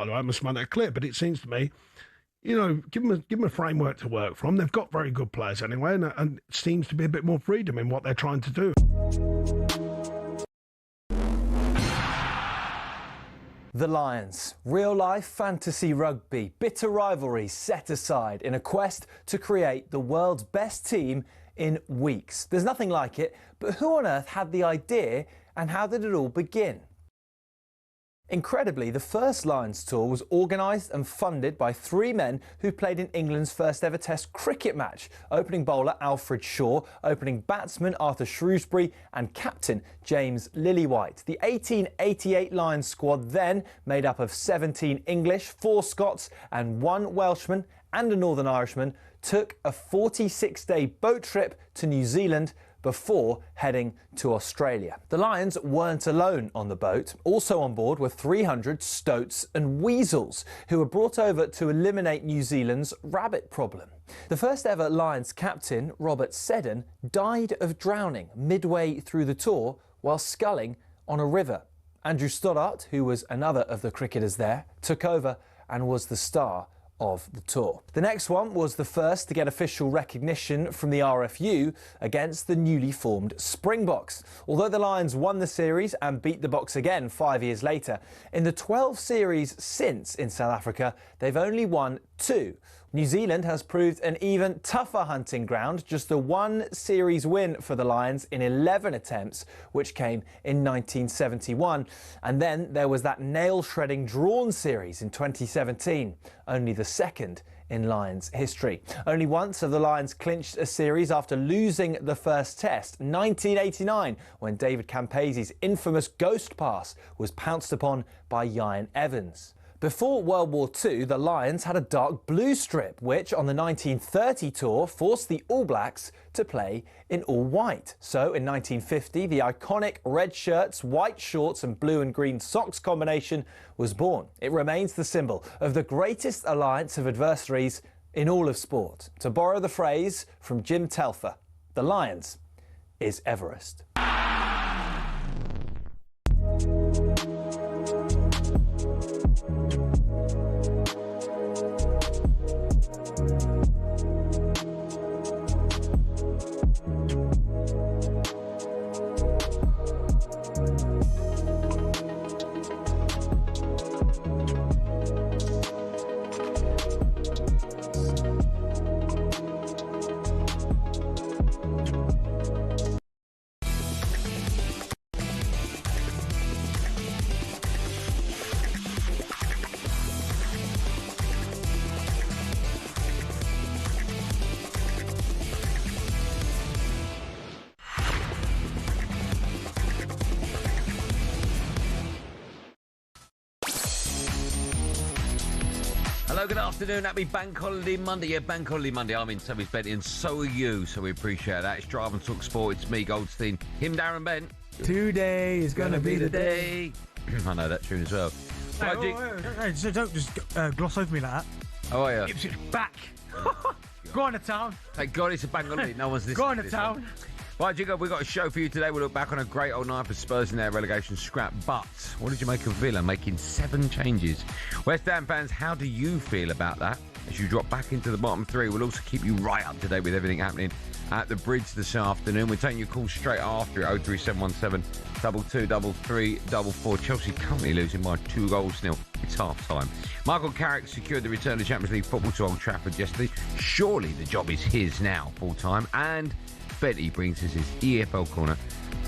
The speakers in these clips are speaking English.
by the way. I must make that clear. But it seems to me, give them a framework to work from. They've got very good players anyway, and it seems to be a bit more freedom in what they're trying to do. The Lions. Real-life fantasy rugby. Bitter rivalries set aside in a quest to create the world's best team in weeks. There's nothing like it, but who on earth had the idea and how did it all begin? Incredibly, the first Lions tour was organised and funded by three men who played in England's first ever Test cricket match. Opening bowler Alfred Shaw, opening batsman Arthur Shrewsbury and captain James Lillywhite. The 1888 Lions squad then, made up of 17 English, 4 Scots and 1 Welshman and a Northern Irishman, took a 46-day boat trip to New Zealand before heading to Australia. The Lions weren't alone on the boat. Also on board were 300 stoats and weasels who were brought over to eliminate New Zealand's rabbit problem. The first ever Lions captain, Robert Seddon, died of drowning midway through the tour while sculling on a river. Andrew Stoddart, who was another of the cricketers there, took over and was the star of the tour. The next one was the first to get official recognition from the RFU against the newly formed Springboks. Although the Lions won the series and beat the Boks again 5 years later, in the 12 series since in South Africa, they've only won 2. New Zealand has proved an even tougher hunting ground, just a 1 series win for the Lions in 11 attempts, which came in 1971. And then there was that nail-shredding drawn series in 2017, only the second in Lions history. Only once have the Lions clinched a series after losing the first test, 1989, when David Campese's infamous ghost pass was pounced upon by Ian Evans. Before World War II, the Lions had a dark blue strip, which on the 1930 tour forced the All Blacks to play in all white. So in 1950, the iconic red shirts, white shorts and blue and green socks combination was born. It remains the symbol of the greatest alliance of adversaries in all of sport. To borrow the phrase from Jim Telfer, the Lions is Everest. Hello, good afternoon. Happy Bank Holiday Monday. Yeah, Bank Holiday Monday. I'm in Tommy's Bent and so are you, so we appreciate that. It's Drive and Talk Sport. It's me, Goldstein. Him, Darren Bent. Today is going to be the day. I know that tune as well. Hey, don't just gloss over me like that. Oh, yeah. Ipswich back. Go on to town. Thank God it's a Bank Holiday. No one's listening. Go on to to this town. one. Right, Jiggo, we've got a show for you today. We'll look back on a great old night for Spurs in their relegation scrap. But what did you make of Villa making 7 changes? West Ham fans, how do you feel about that? As you drop back into the bottom 3, we'll also keep you right up to date with everything happening at the Bridge this afternoon. We're taking your calls straight after it, 03717 223344. Chelsea currently losing by 2-0. It's half-time. Michael Carrick secured the return to Champions League football to Old Trafford yesterday. Surely the job is his now, full-time. And Betty brings us his EFL corner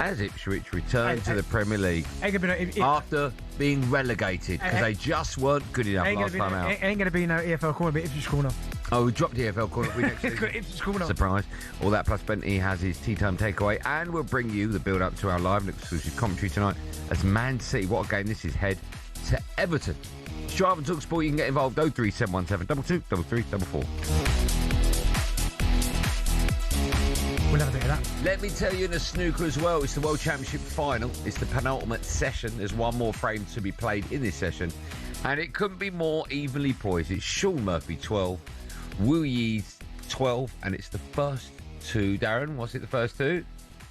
as Ipswich return to the Premier League after being relegated because they just weren't good enough last time out. Ain't going to be no EFL corner, but Ipswich corner. Oh, we dropped the EFL corner. Ipswich corner. Surprise. All that plus Bentley has his tea time takeaway, and we'll bring you the build-up to our live and exclusive commentary tonight as Man City, what a game this is, head to Everton. Drive and Talk Sport, you can get involved, 03717 223344. We'll have a bit of that. Let me tell you in the snooker as well, it's the World Championship final. It's the penultimate session. There's one more frame to be played in this session. And it couldn't be more evenly poised. It's Sean Murphy, 12. Wu Yi's 12. And it's the first two. Darren, what's it, the first two?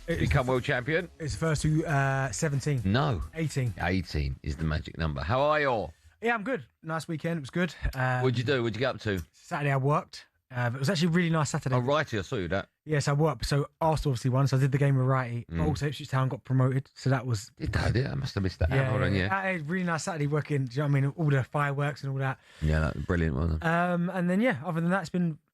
Become world champion? It's the first two, 17. No. 18. 18 is the magic number. How are you all? Yeah, I'm good. Nice weekend. It was good. What'd you do? What'd you get up to? Saturday I worked. But it was actually a really nice Saturday. Oh, righty, I saw you that. Yes, I worked. So Arsenal obviously won, so I did the game with righty. But also Ipswich Town got promoted, so that was... Did I must have missed that out. Hold on, It was really nice Saturday working. Do you know what I mean? All the fireworks and all that. Yeah, that was brilliant, wasn't it? And then, other than that,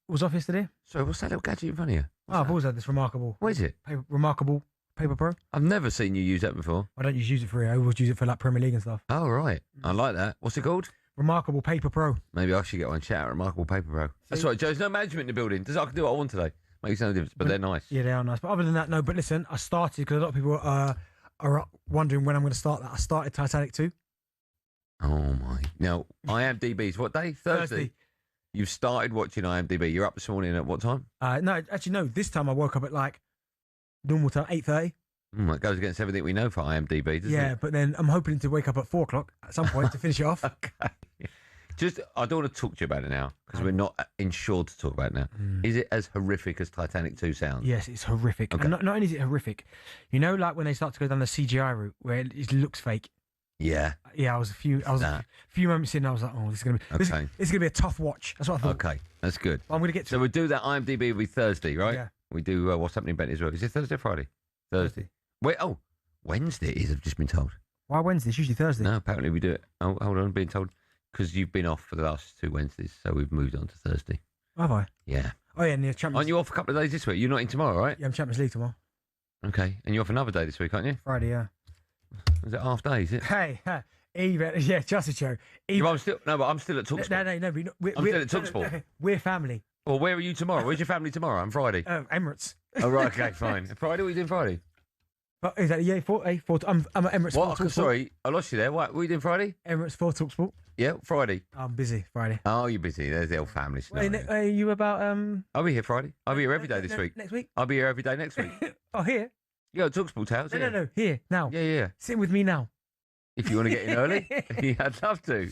was off yesterday. So what's that little gadget in front of you? I've always had this remarkable... What is it? Remarkable Paper Pro. I've never seen you use that before. I don't use it for it. I always use it for like Premier League and stuff. Oh, right. I like that. What's it called? Remarkable Paper Pro. Maybe I should get one. Shout out Remarkable Paper Pro. That's right, Joe. There's no management in the building. I can do what I want today. Makes no difference, but they're nice. Yeah, they are nice. But other than that, no. But listen, I started, because a lot of people are wondering when I'm going to start that. I started Titanic 2. Oh, my. Now, IMDb's what day? Thursday. You've started watching IMDb. You're up this morning at what time? No, actually, no. This time I woke up at like normal time, 8:30. It goes against everything we know for IMDb, doesn't it? Yeah, but then I'm hoping to wake up at 4 o'clock at some point to finish it off. Okay. I don't want to talk to you about it now because we're not insured to talk about it now. Is it as horrific as Titanic 2 sounds? Yes, it's horrific. Okay. And not only is it horrific, you know, like when they start to go down the CGI route where it looks fake. Yeah. Yeah, I was a few moments in, I was like, oh, this is gonna be this is gonna be a tough watch. That's what I thought. Okay, that's good. But I'm gonna get to. So we'll do that. IMDb will be Thursday, right? Yeah. We do What's Happening Bent as well. Is it Thursday or Friday? Thursday. Wait, Wednesday it is. I've just been told. Why Wednesday? It's usually Thursday. No, apparently we do it. Oh, hold on, I'm being told because you've been off for the last 2 Wednesdays, so we've moved on to Thursday. Have I? Yeah. Oh yeah, and the Champions. Aren't you off a couple of days this week? You're not in tomorrow, right? Yeah, I'm Champions League tomorrow. Okay, and you're off another day this week, aren't you? Friday, yeah. Is it half day? Is it? Hey, yeah, just a joke. But I'm still at talkSPORT. No, I'm still at talkSPORT. We're family. Well, where are you tomorrow? Where's your family tomorrow? I'm Friday. Emirates. Oh, right, okay, fine. Friday? What are you doing Friday? But is that I'm at Emirates. What? For Sorry, I lost you there. What are you doing Friday? Emirates for talkSPORT. Yeah, Friday. I'm busy Friday. Oh, you're busy. There's the old family scenario. Are you about I'll be here Friday. I'll be here every day this week. Next week? I'll be here every day next week. Oh, here? You go to talkSPORT House? No, here, now. Yeah. Sitting with me now. If you want to get in early, yeah, I'd love to.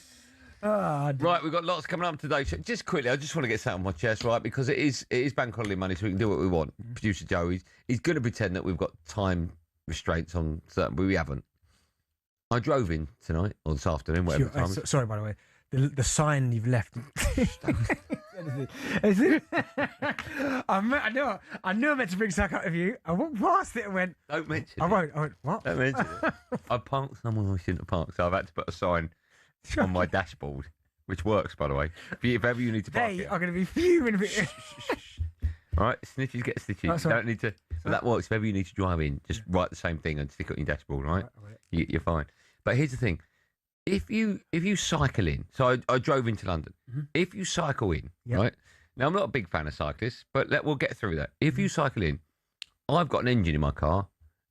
Right, we've got lots coming up today. Just quickly, I just want to get something on my chest, right? Because it is bank holiday money, so we can do what we want. Producer Joe, he's going to pretend that we've got time restraints on certain, but we haven't. I drove in tonight, or this afternoon, whatever time. Sorry, by the way. The sign you've left. I knew I meant to bring something up of you. I walked past it and went. Don't mention it. I won't. What? Don't mention it. I parked somewhere I shouldn't have parked, so I've had to put a sign on my dashboard, which works, by the way. If ever you need to park They it. are going to be fuming. All right, snitches get stitches. That's You right. don't need to. But that works. If ever you need to drive in, just write the same thing and stick it on your dashboard, all right? You're fine. But here's the thing. If you cycle in, so I drove into London. If you cycle in, right? Now, I'm not a big fan of cyclists, but we'll get through that. If you cycle in, I've got an engine in my car.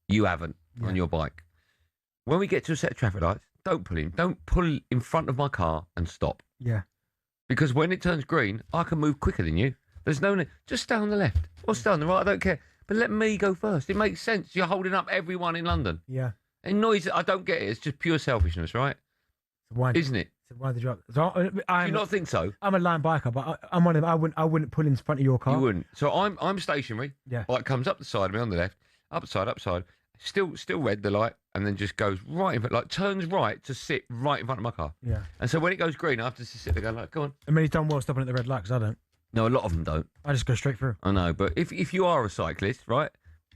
You haven't on your bike. When we get to a set of traffic lights, don't pull in. Don't pull in front of my car and stop. Yeah. Because when it turns green, I can move quicker than you. There's no need. Just stay on the left or stay on the right. I don't care. But let me go first. It makes sense. You're holding up everyone in London. Yeah. It annoys. I don't get it. It's just pure selfishness, right? Isn't it? Why the drop? So Do you not think so? I'm a line biker, but I'm one of them. I wouldn't pull in front of your car. You wouldn't. So I'm stationary. Yeah. Light comes up the side of me on the left, upside. Still red, the light, and then just goes right in front, like turns right to sit right in front of my car. Yeah. And so when it goes green, I have to just sit there going like, go on. I mean, he's done well stopping at the red light, because I don't. No, a lot of them don't. I just go straight through. I know, but if you are a cyclist, right,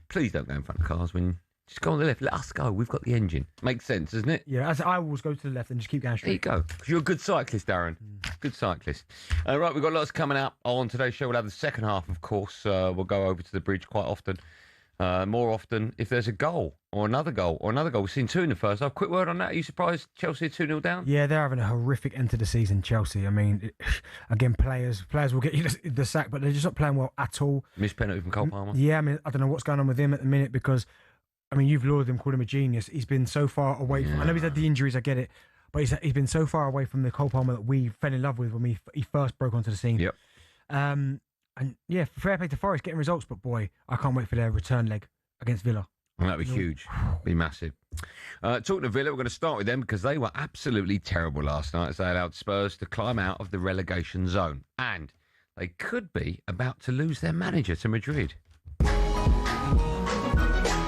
please don't go in front of cars when. Just go on the left. Let us go. We've got the engine. Makes sense, doesn't it? Yeah, I always go to the left and just keep going straight. There you go. Because you're a good cyclist, Darren. Good cyclist. Right, we've got lots coming up on today's show. We'll have the second half, of course. We'll go over to the bridge quite often. More often if there's a goal or another goal. We've seen 2 in the first half. Quick word on that. Are you surprised Chelsea are 2-0 down? Yeah, they're having a horrific end to the season, Chelsea. I mean, again, players will get you the sack, but they're just not playing well at all. Missed penalty from Cole Palmer. Yeah, I mean, I don't know what's going on with him at the minute, because I mean, you've lauded him, called him a genius. He's been so far away from... I know he's had the injuries, I get it. But he's been so far away from the Cole Palmer that we fell in love with when he first broke onto the scene. Yep. And yeah, fair play to Forest getting results. But boy, I can't wait for their return leg against Villa. Well, that'd be huge. Be massive. Talking to Villa, we're going to start with them because they were absolutely terrible last night as they allowed Spurs to climb out of the relegation zone. And they could be about to lose their manager to Madrid.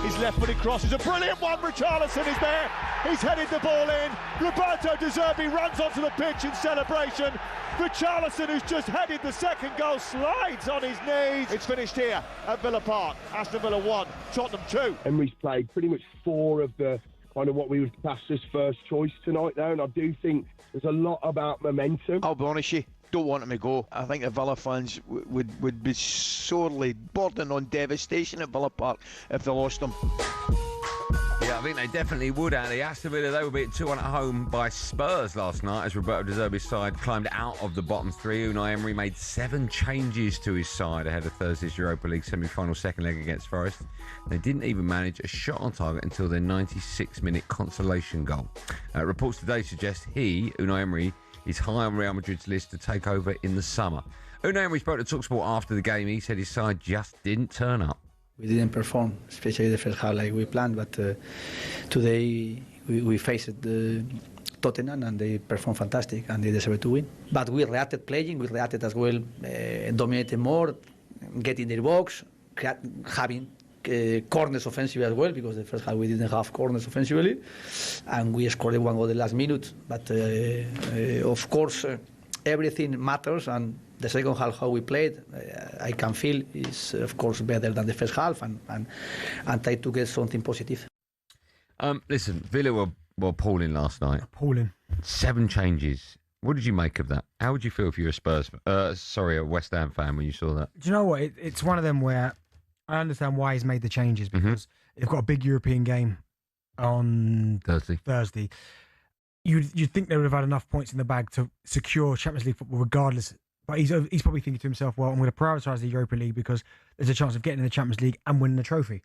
It's left-footed cross is a brilliant one. Richarlison is there. He's headed the ball in. Roberto De Zerbi runs onto the pitch in celebration. Richarlison, who's just headed the second goal, slides on his knees. It's finished here at Villa Park. Aston Villa 1, Tottenham 2. Emery's played pretty much 4 of the kind of what we would class as first choice tonight there, and I do think there's a lot about momentum. I'll be honest with you, don't want him to go. I think the Villa fans would be sorely bordering on devastation at Villa Park if they lost him. Yeah, I think they definitely would, Andy. Aston Villa, they were beat 2-1 at home by Spurs last night as Roberto De Zerbi's side climbed out of the bottom 3. Unai Emery made 7 changes to his side ahead of Thursday's Europa League semi-final second leg against Forest. They didn't even manage a shot on target until their 96-minute consolation goal. Reports today suggest Unai Emery, is high on Real Madrid's list to take over in the summer. Unai Emery spoke to talkSPORT after the game. He said his side just didn't turn up. We didn't perform, especially the first half like we planned, but today we faced Tottenham and they performed fantastic and they deserved to win. But we reacted playing, we reacted as well, dominating more, getting their box, having corners offensively as well, because the first half we didn't have corners offensively, and we scored 1 goal the last minute. But of course, everything matters, and the second half, how we played, I can feel is of course better than the first half, and try to get something positive. Listen, Villa were appalling last night. Appalling. 7 changes. What did you make of that? How would you feel if you were a West Ham fan when you saw that? Do you know what? It's one of them where I understand why he's made the changes, because they've got a big European game on Thursday. You'd think they would have had enough points in the bag to secure Champions League football regardless. But he's probably thinking to himself, well, I'm going to prioritise the Europa League because there's a chance of getting in the Champions League and winning the trophy.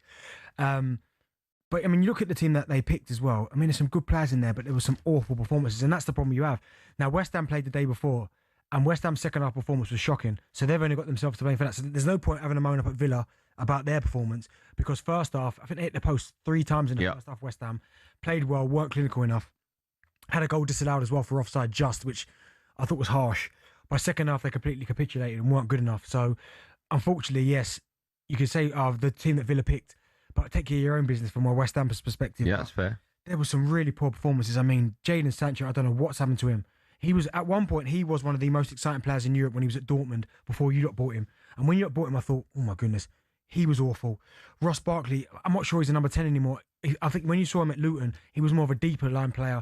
But, I mean, you look at the team that they picked as well. I mean, there's some good players in there, but there were some awful performances, and that's the problem you have. Now, West Ham played the day before, and West Ham's second half performance was shocking, so they've only got themselves to blame for that. So there's no point having a moan up at Villa about their performance, because first half, I think they hit the post 3 times in the first half. West Ham played well, weren't clinical enough, had a goal disallowed as well for offside which I thought was harsh. By second half, they completely capitulated and weren't good enough. So, unfortunately, yes, you could say the team that Villa picked, but take care of your own business from a West Ham's perspective. Yeah, that's fair. There were some really poor performances. I mean, Jadon Sancho, I don't know what's happened to him. At one point, he was one of the most exciting players in Europe when he was at Dortmund before you lot bought him. And when you lot bought him, I thought, oh my goodness, he was awful. Ross Barkley, I'm not sure he's a number 10 anymore. I think when you saw him at Luton, he was more of a deeper line player.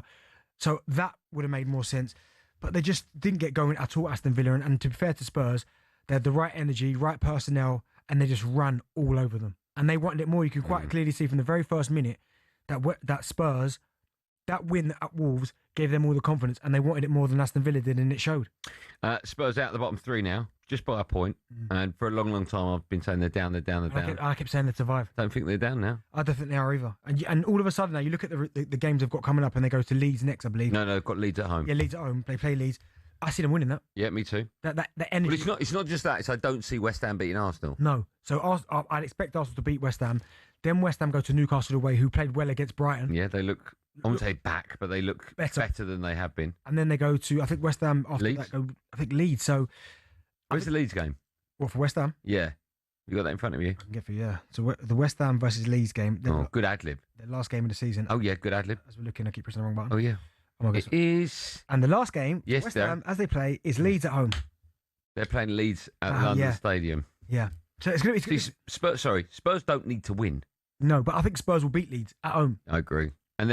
So that would have made more sense. But they just didn't get going at all, Aston Villa. And to be fair to Spurs, they had the right energy, right personnel, and they just ran all over them. And they wanted it more. You can quite clearly see from the very first minute that Spurs, that win at Wolves, gave them all the confidence, and they wanted it more than Aston Villa did, and it showed. Spurs out of the bottom 3 now, just by a point. And for a long, long time, I've been saying they're down. I kept saying they'd survive. Don't think they're down now. I don't think they are either. And all of a sudden now, you look at the games they've got coming up, and they go to Leeds next, I believe. No, they've got Leeds at home. Yeah, Leeds at home. They play Leeds. I see them winning that. Yeah, me too. That energy. But it's not just that. It's I don't see West Ham beating Arsenal. No. So I'd expect Arsenal to beat West Ham. Then West Ham go to Newcastle away, who played well against Brighton. Yeah, they look, I won't say back, but they look better than they have been. And then they go to, I think West Ham after Leeds? that go, I think Leeds. So where's the Leeds game? What, for West Ham? Yeah. You got that in front of you? I can get for you, yeah. So the West Ham versus Leeds game. Good ad-lib. The last game of the season. Oh, yeah, good ad-lib. As we're looking, I keep pressing the wrong button. Oh, yeah. Oh, my God. It is. And the last game, yes, West Ham, as they play, is Leeds at home. They're playing Leeds at London Stadium. Yeah. So it's going to be... Spurs don't need to win. No, but I think Spurs will beat Leeds at home. I agree. And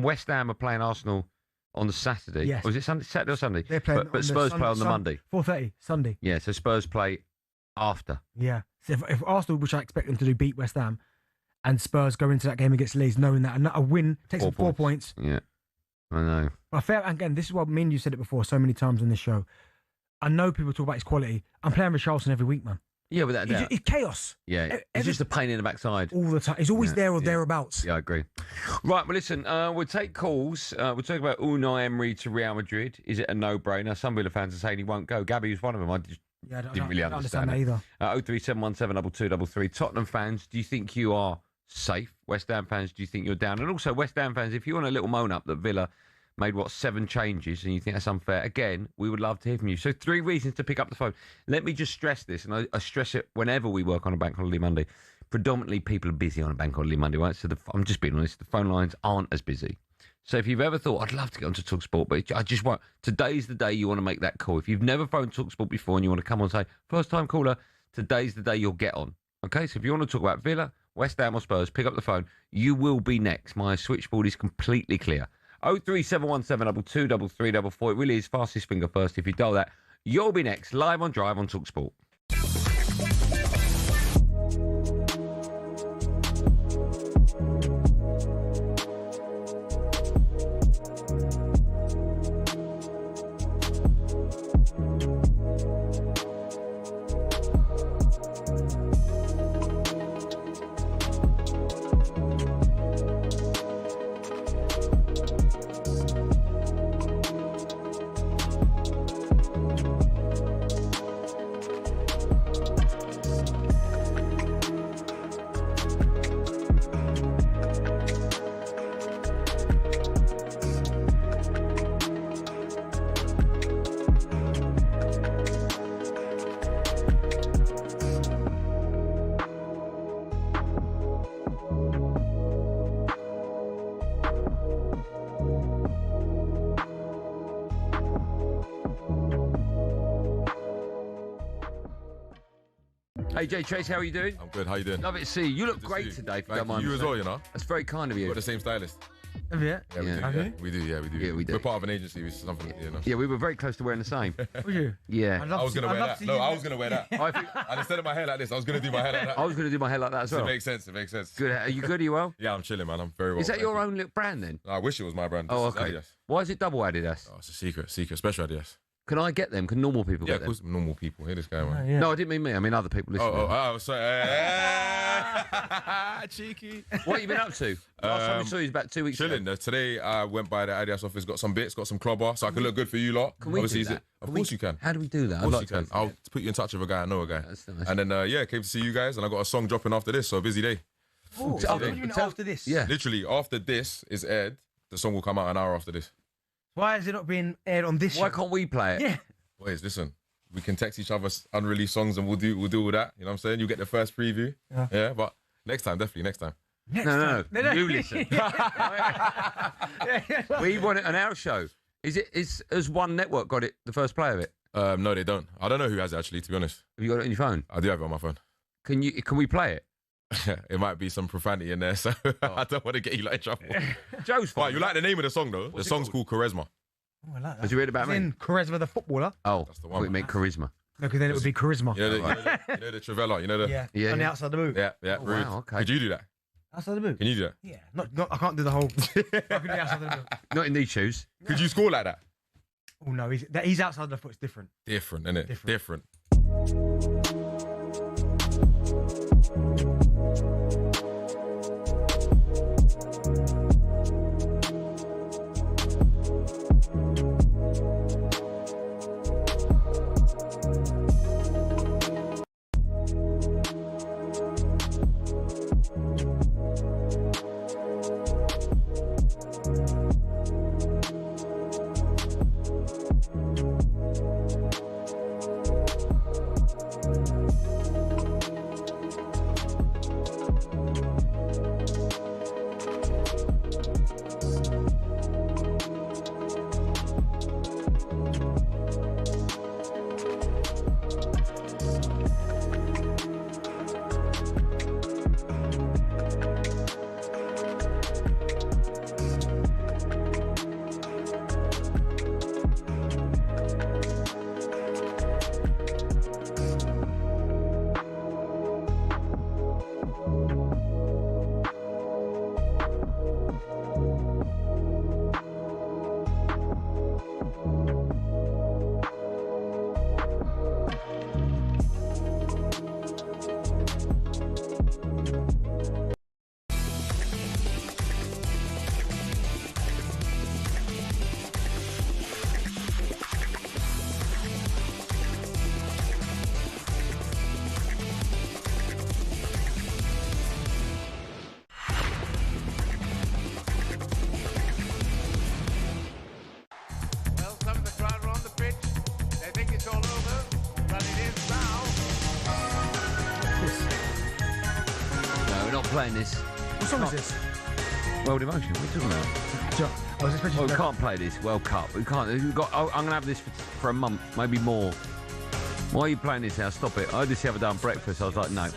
West Ham are playing Arsenal on the Saturday. Yes. Or was it Saturday or Sunday? They're playing but Spurs play on the Monday. 4:30 Sunday. Yeah, so Spurs play after. Yeah. So if Arsenal, which I expect them to do, beat West Ham, and Spurs go into that game against Leeds knowing that a win takes them 4 points. Yeah, I know. But fair, again, this is what me and you said it before so many times on this show. I know people talk about his quality. I'm playing Richarlison every week, man. Yeah, without a doubt. It's chaos. Yeah, it's just a pain in the backside. All the time. He's always there or thereabouts. Yeah, I agree. Right, well, listen, we'll take calls. We'll talk about Unai Emery to Real Madrid. Is it a no-brainer? Some Villa fans are saying he won't go. Gabby was one of them. I didn't really understand that either. 037172233. Tottenham fans, do you think you are safe? West Ham fans, do you think you're down? And also, West Ham fans, if you want a little moan up that Villa made, 7 changes and you think that's unfair, again, we would love to hear from you. So 3 reasons to pick up the phone. Let me just stress this, and I stress it whenever we work on a Bank Holiday Monday. predominantly people are busy on a bank holiday Monday, right? So I'm just being honest, the phone lines aren't as busy. So if you've ever thought, I'd love to get onto talkSPORT, but I just won't, today's the day you want to make that call. If you've never phoned talkSPORT before and you want to come on and say, first time caller, today's the day you'll get on. Okay, so if you want to talk about Villa, West Ham or Spurs, pick up the phone. You will be next. My switchboard is completely clear. 03717 22334. It really is fastest finger first. If you dial that, you'll be next. Live on Drive on talkSPORT. Hey, Jay Tracy, how are you doing? I'm good. How you doing? Love it to see you. You look great today. If you don't mind. You as well, you know. That's very kind of you. We've got the same stylist. Have you? Yeah, we do. Have Yeah. you? We do. Yeah, we do. Yeah, we do. We're part of an agency, which is something, you know. Yeah, we were very close to wearing the same. Would you? Yeah. I was going to wear that. No, I was going to wear that. And instead of my hair like this, I was going to do my hair like that. I was going to do my hair like that as well. It makes sense. It makes sense. Good. Are you good? Are you well? Yeah, I'm chilling, man. I'm very well. Is that your own little brand then? I wish it was my brand. Oh, This is okay. Adidas. Why is it double Adidas? Oh, it's a secret, special Adidas. Can I get them? Can normal people Yeah, get of them? course, normal people. Hear this guy, man. Yeah. No, I didn't mean me. I mean other people listening. Oh, sorry. Cheeky. What have you been up to? Last time we saw you was about 2 weeks Chilling. ago. Today, I went by the Adidas office, got some bits, got some clobber, so I can look good for you lot. Can we Obviously, do that? Of course you can. How do we do that? Of course you can. I'll put you in touch with a guy. I know a guy. That's nice. And then, came to see you guys, and I got a song dropping after this, so a busy day. Oh, So- what do you mean after this? Yeah. Literally, after this is aired, the song will come out an hour after this. Why is it not being aired on this Why show? can't we play it? Yeah. Boys, listen, we can text each other unreleased songs, and we'll do all that. You know what I'm saying? You get the first preview. Yeah, but next time, definitely next time. No. You listen. We want it on our show. Has One Network got it, the first play of it? No, they don't. I don't know who has it, actually, to be honest. Have you got it on your phone? I do have it on my phone. Can we play it? It might be some profanity in there, so I don't want to get you in trouble. Joe's fine. Right, you like the name of the song, though? The song's called Charisma. Oh, I like that. Has you read about As me? in Charisma the footballer? Oh, That's the I one. thought it meant charisma. No, because then it would be Charisma. You know the Travella, you know the... Yeah. On the outside of the boot. Yeah, Oh, rude. wow, okay. Could you do that? Outside of the boot? Can you do that? Yeah. Not, I can't do the whole... I can do outside of the boot. Not in these shoes. Could you score like that? Oh, no. He's outside the foot. It's different. Different, innit? Different. playing this. What song is this? World Emotion. What are you talking about? I was expecting. Well, we can't play this World Cup. We can't. I'm going to have this for a month, maybe more. Why are you playing this now? Stop it. I heard this the other day on breakfast. I was like, no.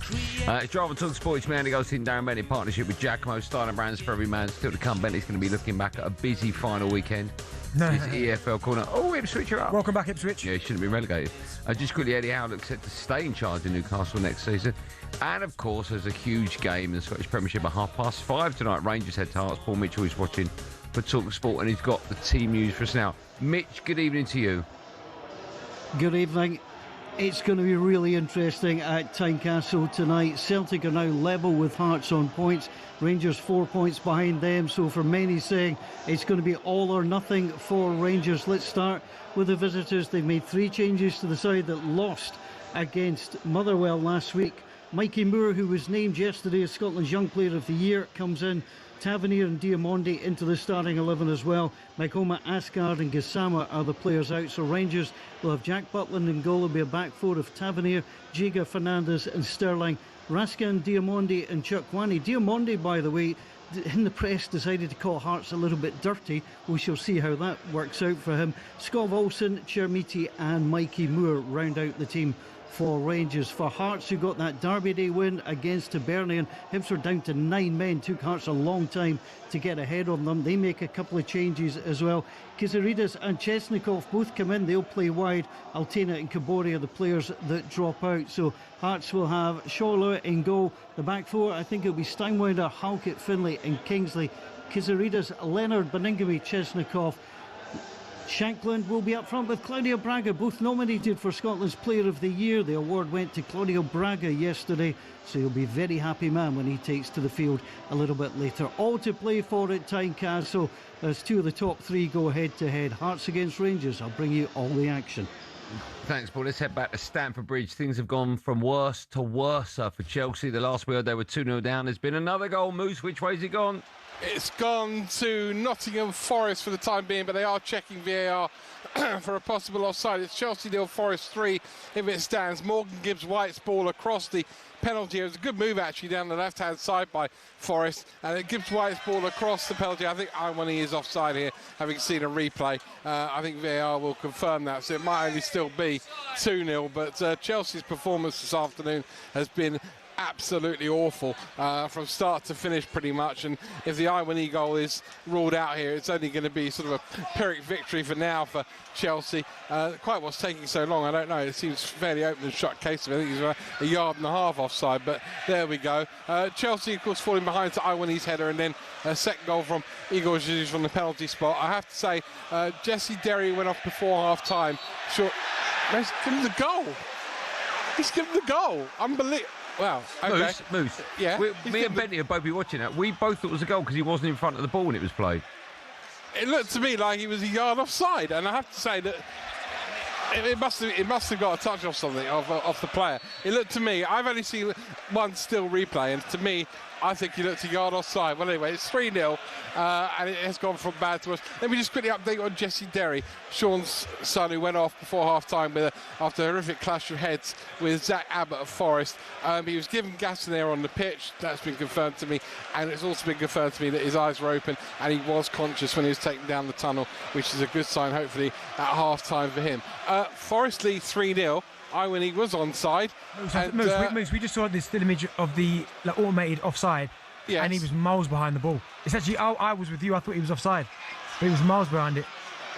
It's Drive on talkSPORT. It's me, Andy Goldstein Darren Bent, in partnership with Giacomo, Steiner Brands for every man. Still to come. Bentley's going to be looking back at a busy final weekend. This EFL corner. Oh, Ipswich are up. Welcome back, Ipswich. Yeah, he shouldn't be relegated. Just quickly, Eddie Howe looks set to stay in charge of Newcastle next season. And, of course, there's a huge game in the Scottish Premiership at 5:30 tonight. Rangers head to Hearts. Paul Mitchell is watching for talkSPORT, and he's got the team news for us now. Mitch, good evening to you. Good evening. It's going to be really interesting at Tynecastle tonight. Celtic are now level with Hearts on points. Rangers 4 points behind them. So for many saying it's going to be all or nothing for Rangers. Let's start with the visitors. They've made 3 changes to the side that lost against Motherwell last week. Mikey Moore, who was named yesterday as Scotland's Young Player of the Year, comes in. Tavernier and Diamondi into the starting 11 as well. Makoma, Asgard and Gassama are the players out. So Rangers will have Jack Butland in goal. It'll be a back 4 of Tavernier, Giga, Fernandes and Sterling. Raskin, Diamondi and Chukwani. Diamondi, by the way, in the press decided to call Hearts a little bit dirty. We shall see how that works out for him. Skov Olsen, Chermiti and Mikey Moore round out the team for Rangers. For Hearts, who got that Derby Day win against Hibernian, Hibs were down to 9 men. Took Hearts a long time to get ahead on them. They make a couple of changes as well. Kizarides and Chesnikov both come in. They'll play wide. Altena and Kabori are the players that drop out. So Hearts will have Shawler in goal. The back 4, I think it'll be Steinwender, Halkett, Finlay and Kingsley. Kizarides, Leonard, Beningame, Chesnikov. Shankland will be up front with Claudio Braga, both nominated for Scotland's Player of the Year. The award went to Claudio Braga yesterday, so he'll be a very happy man when he takes to the field a little bit later. All to play for at Tynecastle as 2 of the top 3 go head-to-head. Hearts against Rangers. I'll bring you all the action. Thanks, Paul. Let's head back to Stamford Bridge. Things have gone from worse to worse for Chelsea. The last we heard, they were 2-0 down. There's been another goal. Moose, which way's it gone? It's gone to Nottingham Forest for the time being, but they are checking VAR for a possible offside. It's Chelsea 0, Forest 3 if it stands. Morgan Gibbs-White's ball across the penalty. It was a good move actually down the left-hand side by Forest, and it Gibbs-White's ball across the penalty. I think Iwani is offside here, having seen a replay. I think VAR will confirm that, so it might only still be 2-0, but Chelsea's performance this afternoon has been absolutely awful from start to finish pretty much, and if the Iwani goal is ruled out here, it's only going to be sort of a Pyrrhic victory for now for Chelsea. Quite what's taking so long, I don't know. It seems fairly open and shut case of it. I think he's a yard and a half offside, but there we go. Chelsea, of course, falling behind to Iwani's header, and then a second goal from Igor Jesus from the penalty spot. I have to say, Jesse Derry went off before half-time. Sure, let's give him the goal. He's given the goal. Unbelievable. Wow. Okay. Moose. Yeah. Me and Bentley have both been watching that. We both thought it was a goal because he wasn't in front of the ball when it was played. It looked to me like he was a yard offside, and I have to say that it must have got a touch off something off the player. It looked to me. I've only seen one still replay, and to me, I think he looked a yard offside. Well, anyway, it's 3-0, and it has gone from bad to worse. Let me just quickly update on Jesse Derry, Sean's son, who went off before half-time after a horrific clash of heads with Zach Abbott of Forest. He was given gas in there on the pitch. That's been confirmed to me, and it's also been confirmed to me that his eyes were open and he was conscious when he was taken down the tunnel, which is a good sign, hopefully, at half-time for him. Forest lead 3-0. Iwani was onside. Moose, we just saw this still image of the automated offside, yes, and he was miles behind the ball. It's actually, I was with you, I thought he was offside, but he was miles behind it.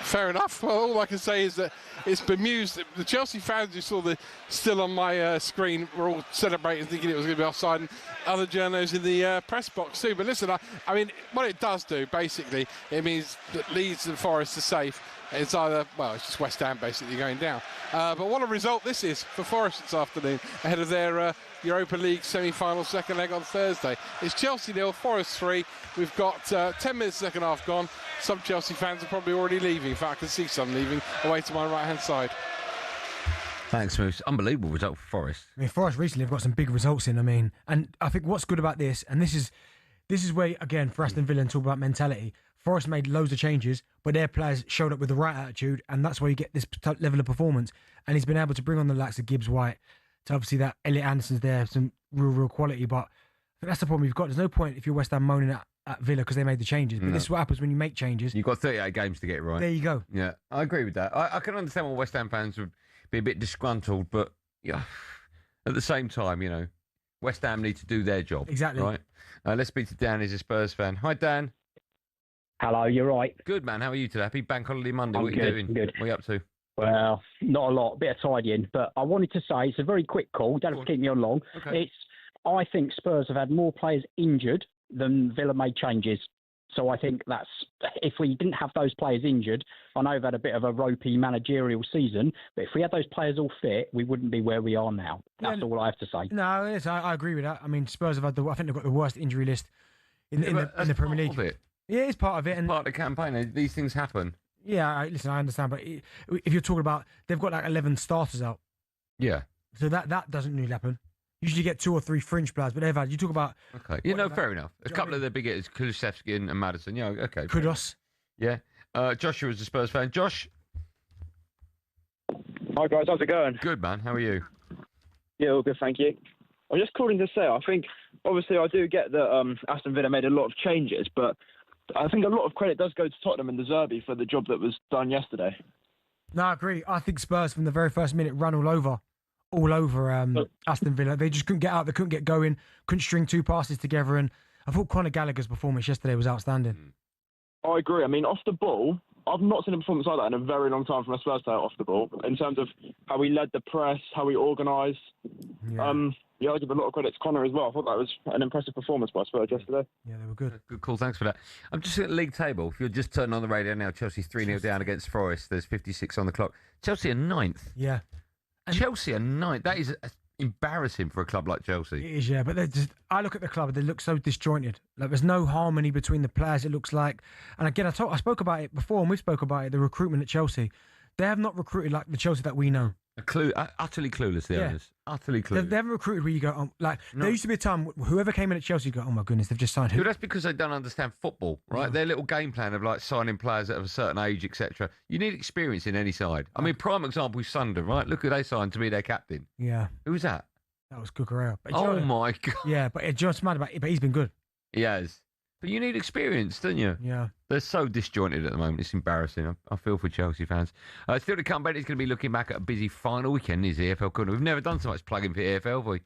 Fair enough. Well, all I can say is that it's bemused. The Chelsea fans who saw the still on my screen were all celebrating, thinking it was going to be offside, and other journos in the press box too. But listen, I mean, what it does do, basically, it means that Leeds and Forest are safe. It's either, well, it's just West Ham basically going down. But what a result this is for Forest this afternoon, ahead of their Europa League semi-final second leg on Thursday. It's Chelsea 0, Forest 3. We've got 10 minutes second half gone. Some Chelsea fans are probably already leaving. In fact, I can see some leaving away to my right-hand side. Thanks, Moose. Unbelievable result for Forest. I mean, Forest recently have got some big results in. I mean, and I think what's good about this, and this is where, again, for Aston Villa, and talk about mentality, Forest made loads of changes, but their players showed up with the right attitude, and that's why you get this level of performance. And he's been able to bring on the likes of Gibbs-White, to obviously that Elliot Anderson's there, some real quality. But That's the problem we've got. There's no point if you're West Ham moaning at Villa because they made the changes. But this is what happens when you make changes. You've got 38 games to get it right. There you go. Yeah, I agree with that. I can understand why West Ham fans would be a bit disgruntled, but yeah, at the same time, West Ham need to do their job. Exactly. Right. Let's speak to Dan. He's a Spurs fan. Hi, Dan. Hello, you're right. Good, man. How are you today? Happy Bank Holiday Monday. I'm What are you doing? Good. What are you up to? Well, not a lot. A bit of tidying. But I wanted to say, it's a very quick call. Don't have to keep me on long. Okay. I think Spurs have had more players injured than Villa made changes. So I think that's, if we didn't have those players injured, I know they've had a bit of a ropey managerial season, but if we had those players all fit, we wouldn't be where we are now. That's all I have to say. No, yes, I agree with that. I mean, Spurs have had I think they've got the worst injury list in the Premier League. Yeah, it's part of it. And part of the campaign. These things happen. Yeah, listen, I understand, but if you're talking about, they've got like 11 starters out. Yeah. So that doesn't really happen. Usually get 2 or 3 fringe players, but they've had. You talk about. Okay. Fair enough. A couple of the big hitters, Kulusevski and Maddison. Yeah. Okay. Kudos. Yeah. Joshua is a Spurs fan. Josh. Hi guys, how's it going? Good, man. How are you? Yeah, all good, thank you. I'm just calling to say, I think obviously I do get that Aston Villa made a lot of changes, but I think a lot of credit does go to Tottenham and De Zerbi for the job that was done yesterday. No, I agree. I think Spurs from the very first minute run all over Aston Villa. They just couldn't get out. They couldn't get going. Couldn't string 2 passes together. And I thought Conor Gallagher's performance yesterday was outstanding. I agree. I mean, off the ball, I've not seen a performance like that in a very long time from a Spurs player off the ball, in terms of how he led the press, how he organised. Yeah, I give a lot of credit to Conor as well. I thought that was an impressive performance by Spurs yesterday. Yeah, they were good. Good call. Thanks for that. I'm just at the league table. If you're just turning on the radio now, Chelsea's 3-0 down against Forest. There's 56 on the clock. Chelsea are 9th. Yeah. Chelsea are 9th. That is embarrassing for a club like Chelsea. It is, yeah. But I look at the club, they look so disjointed. Like there's no harmony between the players, it looks like. And again, I spoke about it before, and we spoke about it, the recruitment at Chelsea. They have not recruited like the Chelsea that we know. Utterly clueless, the owners. Utterly clueless. They haven't recruited where you go, there used to be a time, whoever came in at Chelsea, you go, oh my goodness, they've just signed who? Well, that's because they don't understand football, right? Their little game plan of signing players at a certain age, etc. You need experience in any side. I mean, prime example is Sunderland, right? Look who they signed to be their captain. Yeah. Who was that? That was Cucurella. Oh my God. Yeah, but it's just mad about it, but he's been good. He has. But you need experience, don't you? Yeah. They're so disjointed at the moment. It's embarrassing. I feel for Chelsea fans. Still to come, Benny's going to be looking back at a busy final weekend in his EFL corner. We've never done so much plugging for EFL, have we?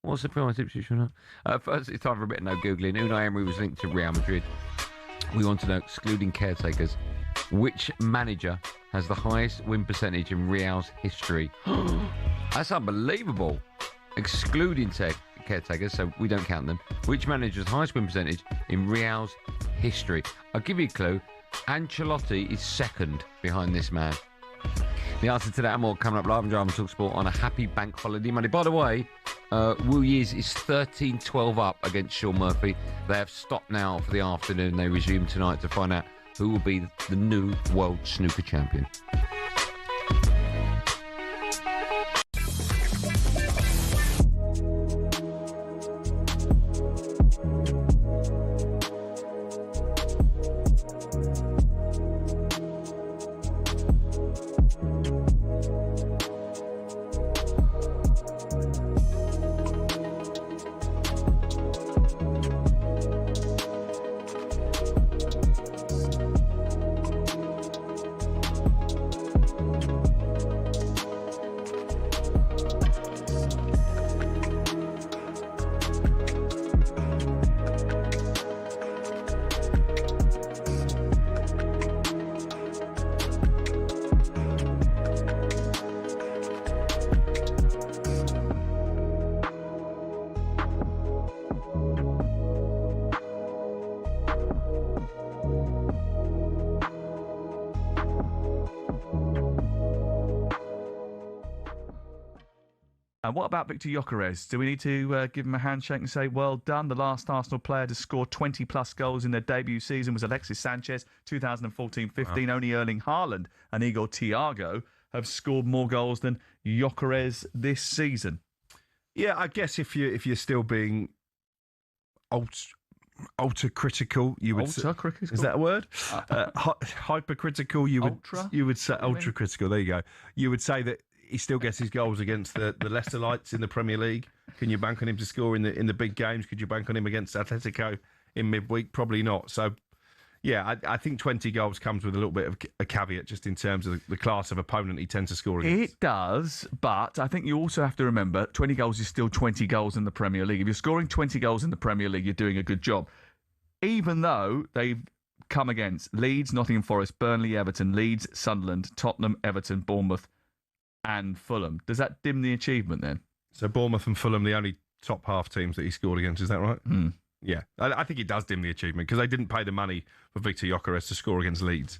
What a surprise, Ipswich or not. First, it's time for a bit of no Googling. Unai Emery was linked to Real Madrid. We want to know, excluding caretakers, which manager has the highest win percentage in Real's history? That's unbelievable. Excluding caretakers, so we don't count them. Which manager's highest win percentage in Real's history? I'll give you a clue. Ancelotti is second behind this man. The answer to that and more coming up live on Drama Talk Sport on a happy bank holiday Monday. By the way, Wu Yiz is 13-12 up against Sean Murphy. They have stopped now for the afternoon. They resume tonight to find out who will be the new world snooker champion. And what about Victor Gyökeres? Do we need to give him a handshake and say, well done? The last Arsenal player to score 20-plus goals in their debut season was Alexis Sanchez, 2014-15. Wow. Only Erling Haaland and Igor Thiago have scored more goals than Gyökeres this season. Yeah, I guess if you're still being ultra critical, you would ultra critical. Is that a word? Hypercritical. You would say ultra critical. There you go. You would say that he still gets his goals against the Leicester Lights in the Premier League. Can you bank on him to score in the big games? Could you bank on him against Atletico in midweek? Probably not. So, yeah, I think 20 goals comes with a little bit of a caveat just in terms of the class of opponent he tends to score against. It does, but I think you also have to remember 20 goals is still 20 goals in the Premier League. If you're scoring 20 goals in the Premier League, you're doing a good job. Even though they've come against Leeds, Nottingham Forest, Burnley, Everton, Leeds, Sunderland, Tottenham, Everton, Bournemouth and Fulham. Does that dim the achievement then? So Bournemouth and Fulham, the only top half teams that he scored against, is that right? Mm. Yeah, I think it does dim the achievement because they didn't pay the money for Victor Gyökeres to score against Leeds,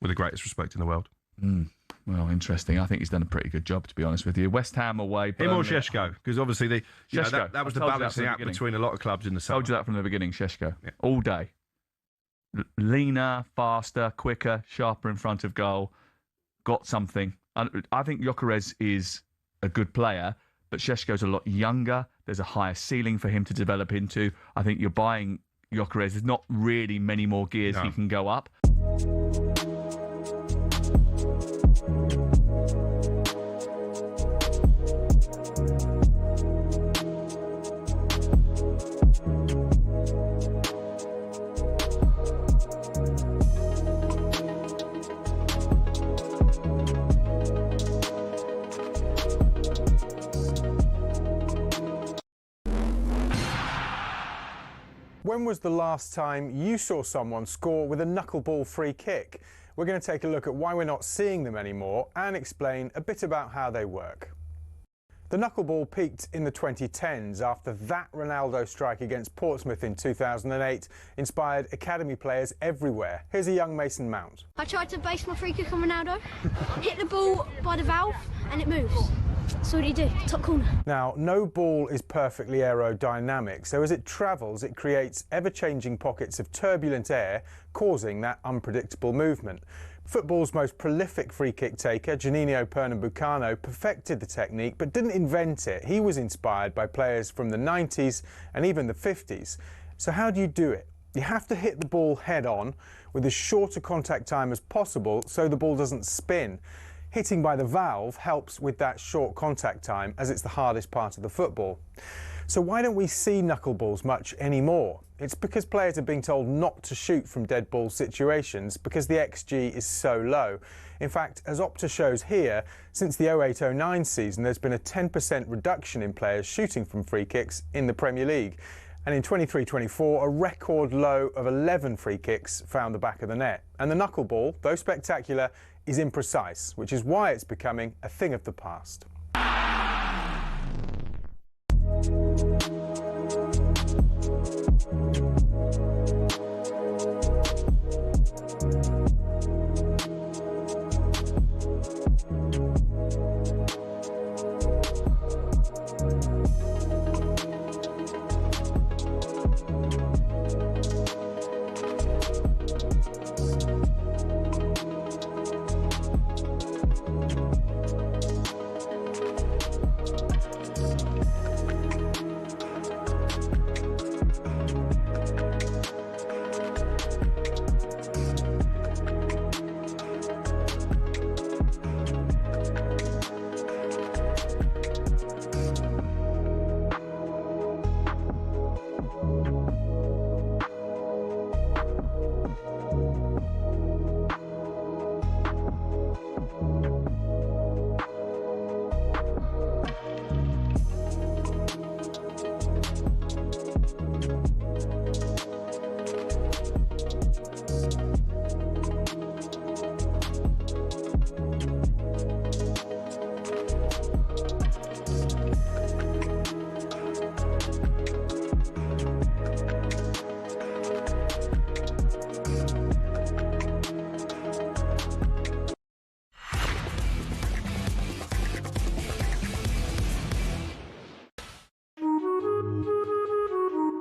with the greatest respect in the world. Mm. Well, interesting. I think he's done a pretty good job, to be honest with you. West Ham away. Him or Šeško? Because obviously Šeško. that was the balancing act between a lot of clubs in the summer. I told you that from the beginning, Šeško. Yeah. All day. Leaner, faster, quicker, sharper in front of goal. Got something. I think Gyökeres is a good player, but Šeško's a lot younger. There's a higher ceiling for him to develop into. I think you're buying Gyökeres. There's not really many more gears he can go up. When was the last time you saw someone score with a knuckleball free kick? We're going to take a look at why we're not seeing them anymore and explain a bit about how they work. The knuckleball peaked in the 2010s after that Ronaldo strike against Portsmouth in 2008 inspired academy players everywhere. Here's a young Mason Mount. I tried to base my free kick on Ronaldo, hit the ball by the valve and it moves. So what do you do? Top corner. Now, no ball is perfectly aerodynamic, so as it travels, it creates ever-changing pockets of turbulent air, causing that unpredictable movement. Football's most prolific free-kick taker, Juninho Pernambucano, perfected the technique, but didn't invent it. He was inspired by players from the 90s and even the 50s. So how do you do it? You have to hit the ball head-on with as short a contact time as possible so the ball doesn't spin. Hitting by the valve helps with that short contact time, as it's the hardest part of the football. So why don't we see knuckleballs much anymore? It's because players are being told not to shoot from dead ball situations because the XG is so low. In fact, as Opta shows here, since the 08-09 season, there's been a 10% reduction in players shooting from free kicks in the Premier League. And in 23-24, a record low of 11 free kicks found the back of the net. And the knuckleball, though spectacular, is imprecise, which is why it's becoming a thing of the past.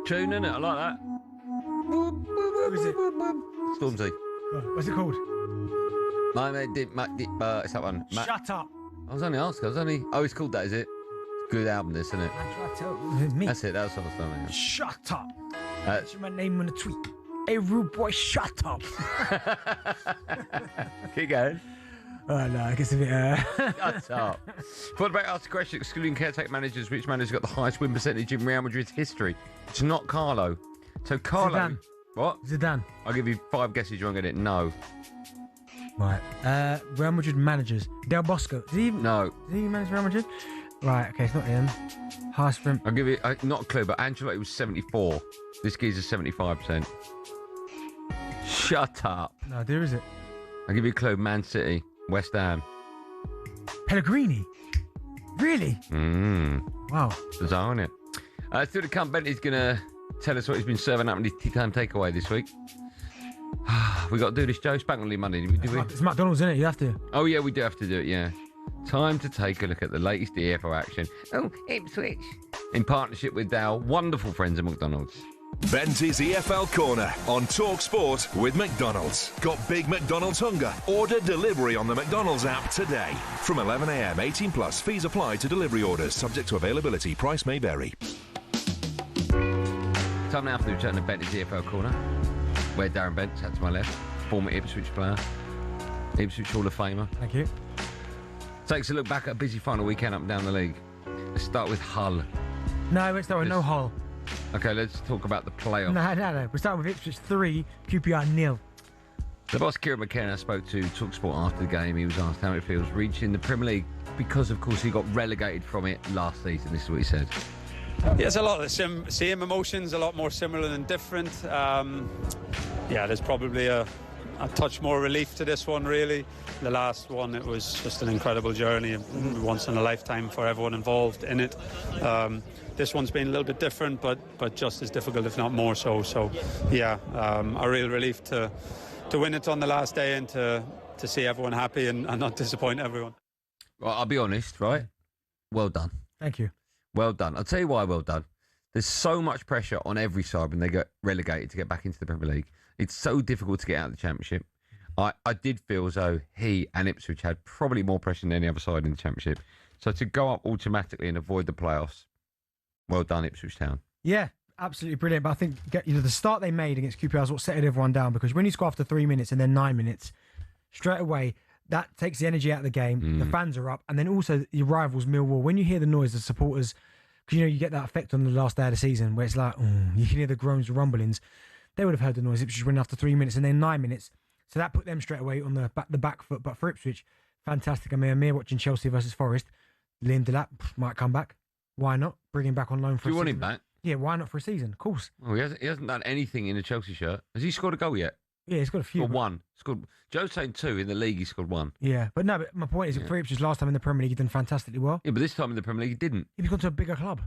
Tune, innit? I like that. Who is it? Stormzy. Oh, what's it called? It's that one. Shut up. I was only asking. Oh, it's called that, is it? Good album, this, isn't it? Me. That's it. That's what I was saying. Shut up. That's my name on the tweet. Hey, rude boy, shut up. Keep going. Oh, no, I guess a bit... Shut up. For the ask a question, excluding caretaker managers, which manager's got the highest win percentage in Real Madrid's history? It's not Carlo. So Carlo... Zidane. What? Zidane. I'll give you 5 guesses. You won't get it. No. Right. Real Madrid managers. Del Bosco. No. Did he manage Real Madrid? Right, okay, it's not him. Haasfrim. I'll give you, not a clue, but Ancelotti was 74. This geezer's 75%. Shut up. No, there is it. I'll give you a clue. Man City. West Ham. Pellegrini. Really? Wow. Bizarre, isn't it? Still to come, Bentley's going to tell us what he's been serving up in his tea time takeaway this week. We got to do this, Joe. It's Bank Holiday Monday. Do we? It's McDonald's, isn't it? You have to. Oh, yeah, we do have to do it, yeah. Time to take a look at the latest EFL action. Oh, Ipswich. In partnership with our wonderful friends at McDonald's. Bentley's EFL Corner on talkSPORT with McDonald's. Got big McDonald's hunger? Order delivery on the McDonald's app today. From 11 a.m, 18 plus. Fees apply to delivery orders. Subject to availability. Price may vary. Time now for the return of Bentley's EFL Corner, where Darren Bent sat to my left, former Ipswich player, Ipswich Hall of Famer. Thank you. Takes a look back at a busy final weekend up and down the league. Let's start with Hull. No, let's start with no Hull. Okay, let's talk about the playoffs. No. We're starting with Ipswich 3, QPR 0. The boss, Kieran McKenna, spoke to talkSPORT after the game. He was asked how it feels reaching the Premier League because, of course, he got relegated from it last season. This is what he said. Yeah, it's a lot of the same emotions, a lot more similar than different. There's probably a touch more relief to this one, really. The last one, it was just an incredible journey, once in a lifetime for everyone involved in it. This one's been a little bit different, but just as difficult, if not more so. So, a real relief to win it on the last day and to see everyone happy and not disappoint everyone. Well, I'll be honest, right? Well done. Thank you. Well done. I'll tell you why well done. There's so much pressure on every side when they get relegated to get back into the Premier League. It's so difficult to get out of the Championship. I did feel as though he and Ipswich had probably more pressure than any other side in the Championship. So to go up automatically and avoid the playoffs, well done, Ipswich Town. Yeah, absolutely brilliant. But I think the start they made against QPR is what settled everyone down, because when you score after 3 minutes and then 9 minutes, straight away, that takes the energy out of the game. The fans are up. And then also your rivals, Millwall, when you hear the noise of supporters, because you get that effect on the last day of the season where it's like, you can hear the groans, the rumblings. They would have heard the noise. Ipswich went after 3 minutes and then 9 minutes. So that put them straight away on the back foot. But for Ipswich, fantastic. I mean, I'm here watching Chelsea versus Forest. Liam Delap might come back. Why not? Bring him back on loan for a season. Do you want him back? Yeah, why not for a season? Of course. Oh, he hasn't done anything in a Chelsea shirt. Has he scored a goal yet? Yeah, he's got a few. Or one. Joe's saying 2 in the league. He scored 1. Yeah, but my point is, for Ipswich last time in the Premier League, he done fantastically well. Yeah, but this time in the Premier League, he didn't. He's gone to a bigger club.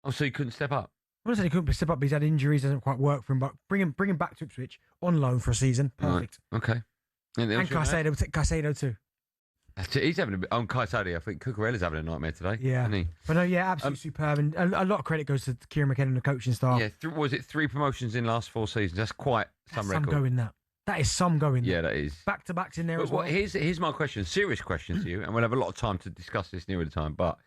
Oh, so he couldn't step up? I'm not saying he couldn't step up, but he's had injuries, doesn't quite work for him. But bring him back to Ipswich on loan for a season. Perfect. Right. Okay. And Caicedo too. He's having a bit. On Caicedo, I think Cucurella's having a nightmare today. Yeah. Isn't he? But no, yeah, absolutely superb. And a lot of credit goes to Kieran McKenna and the coaching staff. Yeah, was it 3 promotions in the last 4 seasons? That's quite some record. Some going that. That is some going. Yeah, that is. Back-to-backs in there as well. Here's my question, serious question to you, and we'll have a lot of time to discuss this nearer the time. But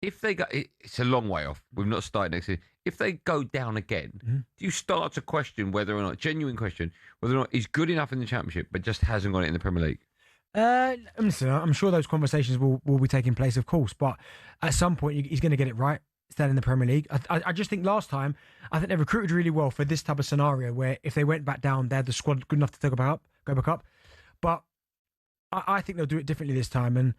if they go, it's a long way off. We've not started next season. If they go down again, do you start to question whether or not, genuine question, whether or not he's good enough in the Championship, but just hasn't got it in the Premier League? Listen, I'm sure those conversations will be taking place, of course. But at some point, he's going to get it right. Staying in the Premier League. I just think last time, I think they recruited really well for this type of scenario where if they went back down, they had the squad good enough to go back up. But I think they'll do it differently this time. And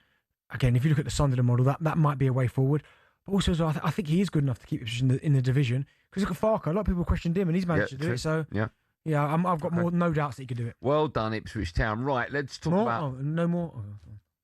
again, if you look at the Sunderland model, that might be a way forward. But also, as well, I think he is good enough to keep Ipswich in the division. Because look at Farker, a lot of people questioned him, and he's managed to do it. So yeah, I've got no doubts that he could do it. Well done, Ipswich Town. Right, let's talk about no more.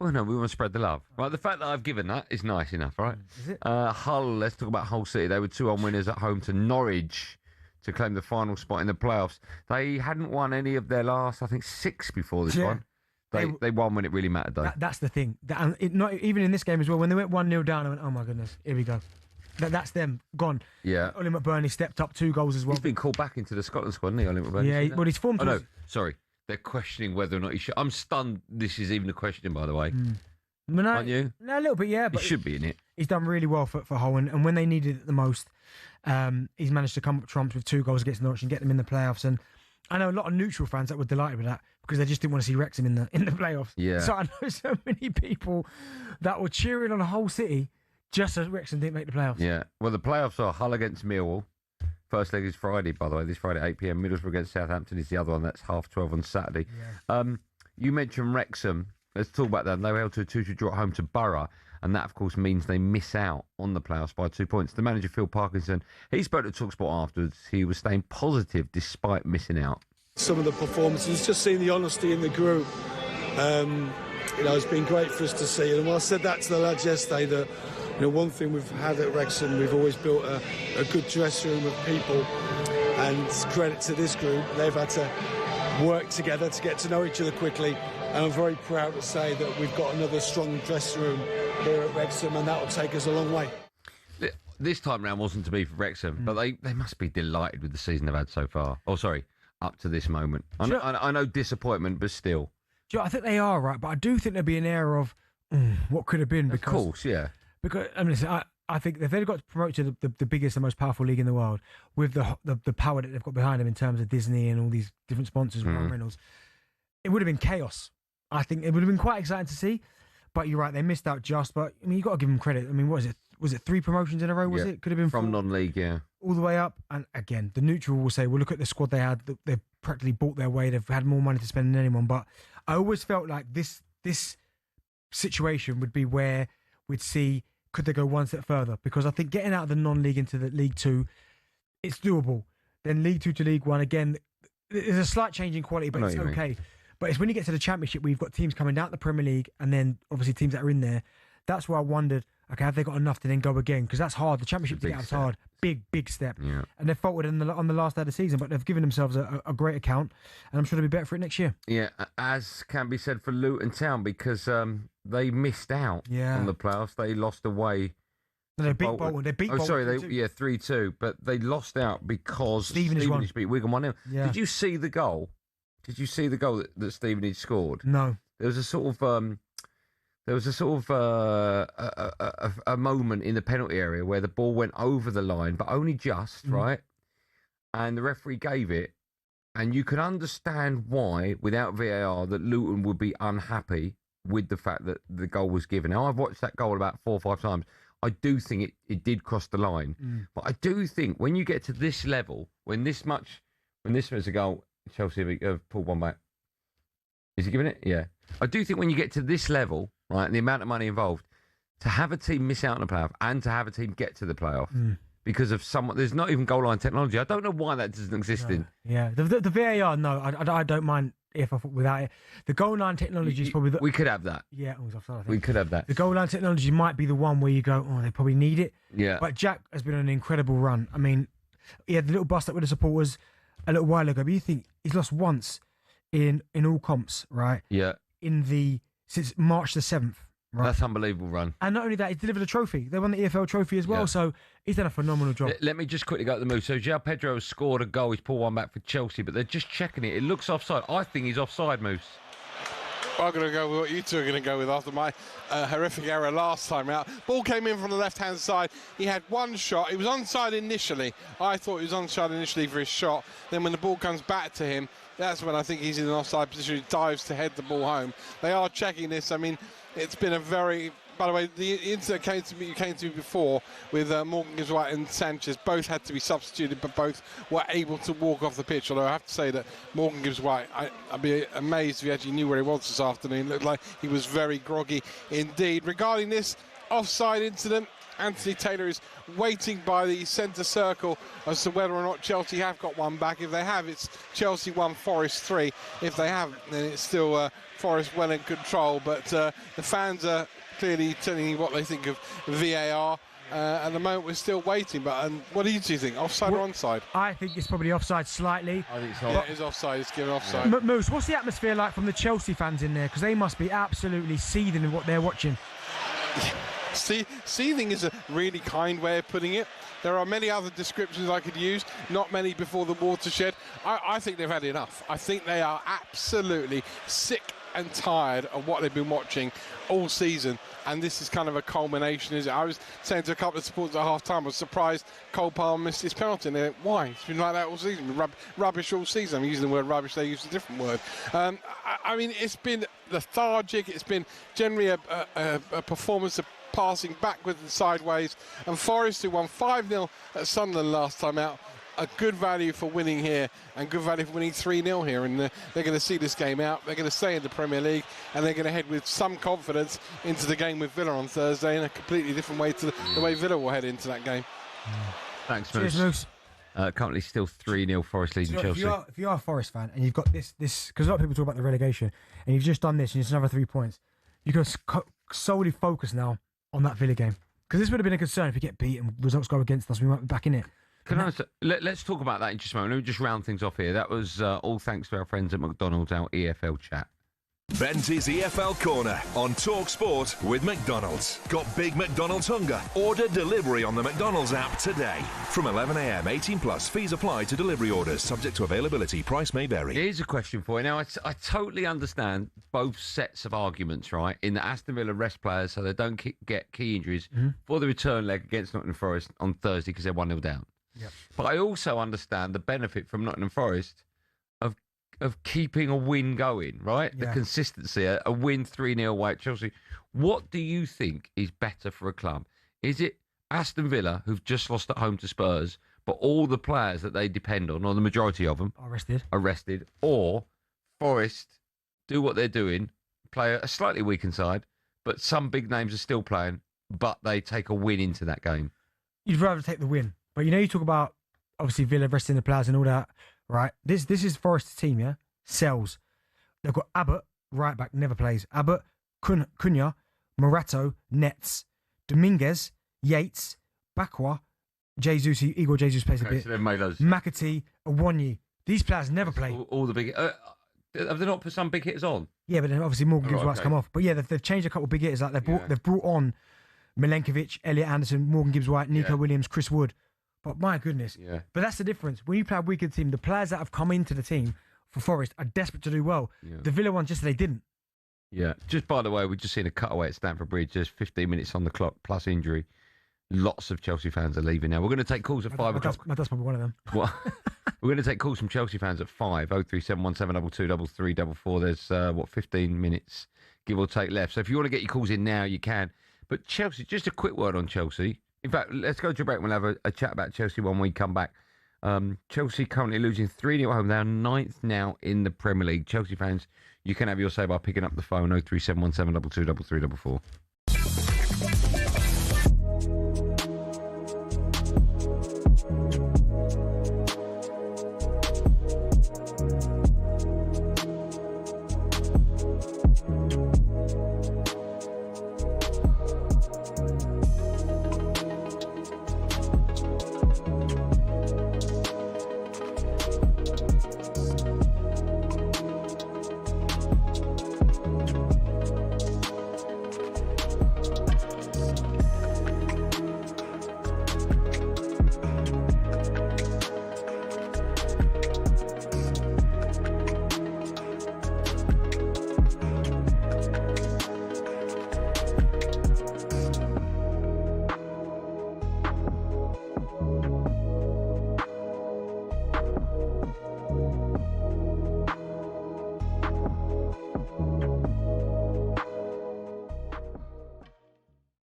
Well, no, we want to spread the love. Right, the fact that I've given that is nice enough, right? Is it? Hull, let's talk about Hull City. They were 2-1 winners at home to Norwich to claim the final spot in the playoffs. They hadn't won any of their last, I think, 6 before this one. They won when it really mattered, though. That's the thing. Not even in this game as well. When they went 1-0 down, I went, oh my goodness, here we go. That's them gone. Yeah. Ollie McBurney stepped up 2 goals as well. He's been called back into the Scotland squad, hasn't he, Ollie McBurney? Yeah, well, he's formed. Oh, no, sorry. They're questioning whether or not he should. I'm stunned this is even a question, by the way. Aren't you? No, a little bit, yeah. But he should be in it. He's done really well for Hull, and when they needed it the most, he's managed to come up trumps with 2 goals against Norwich and get them in the playoffs. And I know a lot of neutral fans that were delighted with that because they just didn't want to see Wrexham in the playoffs. Yeah. So I know so many people that were cheering on the whole city just as Wrexham didn't make the playoffs. Yeah. Well, the playoffs are Hull against Millwall. First leg is Friday, by the way. This Friday, 8 p.m. Middlesbrough against Southampton is the other one. That's 12:30 on Saturday. Yeah. You mentioned Wrexham. Let's talk about that. They were held to a 2-2 draw at home to Borough, and that, of course, means they miss out on the playoffs by 2 points. The manager, Phil Parkinson, he spoke to talkSPORT afterwards. He was staying positive despite missing out. Some of the performances, just seeing the honesty in the group, it's been great for us to see. And when I said that to the lads yesterday, that one thing we've had at Wrexham, we've always built a good dressing room of people, and credit to this group, they've had to work together to get to know each other quickly, and I'm very proud to say that we've got another strong dressing room here at Wrexham, and that will take us a long way. This time round wasn't to be for Wrexham, but they must be delighted with the season they've had so far. Oh, sorry, up to this moment. I know disappointment, but still. I think they are, right, but I do think there'll be an air of what could have been. Because, of course, yeah. Because I think if they'd got promoted to the biggest and most powerful league in the world with the power that they've got behind them in terms of Disney and all these different sponsors, Ryan Reynolds, it would have been chaos. I think it would have been quite exciting to see. But you're right, they missed out just. But I mean, you got to give them credit. I mean, what is it? Was it 3 promotions in a row? Was it? Could have been 4? From non-league, yeah. All the way up. And again, the neutral will say, well, look at the squad they had. They've practically bought their way. They've had more money to spend than anyone. But I always felt like this situation would be where we'd see, could they go one step further? Because I think getting out of the non-league into the League 2, it's doable. Then League 2 to League 1, again, there's a slight change in quality, but it's okay. But it's when you get to the Championship where you've got teams coming down to the Premier League and then obviously teams that are in there. That's where I wondered, okay, have they got enough to then go again? Because that's hard. The Championship to get out is hard. Big step. Yeah. And they've faltered on the last day of the season, but they've given themselves a great account, and I'm sure they'll be better for it next year. Yeah, as can be said for Luton Town, because they missed out on the playoffs. They lost away. No, they beat Bolton. They beat Bolton. Sorry, 3-2. But they lost out because Stevenage beat Wigan 1-0. Yeah. Did you see the goal? Did you see the goal that Stevenage scored? No. There was a sort of a moment in the penalty area where the ball went over the line, but only just, right? And the referee gave it, and you can understand why, without VAR, that Luton would be unhappy with the fact that the goal was given. Now, I've watched that goal about 4 or 5 times. I do think it did cross the line, but I do think when you get to this level, when this was a goal, Chelsea have pulled one back. Is he giving it? Yeah. I do think when you get to this level, right, and the amount of money involved, to have a team miss out on the playoff and to have a team get to the playoff because of there's not even goal line technology. I don't know why that doesn't exist in. Yeah, the VAR, no, I don't mind if without it. The goal line technology is probably we could have that. Yeah, it was offside, I think. We could have that. The goal line technology might be the one where you go, oh, they probably need it. Yeah. But Jack has been on an incredible run. I mean, he had the little bust up with the supporters a little while ago, but you think he's lost once in all comps, right? Yeah. Since March the 7th. Right. That's unbelievable run. And not only that, he's delivered a trophy. They won the EFL trophy as well, so he's done a phenomenal job. Let me just quickly go to the move. So João Pedro has scored a goal. He's pulled one back for Chelsea, but they're just checking it. It looks offside. I think he's offside, Moose. I'm going to go with what you two are going to go with after my horrific error last time out. Ball came in from the left-hand side. He had one shot. He was onside initially. I thought he was onside initially for his shot. Then when the ball comes back to him, that's when I think he's in an offside position. He dives to head the ball home. They are checking this. I mean, it's been a very... By the way, the incident came to me before with Morgan Gibbs-White and Sanchez. Both had to be substituted, but both were able to walk off the pitch. Although I have to say that Morgan Gibbs-White, I'd be amazed if he actually knew where he was this afternoon. It looked like he was very groggy indeed. Regarding this offside incident, Anthony Taylor is waiting by the centre circle as to whether or not Chelsea have got one back. If they have, it's Chelsea 1, Forest 3. If they haven't, then it's still Forest well in control. But the fans are clearly telling you what they think of VAR. At the moment, we're still waiting. But what do you two think? Offside or onside? I think it's probably offside slightly. I think so. Yeah, it is offside. It's given offside. Moose, what's the atmosphere like from the Chelsea fans in there? Because they must be absolutely seething in what they're watching. Seething is a really kind way of putting it. There are many other descriptions I could use, not many before the watershed. I think they've had enough. I think they are absolutely sick and tired of what they've been watching all season, and this is kind of a culmination, is it? I was saying to a couple of supporters at half-time, I was surprised Cole Palmer missed his penalty, and they went, why? It's been like that all season, rubbish all season. I'm using the word rubbish, they used a different word. I mean, it's been lethargic, it's been generally a performance of passing backwards and sideways, and Forest, who won 5-0 at Sunderland last time out, a good value for winning here and good value for winning 3-0 here, and they're going to see this game out. They're going to stay in the Premier League, and they're going to head with some confidence into the game with Villa on Thursday in a completely different way to the way Villa will head into that game. Thanks, Cheers, Moose. Currently still 3-0 Forest leading Chelsea. If you are a Forest fan and you've got this, because a lot of people talk about the relegation, and you've just done this and it's another 3 points, you can solely focus now on that Villa game. Because this would have been a concern if you get beat and results go against us, we might be back in it. Let's talk about that in just a moment. Let me just round things off here. That was all thanks to our friends at McDonald's, our EFL chat. Bentley's EFL Corner on talkSPORT with McDonald's. Got big McDonald's hunger? Order delivery on the McDonald's app today. From 11 a.m, 18 plus. Fees apply to delivery orders. Subject to availability. Price may vary. Here's a question for you. Now, I totally understand both sets of arguments, right? In the Aston Villa rest players so they don't get key injuries for the return leg against Nottingham Forest on Thursday because they're 1-0 down. Yep. But I also understand the benefit from Nottingham Forest of keeping a win going, right? Yeah. The consistency, a win 3-0 away at Chelsea. What do you think is better for a club? Is it Aston Villa, who've just lost at home to Spurs, but all the players that they depend on, or the majority of them, arrested, or Forest do what they're doing, play a slightly weakened side, but some big names are still playing, but they take a win into that game? You'd rather take the win. But you talk about, obviously, Villa resting the players and all that, right? This is Forest's team, yeah? Sells. They've got Abbott, right back, never plays. Abbott, Cunha, Morato, Nets, Dominguez, Yates, Bakwa, Jesus, Igor Jesus plays a bit. So they've made those. McAtee, Awonyi. These players never play. All the big... have they not put some big hitters on? Yeah, but then obviously Morgan Gibbs White's come off. But yeah, they've changed a couple of big hitters. Like they've brought on Milenkovic, Elliot Anderson, Morgan Gibbs White, Nico Williams, Chris Wood. But my goodness. Yeah. But that's the difference. When you play a weaker team, the players that have come into the team for Forest are desperate to do well. Yeah. The Villa ones just they didn't. Yeah. Just by the way, we've just seen a cutaway at Stamford Bridge. There's 15 minutes on the clock plus injury. Lots of Chelsea fans are leaving now. We're going to take calls at 5 o'clock. My dad's probably one of them. What? We're going to take calls from Chelsea fans at 5. 03717223344. There's 15 minutes, give or take, left. So if you want to get your calls in now, you can. But Chelsea, just a quick word on Chelsea. In fact, let's go to a break. We'll have a chat about Chelsea when we come back. Chelsea currently losing 3-0 at home. They're 9th now in the Premier League. Chelsea fans, you can have your say by picking up the phone 03717223344.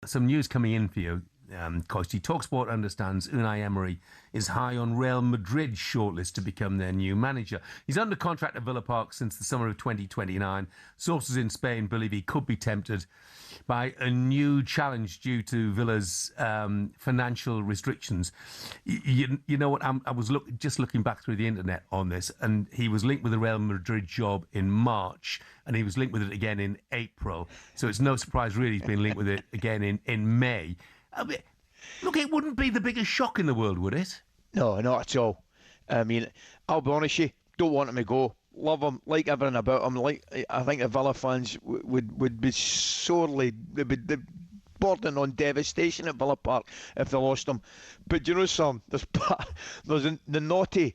Some news coming in for you, Coisty. talkSPORT understands Unai Emery is high on Real Madrid's shortlist to become their new manager. He's under contract at Villa Park since the summer of 2029. Sources in Spain believe he could be tempted by a new challenge due to Villa's financial restrictions. You know what? I was just looking back through the internet on this, and he was linked with the Real Madrid job in March, and he was linked with it again in April. So it's no surprise, really, he's been linked with it again in May. I mean, look, it wouldn't be the biggest shock in the world, would it? No, not at all. I mean, I'll be honest with you, don't want him to go. Love him, like everything about him. I think the Villa fans would be sorely, they'd be bordering on devastation at Villa Park if they lost him. But you know, Sam, there's the naughty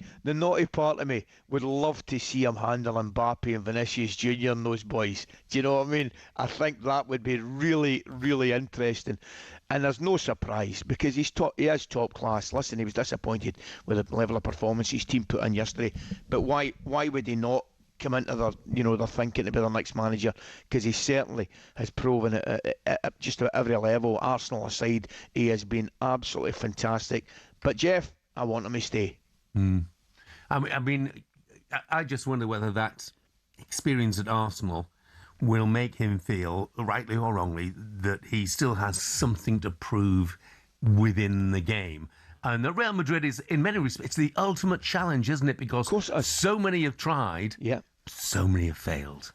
part of me would love to see him handle Mbappe and Vinicius Junior and those boys. Do you know what I mean? I think that would be really, really interesting. And there's no surprise because he is top class. Listen, he was disappointed with the level of performance his team put in yesterday. But why would he not come into their thinking to be their next manager? Because he certainly has proven it at just about every level. Arsenal aside, he has been absolutely fantastic. But Jeff, I want him to stay. I mean, I just wonder whether that experience at Arsenal will make him feel, rightly or wrongly, that he still has something to prove within the game. And that Real Madrid is, in many respects, the ultimate challenge, isn't it? Because of course, so many have tried, so many have failed.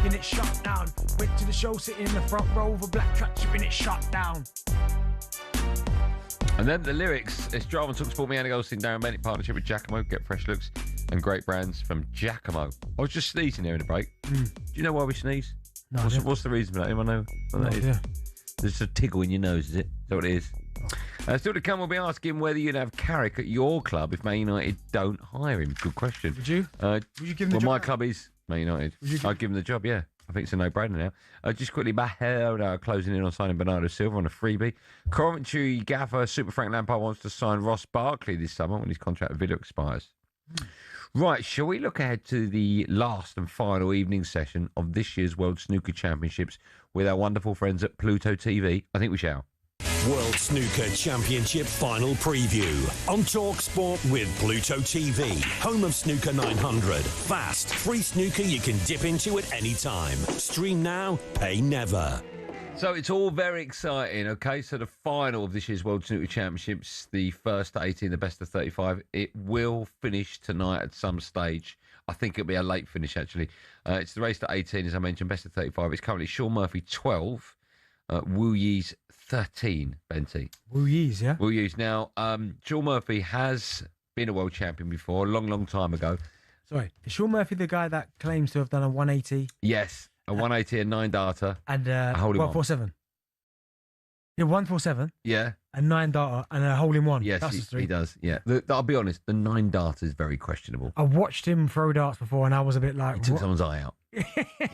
It shut down. Went to the show sitting in the front row of a black tracksuit and it shut down. And then the lyrics. It's Drive on talkSPORT. Me, Andy Goldstein Darren Bent in partnership with Giacomo. Get fresh looks and great brands from Giacomo. I was just sneezing there in the break. Do you know why we sneeze? No, what's the reason for that? Anyone know what that is? There's a tickle in your nose, is it? Is that what it is? Still to come, we'll be asking whether you'd have Carrick at your club if Man United don't hire him. Good question. Would you? Would you give him the job? Well, my club is Man United. I'd give him the job, yeah. I think it's a no-brainer now. Just quickly, Bahel closing in on signing Bernardo Silva on a freebie. Coventry gaffer Super Frank Lampard wants to sign Ross Barkley this summer when his contract with Villa expires. Right, shall we look ahead to the last and final evening session of this year's World Snooker Championships with our wonderful friends at Pluto TV? I think we shall. World Snooker Championship final preview on talkSPORT with Pluto TV, home of Snooker 900. Fast, free snooker you can dip into at any time. Stream now, pay never. So it's all very exciting, okay? So the final of this year's World Snooker Championships, the first to 18, the best of 35, it will finish tonight at some stage. I think it'll be a late finish, actually. It's the race to 18, as I mentioned, best of 35. It's currently Sean Murphy 12, Wu Yi's 13, Benty. Wu Yi's, yeah? Wu Yi's. Now, Sean Murphy has been a world champion before, a long, long time ago. Sorry, is Sean Murphy the guy that claims to have done a 180? Yes, a 180, a 9 data, and a hole in 147. Yeah, 147. Yeah. A 9 data and a hole in one. Yes, That's he does. Yeah. I'll be honest, the 9 data is very questionable. I watched him throw darts before and I was a bit like... He took someone's eye out.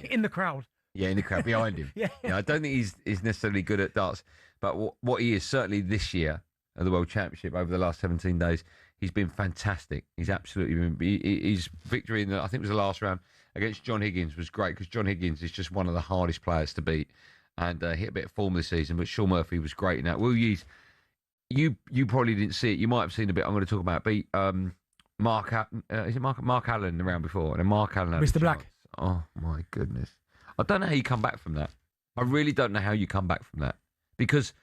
In the crowd. Yeah, in the crowd behind him. Yeah. I don't think he's necessarily good at darts, but what he is certainly this year at the World Championship over the last 17 days, he's been fantastic. He's absolutely been. His victory in I think it was the last round against John Higgins was great because John Higgins is just one of the hardest players to beat and hit a bit of form this season. But Sean Murphy was great in that. Will you probably didn't see it. You might have seen a bit. I'm going to talk about beat Mark. Is it Mark Allen the round before? And then Mark Allen had Mr. Black. Oh my goodness. I don't know how you come back from that. I really don't know how you come back from that because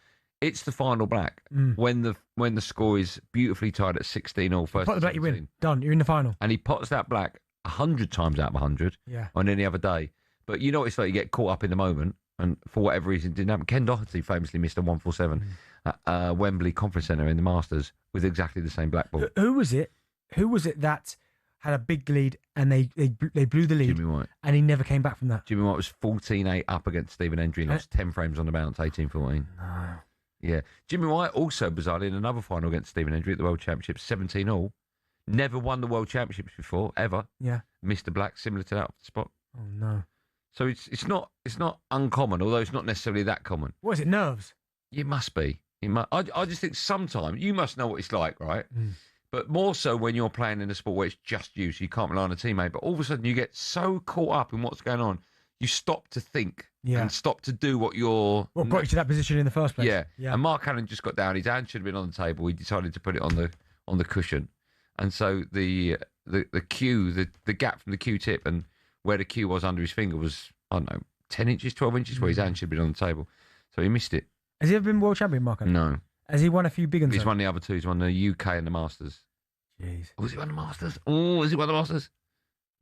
It's the final black when the score is beautifully tied at 16-all. First Pot the black, you win. Done. You're in the final. And he pots that black 100 times out of 100 on any other day. But you know, it's like you get caught up in the moment, and for whatever reason, it didn't happen. Ken Doherty famously missed a 147 at Wembley Conference Centre in the Masters with exactly the same black ball. Who was it? Who was it that had a big lead and they blew the lead? Jimmy White. And he never came back from that. Jimmy White was 14-8 up against Stephen Hendry, lost 10 frames on the bounce, 18-14. No. Yeah. Jimmy White also bizarrely in another final against Stephen Hendry at the World Championship, 17-all. Never won the World Championships before, ever. Yeah. Mr. Black, similar to that spot. Oh no. So it's not uncommon, although it's not necessarily that common. What is it? Nerves? It must be. I just think sometimes you must know what it's like, right? But more so when you're playing in a sport where it's just you, so you can't rely on a teammate. But all of a sudden you get so caught up in what's going on, you stop to think and stop to do what you're... What got you to that position in the first place? Yeah. And Mark Allen just got down. His hand should have been on the table. He decided to put it on the cushion. And so the cue, the gap from the cue tip and where the cue was under his finger was, I don't know, 10 inches, 12 inches, where his hand should have been on the table. So he missed it. Has he ever been world champion, Mark? No. Has he won a few big ones? He's won the other two. He's won the UK and the Masters. Jeez. Oh, has he won the Masters? Oh, has he won the Masters?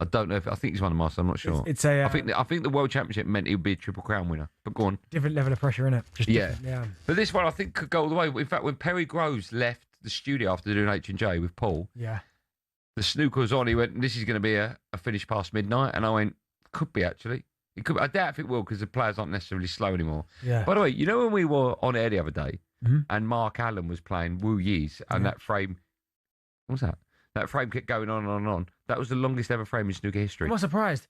I don't know. I think he's won the Masters. I'm not sure. It's a. I think the World Championship meant he would be a Triple Crown winner. But go on. Different level of pressure, innit? Yeah. But this one, I think, could go all the way. In fact, when Perry Groves left the studio after doing H&J with Paul, the snooker was on. He went, "This is going to be a finish past midnight," and I went, "Could be actually. It could. I doubt if it will because the players aren't necessarily slow anymore." Yeah. By the way, you know when we were on air the other day, and Mark Allen was playing Wu Yi's, and that frame, what was that? That frame kept going on and on and on. That was the longest ever frame in snooker history. I'm not surprised.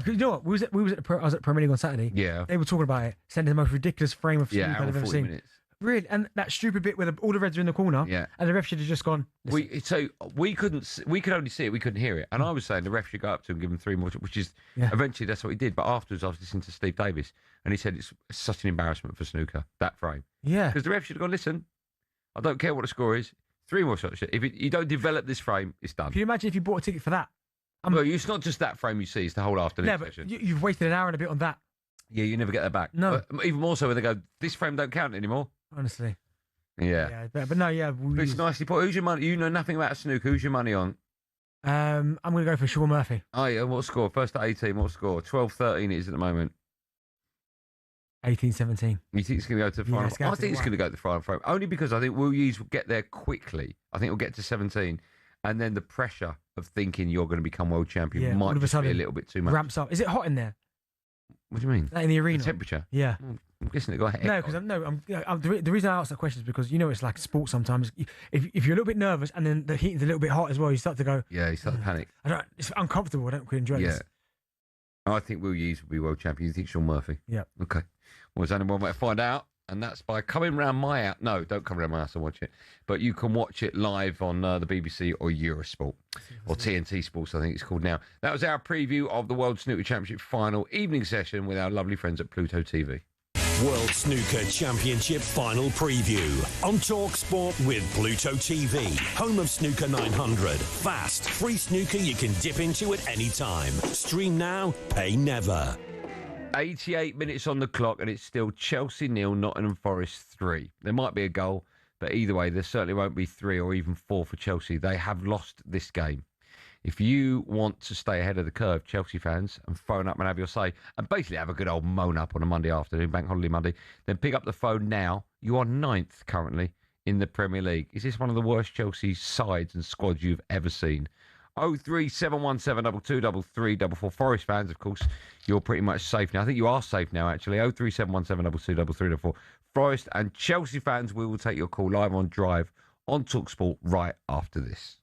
You know what? I was at Premier League on Saturday. Yeah. They were talking about it, sending the most ridiculous frame of snooker I've ever seen. Minutes. Really, and that stupid bit where all the reds are in the corner. Yeah. And the ref should have just gone. We could only see it, we couldn't hear it. And I was saying the ref should go up to him and give him 3 more, which is eventually that's what he did. But afterwards, I was listening to Steve Davis, and he said it's such an embarrassment for snooker, that frame. Yeah. Because the ref should have gone, listen, I don't care what the score is. 3 more shots. If you don't develop this frame, it's done. Can you imagine if you bought a ticket for that? Well, it's not just that frame you see; it's the whole afternoon session. But you've wasted an hour and a bit on that. Yeah, you never get that back. No. But even more so when they go, this frame don't count anymore. Honestly. Yeah. But no, yeah. But it's nicely put. Who's your money? You know nothing about snooker. Who's your money on? I'm going to go for Sean Murphy. Oh, yeah. What score? First at 18. What score? 12-13 it is at the moment. 18-17. You think it's going to go to the final? I think it's going to go to the final frame. Only because I think Wu Yi's will get there quickly. I think it'll get to 17. And then the pressure of thinking you're going to become world champion might just be a little bit too much. Ramps up. Is it hot in there? What do you mean? In the arena? The temperature? Yeah. I'm guessing it got ahead. No, because the reason I asked that question is because you know it's like sports sometimes. If you're a little bit nervous and then the heating's a little bit hot as well, you start to go. Yeah, you start to panic. It's uncomfortable. I don't quite enjoy this. I think Wu Yi's will be world champion. You think Sean Murphy? Yeah. Okay. Well, there's only one way to find out, and that's by coming round my house. No, don't come round my house and watch it. But you can watch it live on the BBC or Eurosport, or TNT Sports, I think it's called now. That was our preview of the World Snooker Championship final evening session with our lovely friends at Pluto TV. World Snooker Championship final preview on talkSPORT with Pluto TV, home of Snooker 900. Fast, free snooker you can dip into at any time. Stream now, pay never. 88 minutes on the clock, and it's still Chelsea 0, Nottingham Forest 3. There might be a goal, but either way, there certainly won't be 3 or even 4 for Chelsea. They have lost this game. If you want to stay ahead of the curve, Chelsea fans, and phone up and have your say, and basically have a good old moan up on a Monday afternoon, Bank Holiday Monday, then pick up the phone now. You are 9th currently in the Premier League. Is this one of the worst Chelsea sides and squads you've ever seen? 03717 223344. Forest fans, of course, you're pretty much safe now. I think you are safe now, actually. 03717 223344. Forest and Chelsea fans, we will take your call live on Drive on talkSPORT right after this.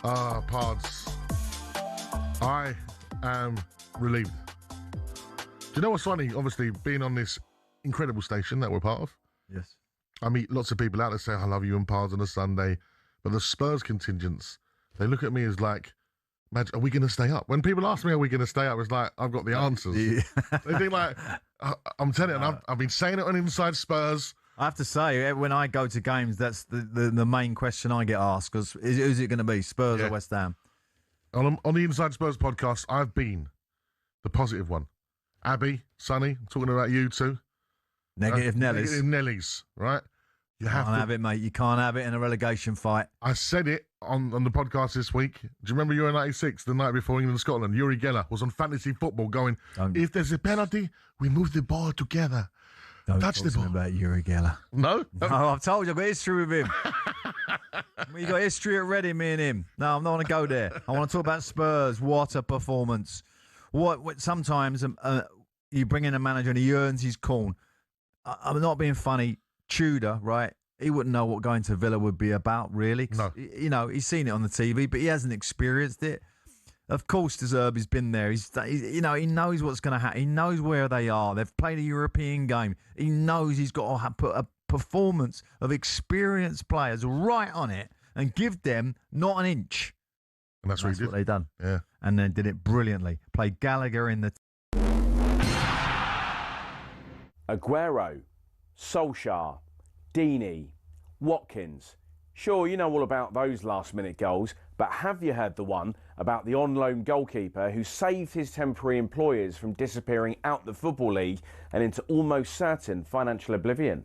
Pards. I am relieved. Do you know what's funny? Obviously, being on this incredible station that we're part of. Yes. I meet lots of people out there say, I love you and Pards on a Sunday. But the Spurs contingents, they look at me as like, are we going to stay up? When people ask me, are we going to stay up? It's like, I've got the answers. Yeah. They think like, I'm telling you, I've been saying it on Inside Spurs. I have to say, when I go to games, that's the main question I get asked. Because who's it going to be, Spurs or West Ham? On the Inside Spurs podcast, I've been the positive one. Abby, Sonny, I'm talking about you too. Negative Nellies. Negative Nellies, right? You can't have it, mate. You can't have it in a relegation fight. I said it on the podcast this week. Do you remember Euro 96, the night before England-Scotland? Yuri Geller was on Fantasy Football going, if there's a penalty, we move the ball together. Don't touch the ball. About Yuri Geller. No? No, I've told you, I've got history with him. We got history at Reading, me and him. No, I'm not going to go there. I want to talk about Spurs. What a performance. What sometimes you bring in a manager and he earns his corn. I'm not being funny. Tudor, right? He wouldn't know what going to Villa would be about, really. No. You know, he's seen it on the TV, but he hasn't experienced it. Of course, De Zerbi's been there. He knows what's going to happen. He knows where they are. They've played a European game. He knows he's got to put a performance of experienced players right on it and give them not an inch. And that's what they've done. Yeah. And then did it brilliantly. Played Gallagher in the... Aguero, Solskjaer, Deeney, Watkins. Sure, you know all about those last-minute goals, but have you heard the one about the on-loan goalkeeper who saved his temporary employers from disappearing out the Football League and into almost certain financial oblivion?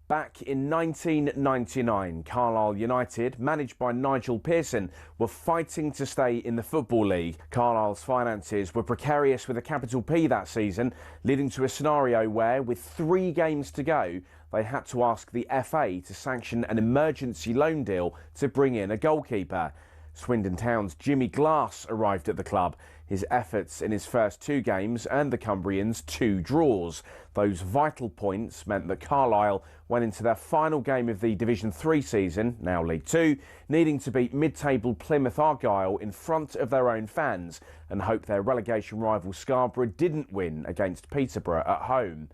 Back in 1999, Carlisle United, managed by Nigel Pearson, were fighting to stay in the Football League. Carlisle's finances were precarious with a capital P that season, leading to a scenario where, with 3 games to go, they had to ask the FA to sanction an emergency loan deal to bring in a goalkeeper. Swindon Town's Jimmy Glass arrived at the club. His efforts in his first 2 games earned the Cumbrians 2 draws. Those vital points meant that Carlisle went into their final game of the Division 3 season, now League 2, needing to beat mid-table Plymouth Argyle in front of their own fans and hope their relegation rival Scarborough didn't win against Peterborough at home.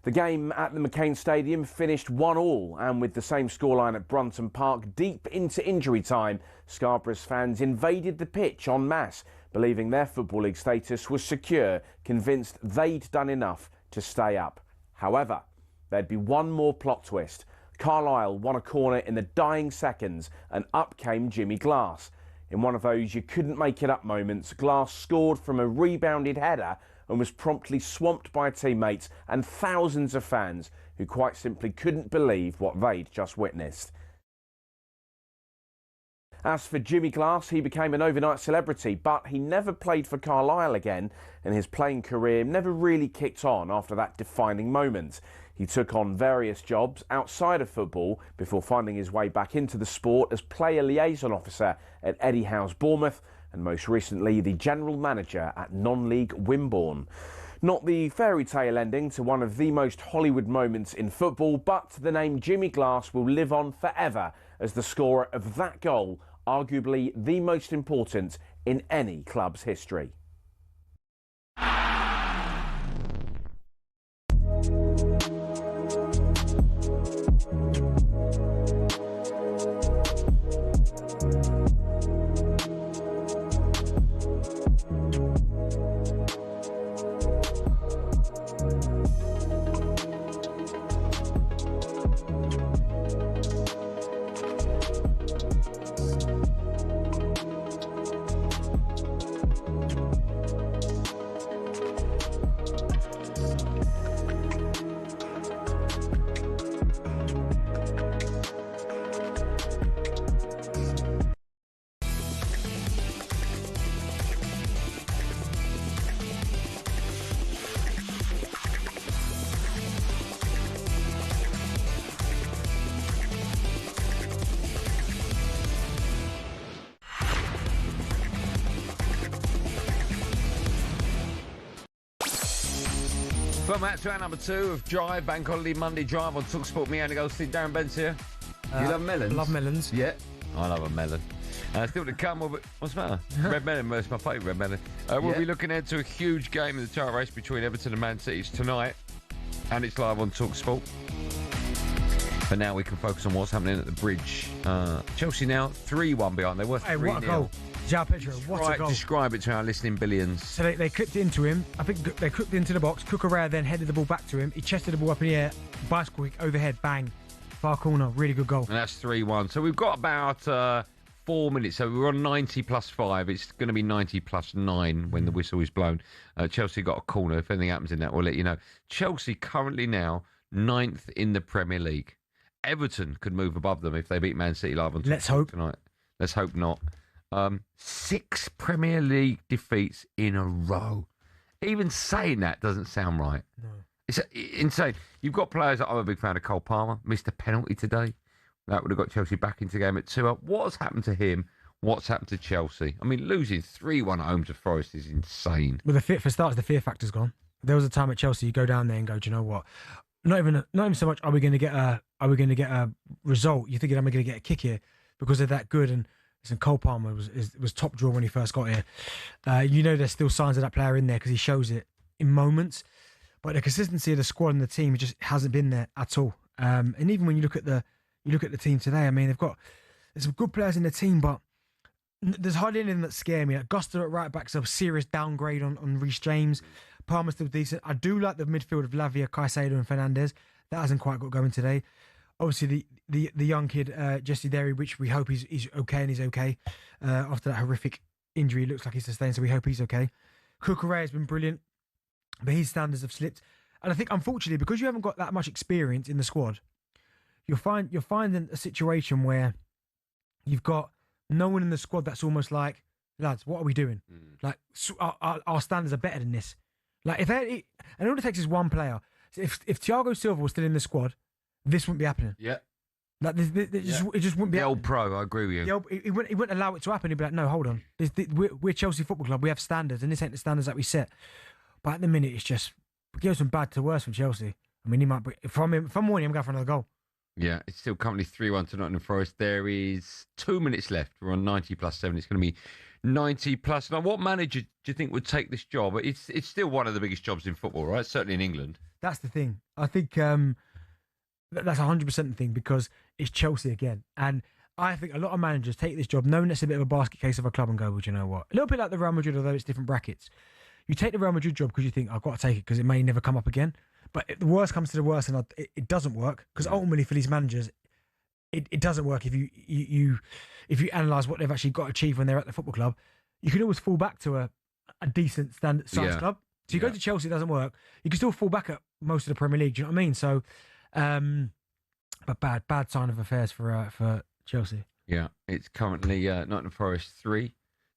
The game at the McCain Stadium finished 1-1, and with the same scoreline at Brunton Park deep into injury time, Scarborough's fans invaded the pitch en masse, believing their Football League status was secure, convinced they'd done enough to stay up. However, there'd be one more plot twist. Carlisle won a corner in the dying seconds, and up came Jimmy Glass. In one of those you couldn't make it up moments, Glass scored from a rebounded header and was promptly swamped by teammates and thousands of fans who quite simply couldn't believe what they'd just witnessed. As for Jimmy Glass, he became an overnight celebrity, but he never played for Carlisle again, and his playing career never really kicked on after that defining moment. He took on various jobs outside of football before finding his way back into the sport as player liaison officer at Eddie Howe's Bournemouth, and most recently the general manager at non-league Wimborne. Not the fairy tale ending to one of the most Hollywood moments in football, but the name Jimmy Glass will live on forever as the scorer of that goal, arguably the most important in any club's history. Well, that's round number 2 of Drive, Bank Holiday Monday Drive on talkSPORT. Me, Andy Goldstein Darren Bent here. You love melons? Love melons. Yeah, I love a melon. Still to come, what's the matter? Red Melon, that's my favourite Red Melon. We'll be looking ahead to a huge game in the title race between Everton and Man City tonight, and it's live on talkSPORT. For now, we can focus on what's happening at the Bridge. Chelsea now 3-1 behind. They were 3-0. Hey, what a goal. João Pedro, what a goal. Describe it to our listening billions. So they clipped it into him. I think they clipped it into the box. Cucurella then headed the ball back to him. He chested the ball up in the air. Bicycle kick, overhead, bang. Far corner, really good goal. And that's 3-1. So we've got about 4 minutes. So we're on 90 plus 5. It's going to be 90 plus 9 when the whistle is blown. Chelsea got a corner. If anything happens in that, we'll let you know. Chelsea currently now 9th in the Premier League. Everton could move above them if they beat Man City live on Let's hope tonight. Let's hope not. 6 Premier League defeats in a row. Even saying that doesn't sound right. No. It's insane. You've got players that I'm a big fan of. Cole Palmer missed a penalty today. That would have got Chelsea back into the game at 2-0. What's happened to him? What's happened to Chelsea? I mean, losing 3-1 at home to Forest is insane. Well, for starters, the fear factor's gone. There was a time at Chelsea you go down there and go, do you know what? Not even so much. Are we going to get a result? You're thinking, am I going to get a kick here because they're that good? And listen, Cole Palmer was top draw when he first got here. There's still signs of that player in there because he shows it in moments. But the consistency of the squad and the team, it just hasn't been there at all. And even when you look at the team today, I mean, there's some good players in the team, but there's hardly anything that scare me. Like Gusto at right back's a serious downgrade on Reece James. Palmer's still decent. I do like the midfield of Lavia, Caicedo and Fernandes. That hasn't quite got going today. Obviously, the young kid, Jesse Derry, which we hope he's okay and he's okay. After that horrific injury, it looks like he's sustained, so we hope he's okay. Cucurella has been brilliant, but his standards have slipped. And I think, unfortunately, because you haven't got that much experience in the squad, you're finding a situation where you've got no one in the squad that's almost like, lads, what are we doing? Like, our standards are better than this. Like, and all it takes is one player. If Thiago Silva was still in the squad, this wouldn't be happening. Yeah. Like, it just wouldn't be. The old pro, I agree with you. He wouldn't allow it to happen. He'd be like, no, hold on. We're Chelsea Football Club. We have standards, and this ain't the standards that we set. But at the minute, it goes from bad to worse from Chelsea. I mean, he might be, from morning, I'm going for another goal. Yeah, it's still currently 3-1 to Nottingham Forest. There is 2 minutes left. We're on 90 plus 7. It's going to be 90 plus. Now, what manager do you think would take this job? It's still one of the biggest jobs in football, right? Certainly in England. That's the thing. I think that's 100% the thing because it's Chelsea again. And I think a lot of managers take this job knowing it's a bit of a basket case of a club and go, well, do you know what? A little bit like the Real Madrid, although it's different brackets. You take the Real Madrid job because you think, I've got to take it because it may never come up again. But the worst comes to the worst and it doesn't work because ultimately for these managers, it doesn't work if you analyse what they've actually got to achieve when they're at the football club. You can always fall back to a decent standard size club. So you go to Chelsea, it doesn't work. You can still fall back at most of the Premier League. Do you know what I mean? So, but bad sign of affairs for Chelsea. Yeah, it's currently Nottingham Forest 3,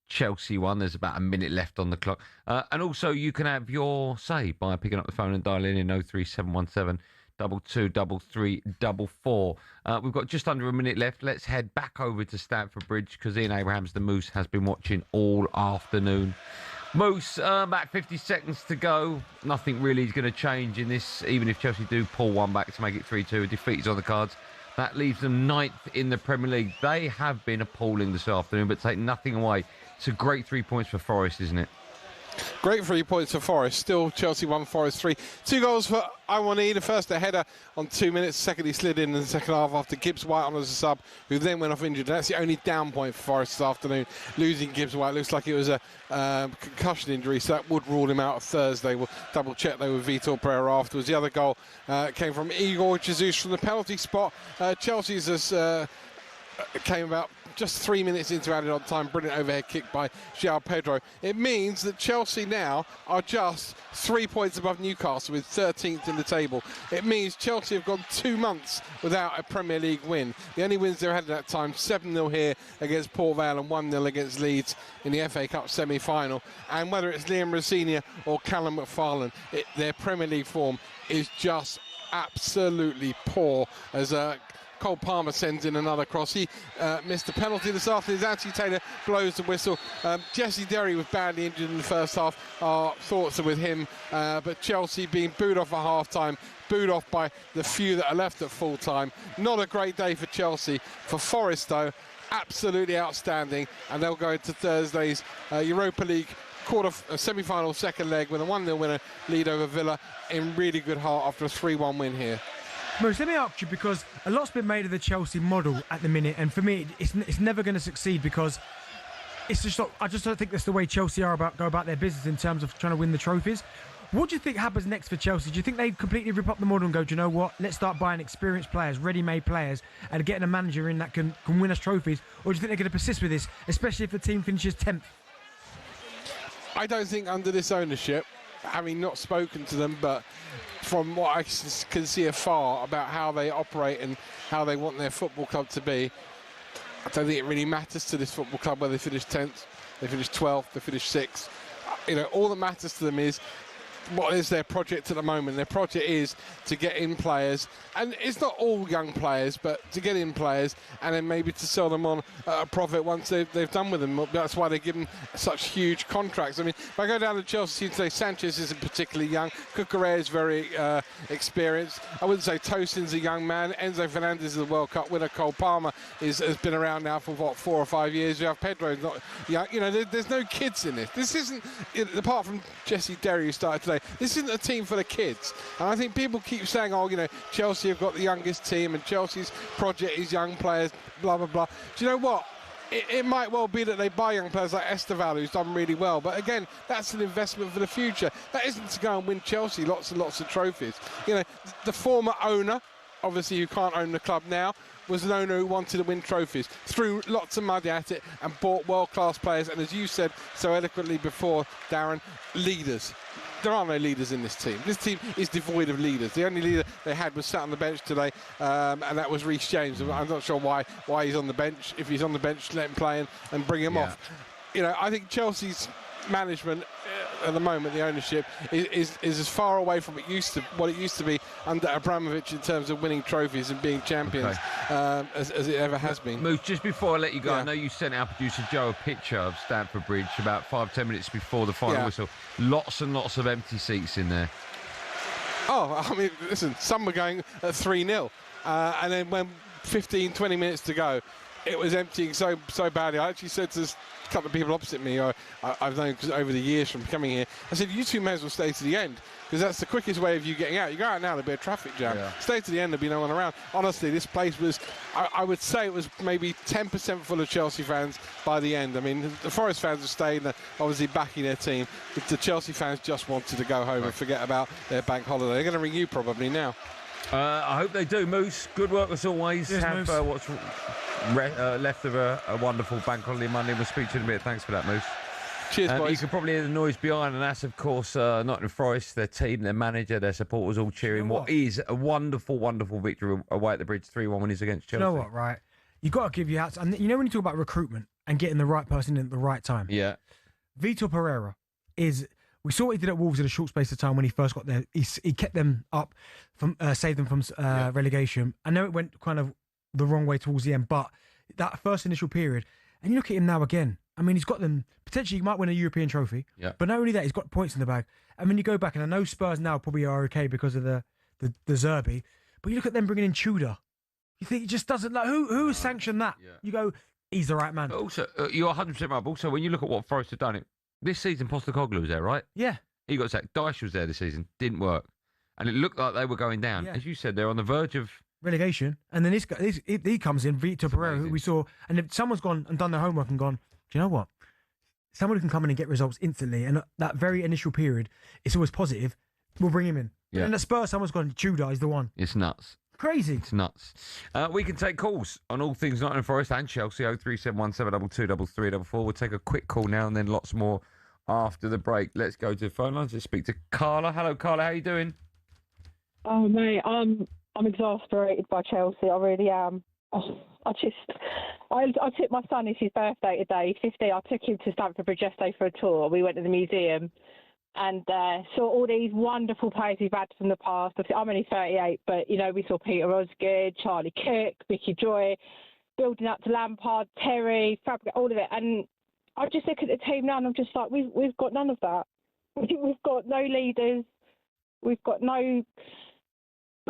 Chelsea 1. There's about a minute left on the clock. And also, you can have your say by picking up the phone and dialing in 03717 223344. We've got just under a minute left. Let's head back over to Stamford Bridge because Ian Abrahams, the Moose, has been watching all afternoon. Moose, about 50 seconds to go. Nothing really is going to change in this, even if Chelsea do pull one back to make it 3-2. A defeat is on the cards. That leaves them 9th in the Premier League. They have been appalling this afternoon, but take nothing away. It's a great 3 points for Forest, isn't it? Great 3 points for Forest. Still Chelsea 1, Forest 3. 2 goals for Iwani. The first a header on 2 minutes. Second he slid in the second half after Gibbs White on as a sub, who then went off injured. That's the only down point for Forest this afternoon. Losing Gibbs White. Looks like it was a concussion injury, so that would rule him out of Thursday. We'll double check though with Vitor Pereira afterwards. The other goal came from Igor Jesus from the penalty spot. Chelsea's came about just 3 minutes into added on time. Brilliant overhead kick by João Pedro. It means that Chelsea now are just 3 points above Newcastle with 13th in the table. It means Chelsea have gone 2 months without a Premier League win. The only wins they've had at that time, 7-0 here against Port Vale and 1-0 against Leeds in the FA Cup semi-final. And whether it's Liam Rosenior or Callum McFarlane, their Premier League form is just absolutely poor as Cole Palmer sends in another cross. He missed a penalty this afternoon. Anthony Taylor blows the whistle. Jesse Derry was badly injured in the first half. Our thoughts are with him. But Chelsea being booed off at half-time, booed off by the few that are left at full-time. Not a great day for Chelsea. For Forest, though, absolutely outstanding, and they'll go into Thursday's Europa League semi-final second leg with a 1-0 winner lead over Villa in really good heart after a 3-1 win here. Moose, let me ask you, because a lot's been made of the Chelsea model at the minute, and for me, it's never going to succeed because it's just I just don't think that's the way Chelsea go about their business in terms of trying to win the trophies. What do you think happens next for Chelsea? Do you think they completely rip up the model and go, do you know what, let's start buying experienced players, ready-made players, and getting a manager in that can win us trophies? Or do you think they're going to persist with this, especially if the team finishes 10th? I don't think under this ownership, having not spoken to them, but from what I can see afar about how they operate and how they want their football club to be, I don't think it really matters to this football club whether they finish 10th, they finish 12th, they finish 6th. All that matters to them is what is their project at the moment. Their project is to get in players, and it's not all young players, but to get in players and then maybe to sell them on at a profit once they've done with them. That's why they give them such huge contracts. I mean, if I go down to Chelsea today, Sanchez isn't particularly young. Cucurella is very experienced. I wouldn't say Tosin's a young man. Enzo Fernandez is the World Cup winner. Cole Palmer has been around now for, 4 or 5 years. You have Pedro, not young. There's no kids in this. This isn't, apart from Jesse Derry who started today, this isn't a team for the kids. And I think people keep saying, Chelsea have got the youngest team and Chelsea's project is young players, blah, blah, blah. Do you know what? It might well be that they buy young players like Esteval, who's done really well. But again, that's an investment for the future. That isn't to go and win Chelsea lots and lots of trophies. The former owner, obviously who can't own the club now, was an owner who wanted to win trophies, threw lots of money at it and bought world-class players. And as you said so eloquently before, Darren, leaders. There are no leaders in this team. This team is devoid of leaders. The only leader they had was sat on the bench today, and that was Reece James. I'm not sure why he's on the bench. If he's on the bench, let him play and bring him off. I think Chelsea's management at the moment, the ownership, is as far away from what it used to be under Abramovich in terms of winning trophies and being champions as it ever has been. Moose, just before I let you go, I know you sent our producer Joe a picture of Stamford Bridge about 5-10 minutes before the final whistle. Lots and lots of empty seats in there. Oh, I mean, listen, some were going at 3-0, and then when 15-20 minutes to go, it was emptying so badly. I actually said to a couple of people opposite me, I've known over the years from coming here, I said, you two may as well stay to the end, because that's the quickest way of you getting out. You go out now, there'll be a traffic jam. Stay to the end, there'll be no one around. Honestly, this place was, I would say it was maybe 10% full of Chelsea fans by the end. I mean, the Forest fans have stayed, obviously backing their team. The Chelsea fans just wanted to go home and forget about their bank holiday. They're going to ring you probably now. I hope they do, Moose. Good work as always. Yes, have what's left of a wonderful bank holiday Monday. We'll speak to you in a bit. Thanks for that, Moose. Cheers, boys. You can probably hear the noise behind, and that's, of course, Nottingham Forest, their team, their manager, their supporters all cheering. What is a wonderful, wonderful victory away at the Bridge, 3-1 when he's against Chelsea. You know what, right? You've got to give your hats. And when you talk about recruitment and getting the right person in at the right time. Yeah. Vitor Pereira is... We saw what he did at Wolves in a short space of time when he first got there. He kept them up, saved them from relegation. I know it went kind of the wrong way towards the end, but that first initial period, and you look at him now again. I mean, he's got them, potentially he might win a European trophy, but not only that, he's got points in the bag. And when you go back, and I know Spurs now probably are okay because of the Zerbi, but you look at them bringing in Tudor. You think he just doesn't, like, who sanctioned that? You go, he's the right man. But also, you're 100% right, but also when you look at what Forest have done, this season, Postecoglou was there, right? Yeah. He got sacked. Dyche was there this season. Didn't work. And it looked like they were going down. As you said, they're on the verge of... relegation. And then this guy, he comes in, Vitor Pereira, who we saw... And if someone's gone and done their homework and gone, do you know what? Someone who can come in and get results instantly, and that very initial period, it's always positive, we'll bring him in. Yeah. And at Spurs, someone's gone, Tudor is the one. It's nuts. Crazy. It's nuts. We can take calls on all things Nottingham Forest and Chelsea, 0371 722 3344. We'll take a quick call now and then lots more after the break. Let's go to the phone lines. Let's speak to Carla. Hello, Carla. How you doing? Oh, mate, I'm exasperated by Chelsea. I really am. I took my son, it's his birthday today, 50. I took him to Stamford Bridge yesterday for a tour. We went to the museum and saw all these wonderful players we've had from the past. I'm only 38, but, we saw Peter Osgood, Charlie Cook, Vicky Joy, building up to Lampard, Terry, Fabregas, all of it. And I just look at the team now and I'm just like, we've got none of that. We've got no leaders. We've got no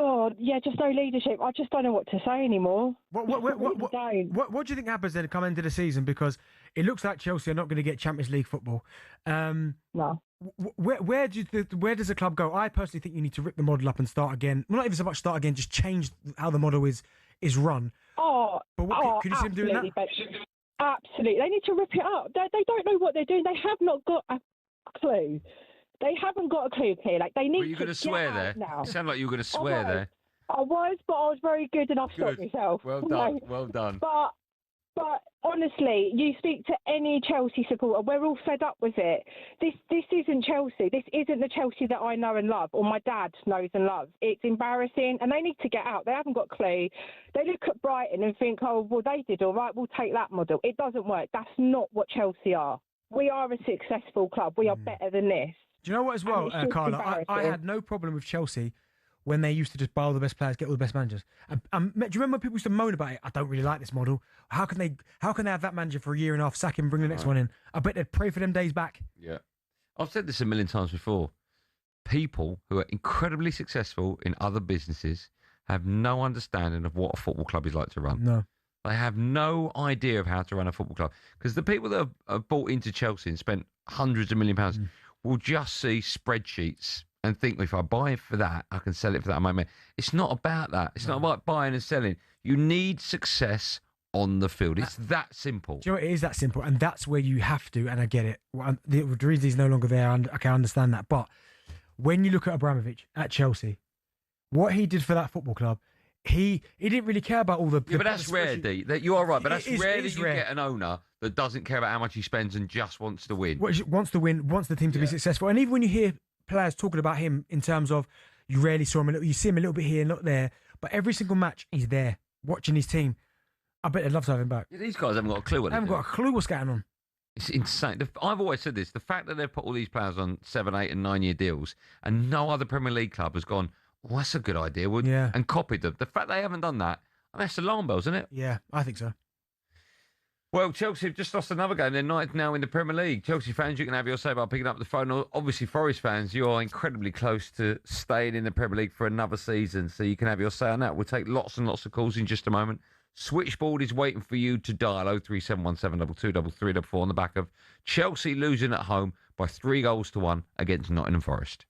God, yeah, just no leadership. I just don't know what to say anymore. What do you think happens then come into the season? Because it looks like Chelsea are not going to get Champions League football. No. Where does the club go? I personally think you need to rip the model up and start again. Well, not even so much start again, just change how the model is run. Could you see them doing that? Absolutely. They need to rip it up. They don't know what they're doing. They have not got a clue. They haven't got a clue here. Like, they need Were you going to swear there? Now. You sound like you were going to swear there. I was, but I was very good and I stopped myself. Well done. Well done. But honestly, you speak to any Chelsea supporter, we're all fed up with it. This isn't Chelsea. This isn't the Chelsea that I know and love, or my dad knows and loves. It's embarrassing, and they need to get out. They haven't got a clue. They look at Brighton and think, oh, well, they did all right. We'll take that model. It doesn't work. That's not what Chelsea are. We are a successful club. We are better than this. Do you know what as well, Carla? I had no problem with Chelsea when they used to just buy all the best players, get all the best managers. Do you remember people used to moan about it? I don't really like this model. How can they have that manager for a year and a half, sack him, bring the next one in? I bet they'd pray for them days back. Yeah. I've said this a million times before. People who are incredibly successful in other businesses have no understanding of what a football club is like to run. No. They have no idea of how to run a football club. Because the people that have bought into Chelsea and spent hundreds of £1 million will just see spreadsheets and think, if I buy it for that, I can sell it for that. I might make. It's not about that. It's not about buying and selling. You need success on the field. It's that simple. Do you know what? It is that simple, and that's where you have to, and I get it. The reason he's no longer there, and I can understand that. But when you look at Abramovich at Chelsea, what he did for that football club, he didn't really care about all the... Yeah, but that's rare, D. You are right, but that's rare that you get an owner that doesn't care about how much he spends and just wants to win. Wants to win, wants the team to be successful. And even when you hear players talking about him in terms of you rarely saw him, you see him a little bit here and not there, but every single match he's there watching his team. I bet they'd love to have him back. Yeah, these guys haven't got a clue what they're doing. They haven't got a clue what's going on. It's insane. I've always said this, the fact that they've put all these players on 7, 8 and 9 year deals and no other Premier League club has gone, well, that's a good idea, and copied them. The fact they haven't done that, that's alarm bells, isn't it? Yeah, I think so. Well, Chelsea have just lost another game. They're ninth now in the Premier League. Chelsea fans, you can have your say by picking up the phone. Obviously, Forest fans, you are incredibly close to staying in the Premier League for another season, so you can have your say on that. We'll take lots and lots of calls in just a moment. Switchboard is waiting for you to dial 03717223334 on the back of Chelsea losing at home by 3-1 against Nottingham Forest.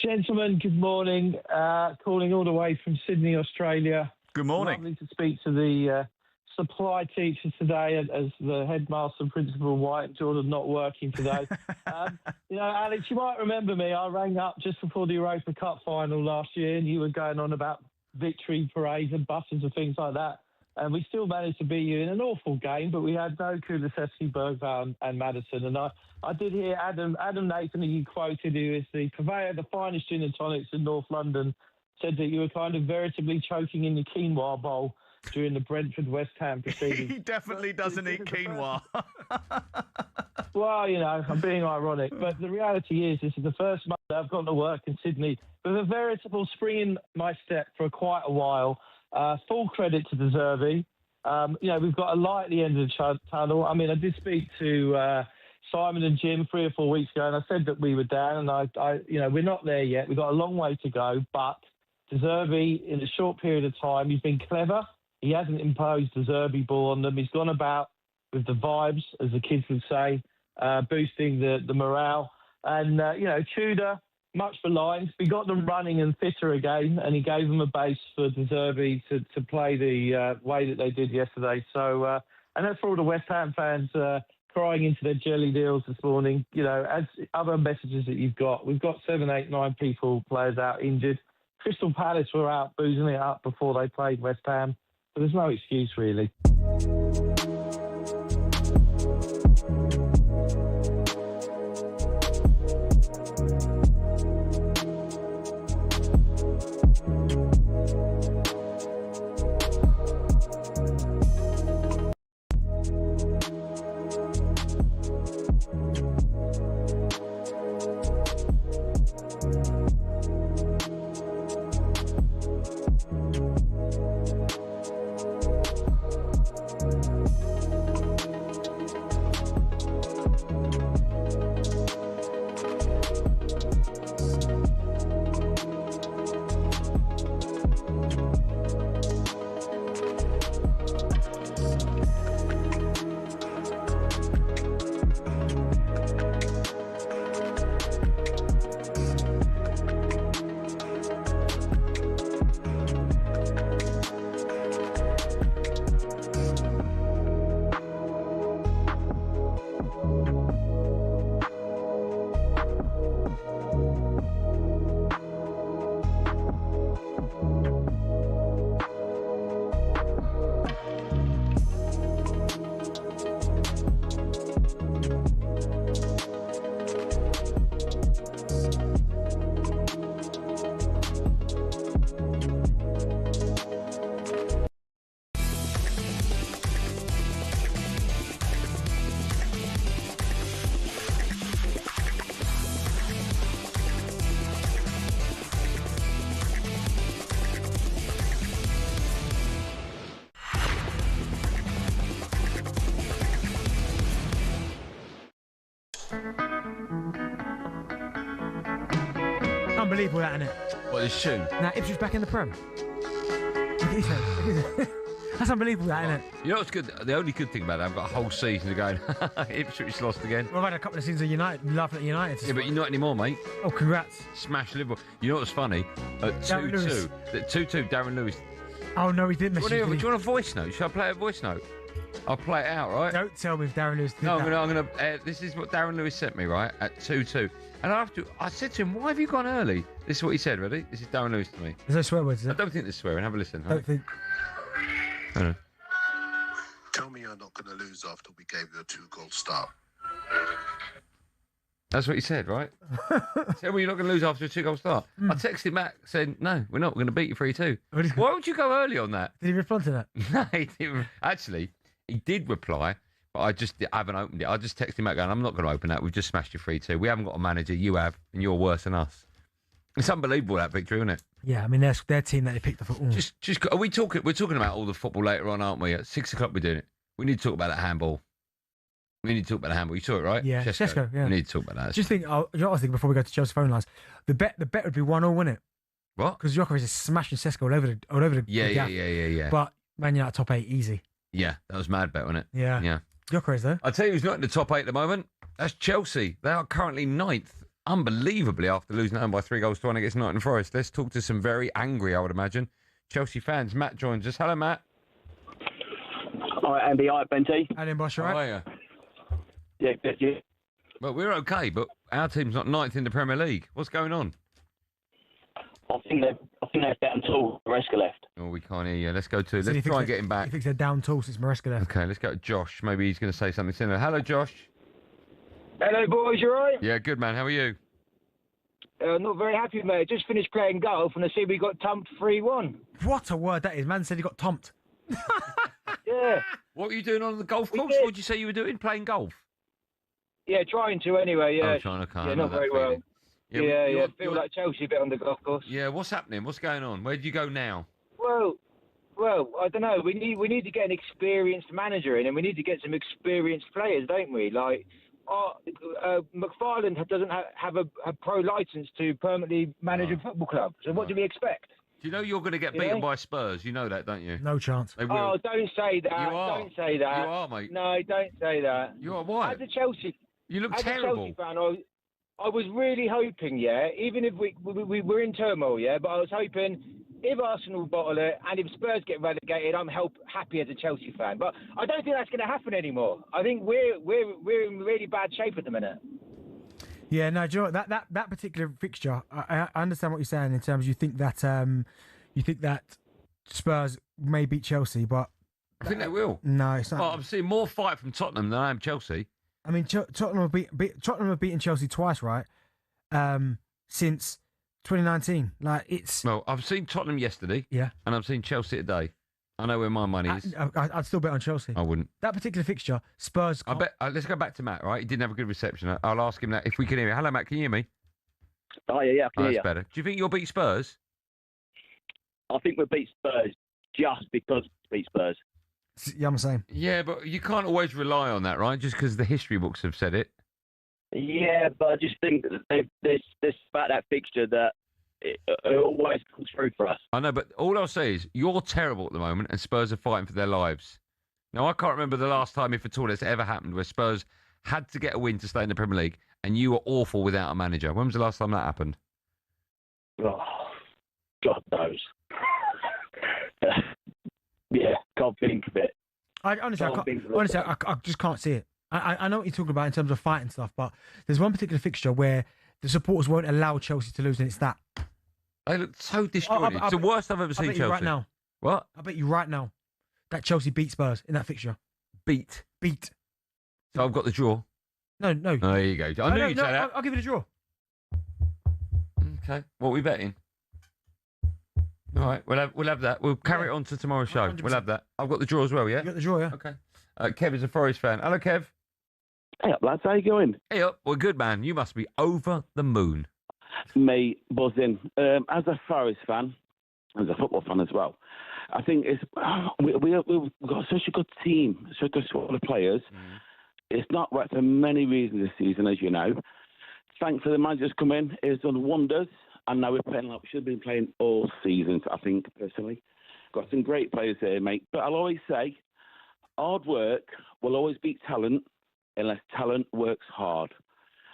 Gentlemen, good morning. Calling all the way from Sydney, Australia. Good morning. Lovely to speak to the supply teachers today, as the headmaster and Principal White and Jordan not working today. Alex, you might remember me. I rang up just before the Europa Cup final last year, and you were going on about victory parades and buses and things like that. And we still managed to beat you in an awful game, but we had no Kulusevski, Bergvall and Maddison. And I did hear Adam Nathan, who you quoted, who is the purveyor of the finest gin and tonics in North London, said that you were kind of veritably choking in your quinoa bowl during the Brentford-West Ham proceedings. He definitely doesn't eat quinoa. Well, I'm being ironic, but the reality is this is the first month that I've gone to work in Sydney with a veritable spring in my step for quite a while. Full credit to De Zerbi. We've got a light at the end of the tunnel. I mean, I did speak to Simon and Jim 3 or 4 weeks ago, and I said that we were down, and we're not there yet. We've got a long way to go, but De Zerbi, in a short period of time, he's been clever. He hasn't imposed De Zerbi ball on them. He's gone about with the vibes, as the kids would say, boosting the morale. And, Tudor, much for lines. We got them running and fitter again, and he gave them a base for De Zerbi to play the way that they did yesterday. So, and that's for all the West Ham fans crying into their jelly deals this morning. You know, as other messages that you've got, we've got 7, 8, 9 players out injured. Crystal Palace were out boozing it up before they played West Ham. So there's no excuse, really. Unbelievable, that, isn't it? What, this tune? Now, Ipswich back in the Prem. Look at his head. That's unbelievable, that, isn't it? You know what's good? The only good thing about that, I've got a whole season of going, Ipswich lost again. Well, I've had a couple of seasons of United, laughing at United. Yeah, but you're not anymore, mate. Oh, congrats. Smash Liverpool. You know what's funny? At 2-2, at 2-2, Darren Lewis. Oh, no, he didn't. Do you want a voice note? Should I play a voice note? I'll play it out, right? Don't tell me if Darren Lewis did No, that. I'm going to. This is what Darren Lewis sent me, right? At 2-2. And I said to him, why have you gone early? This is what he said, ready? This is Darren Lewis to me. There's no swear words, is I don't think there's swearing. Have a listen. Don't think. Tell me you're not going to lose after we gave you a 2-goal start. That's what he said, right? Tell me you're not going to lose after a 2-goal start. I texted him back saying, no, we're not. We're going to beat you 3-2. Why would you go early on that? Did he respond to that? No, he didn't. Actually, he did reply, but I haven't opened it. I just texted him back going, I'm not going to open that. We've just smashed you 3-2. We haven't got a manager. You have, and you're worse than us. It's unbelievable, that victory, isn't it? Yeah, I mean, their team that they picked up. Are we talking? We're talking about all the football later on, aren't we? At 6 o'clock, we're doing it. We need to talk about that handball. We need to talk about the handball. You saw it, right? Yeah, Shesko, yeah. We need to talk about that. Just think, you know what I was thinking before we go to Chelsea phone lines? The bet would be 1-1, wouldn't it? What? Because Gyökeres is smashing Shesko all over the gap. Yeah. But Man United top 8, easy. Yeah, that was mad bet, wasn't it? Yeah. Yeah. Gyökeres, though. I'll tell you who's not in the top 8 at the moment. That's Chelsea. They are currently 9th. Unbelievably, after losing at home by 3-1 against Nottingham Forest. Let's talk to some very angry, I would imagine, Chelsea fans. Matt joins us. Hello, Matt. Hi, Andy. Hi, Benty. How you, boss? All How right? are you? Yeah, good. Yeah. Well, we're okay, but our team's not 9th in the Premier League. What's going on? I think they're down tall. Maresca left. Oh, we can't hear you. Let's go to. So Let's try and get him He back. thinks they're down tall since Maresca left. Okay, let's go to Josh. Maybe he's going to say something similar. Hello, Josh. Hello, boys. You all right? Yeah, good, man. How are you? Not very happy, mate. Just finished playing golf and I see we got tumped 3-1. What a word that is. Man said he got tomped. Yeah. What were you doing on the golf course? What did you say you were doing? Playing golf? Yeah, trying to anyway, yeah. Oh, trying to calm. Yeah, not very well. Yeah, feel like Chelsea a bit on the golf course. Yeah, what's happening? What's going on? Where do you go now? Well, I don't know. We need to get an experienced manager in, and we need to get some experienced players, don't we? Like, McFarland doesn't have a pro license to permanently manage a football club. So what do we expect? Do you know you're going to get beaten by Spurs? You know that, don't you? No chance. They will. Oh, don't say that. You are. Don't say that. You are, mate. No, don't say that. You are. Why? As a Chelsea, You look as terrible. A Chelsea fan, I was really hoping, even if we're in turmoil, but I was hoping if Arsenal bottle it and if Spurs get relegated, I'm happy as a Chelsea fan. But I don't think that's going to happen anymore. I think we're in really bad shape at the minute. Yeah, no, do you know what, that particular fixture, I understand what you're saying in terms you think that Spurs may beat Chelsea, but I think they will. No, it's not. Well, I'm seeing more fight from Tottenham than I am Chelsea. I mean, Tottenham have beaten Chelsea twice, right? Since 2019. Like it's. Well, I've seen Tottenham yesterday. Yeah. And I've seen Chelsea today. I know where my money is. I'd still bet on Chelsea. I wouldn't. That particular fixture, Spurs. I bet. Let's go back to Matt. Right, he didn't have a good reception. I'll ask him that if we can hear me. Hello, Matt. Can you hear me? Oh yeah, I can hear That's you. better. Do you think you'll beat Spurs? I think we'll beat Spurs just because we beat Spurs. Yeah, I'm saying. Yeah, but you can't always rely on that, right? Just because the history books have said it. Yeah, but I just think that there's about that fixture that it always comes through for us. I know, but all I'll say is you're terrible at the moment and Spurs are fighting for their lives. Now, I can't remember the last time, if at all, it's ever happened where Spurs had to get a win to stay in the Premier League and you were awful without a manager. When was the last time that happened? Oh, God knows. Yeah, can't think of it. I just can't see it. I know what you're talking about in terms of fight and stuff, but there's one particular fixture where the supporters won't allow Chelsea to lose, and it's that. They look so disjointed. It's the worst I've ever seen Chelsea. Right now. What? I bet you right now that Chelsea beat Spurs in that fixture. Beat. So I've got the draw. No. Oh, there you go. I knew you'd say that. I'll give it a draw. Okay. What are we betting? All right, we'll have that. We'll carry it on to tomorrow's show. 100%. We'll have that. I've got the draw as well, yeah? You got the draw, yeah? Okay. Kev is a Forest fan. Hello, Kev. Hey up, lads. How you going? Hey up. Well, good, man. You must be over the moon. Me buzzing. As a Forest fan, as a football fan as well, I think we've got such a good team, such a good squad of players. It's not worked for many reasons this season, as you know. Thankfully, the manager's come in. He's done wonders. And now we're playing like we should have been playing all seasons, I think, personally. Got some great players here, mate. But I'll always say, hard work will always beat talent unless talent works hard.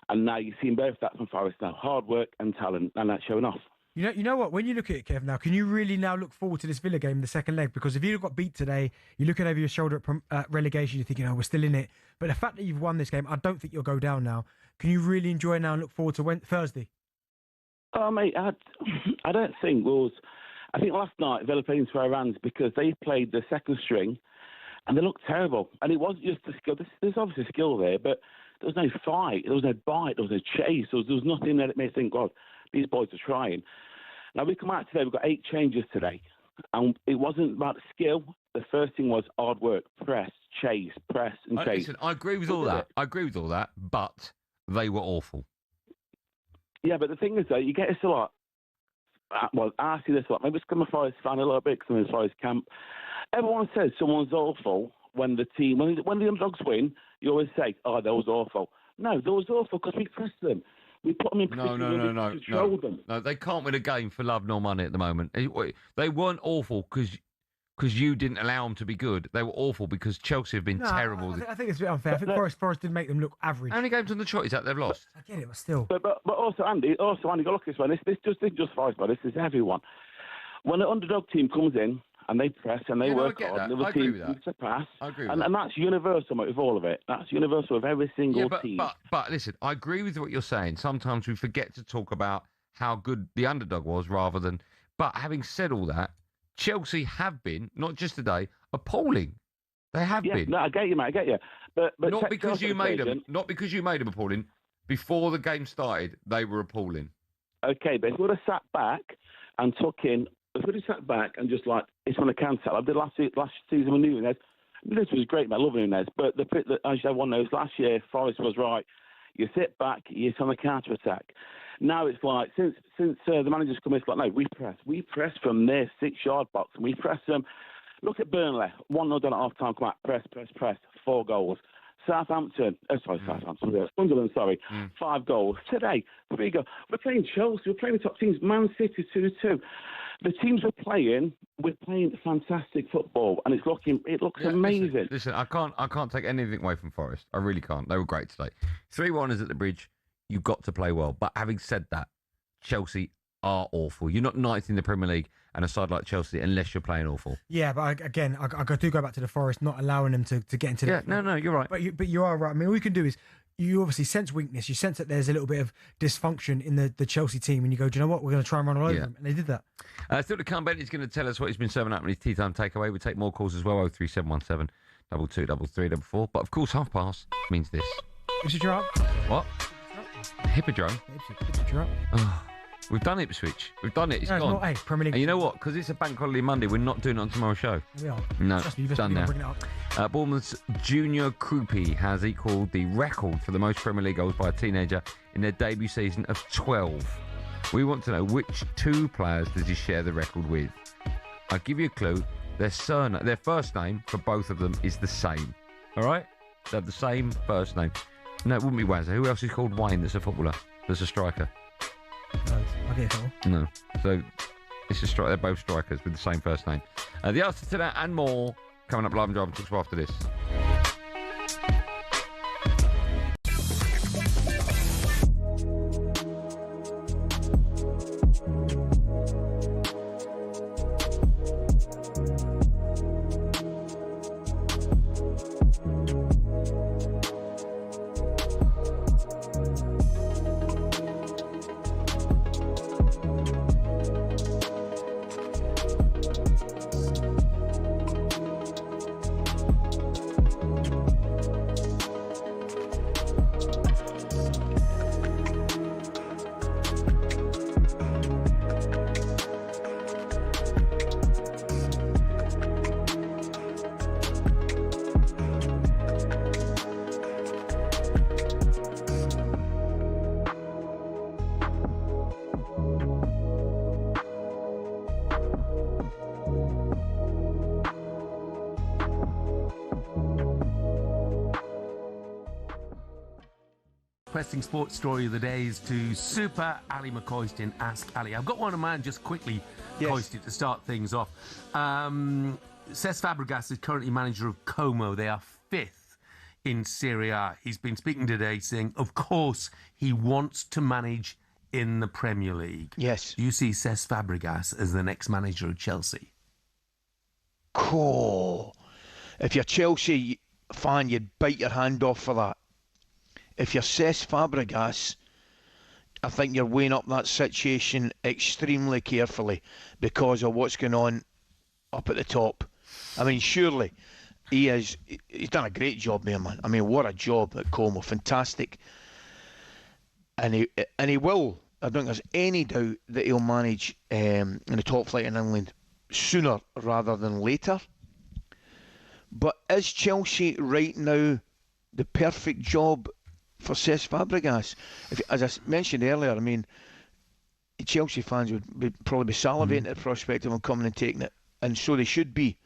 And now you've seen both that from Forest now. Hard work and talent, and that's showing off. You know what? When you look at it, Kev, now, can you really now look forward to this Villa game in the second leg? Because if you got beat today, you're looking over your shoulder at relegation, you're thinking, we're still in it. But the fact that you've won this game, I don't think you'll go down now. Can you really enjoy now and look forward to Thursday? Oh, mate, I don't think Wolves. I think last night Villa played into our hands because they played the second string and they looked terrible. And it wasn't just the skill. There's obviously skill there, but there was no fight, there was no bite, there was no chase. There was nothing there that made me think, God, these boys are trying. Now, we come out today, we've got 8 changes today. And it wasn't about the skill. The first thing was hard work, press, chase, press and chase. Listen, I agree with all that. But they were awful. Yeah, but the thing is, though, you get this a lot. Well, I see this a lot. Maybe it's because I'm a Forest fan a little bit, because I'm in the Forest camp. Everyone says someone's awful when the team, when the underdogs win, you always say, oh, that was awful. No, that was awful because we pressed them. We put them in position to control them. No, they can't win a game for love nor money at the moment. They weren't awful because you didn't allow them to be good. They were awful because Chelsea have been terrible. I think it's a bit unfair. I think Forest did make them look average. How many games on the trot is that they've lost? I get it, but still. But also, Andy, go look at this one. This just Forest, but this is everyone. When an underdog team comes in and they press and they work hard, the other team needs to pass. I agree with that. And that's universal with all of it. That's universal with every single team. But listen, I agree with what you're saying. Sometimes we forget to talk about how good the underdog was rather than... But having said all that, Chelsea have been, not just today, appalling. They have been. No, I get you, mate. I get you. But not because you made them. Not because you made them appalling. Before the game started, they were appalling. Okay, but if we would have sat back and took in, if we would have sat back and just like it's on a cancel. I did last season with Nunez. This was great, mate. I love Nunez. But as everyone knows, last year Forest was right. You sit back, you're on the counter attack. Now it's like, since the manager's come in, it's like, no, we press. We press from their 6-yard box, and we press them. Look at Burnley, 1-0 down at half-time, come out, press, 4 goals. Sunderland, 5 goals. Today, 3 goals. We're playing Chelsea, we're playing the top teams, Man City 2-2. The teams we're playing fantastic football, and it looks amazing. Listen, I can't take anything away from Forest. I really can't. They were great today. 3-1 is at the Bridge. you've got to play well. But having said that, Chelsea are awful. You're not ninth in the Premier League and a side like Chelsea unless you're playing awful. Yeah, but again, I do go back to the Forest, not allowing them to get into. Yeah, no, you're right. But you are right. I mean, all you can do is you obviously sense weakness. You sense that there's a little bit of dysfunction in the Chelsea team, and you go, do you know what? We're going to try and run all over them, and they did that. Still to come, Bent is going to tell us what he's been serving up in his tea time takeaway. We take more calls as well. 03717 223344. But of course, half past means this. Hippodrome. What? Hippodrome. Hippodrome. Oh. We've done Ipswich. We've done it. It's gone. Not, Premier League. And you know what? Because it's a bank holiday Monday, we're not doing it on tomorrow's show. We are. No, Trust me, done now. Bring it up. Bournemouth's Junior Krupi has equalled the record for the most Premier League goals by a teenager in their debut season of 12. We want to know which two players does he share the record with. I'll give you a clue. Their first name for both of them is the same. All right? They have the same first name. No, it wouldn't be Wazza. Who else is called Wayne that's a footballer? That's a striker. No, I get it all. No. So it's a strike. They're both strikers with the same first name. The answer to that and more coming up live and driving talks after this. Pressing sports story of the day is to Super Ali McCoyston in Ask Ali. I've got one of mine just quickly, Coyston, to start things off. Cesc Fabregas is currently manager of Como. They are 5th in Serie A. He's been speaking today saying, of course, he wants to manage in the Premier League. Yes. Do you see Cesc Fabregas as the next manager of Chelsea? Cool. If you're Chelsea fan, you'd bite your hand off for that. If you're Cesc Fabregas, I think you're weighing up that situation extremely carefully because of what's going on up at the top. I mean, surely he's done a great job there, man. I mean, what a job at Como. Fantastic. And he will. I don't think there's any doubt that he'll manage in the top flight in England sooner rather than later. But is Chelsea right now the perfect job for Cesc Fabregas? As I mentioned earlier, I mean, Chelsea fans would probably be salivating at the prospect of him coming and taking it, and so they should be.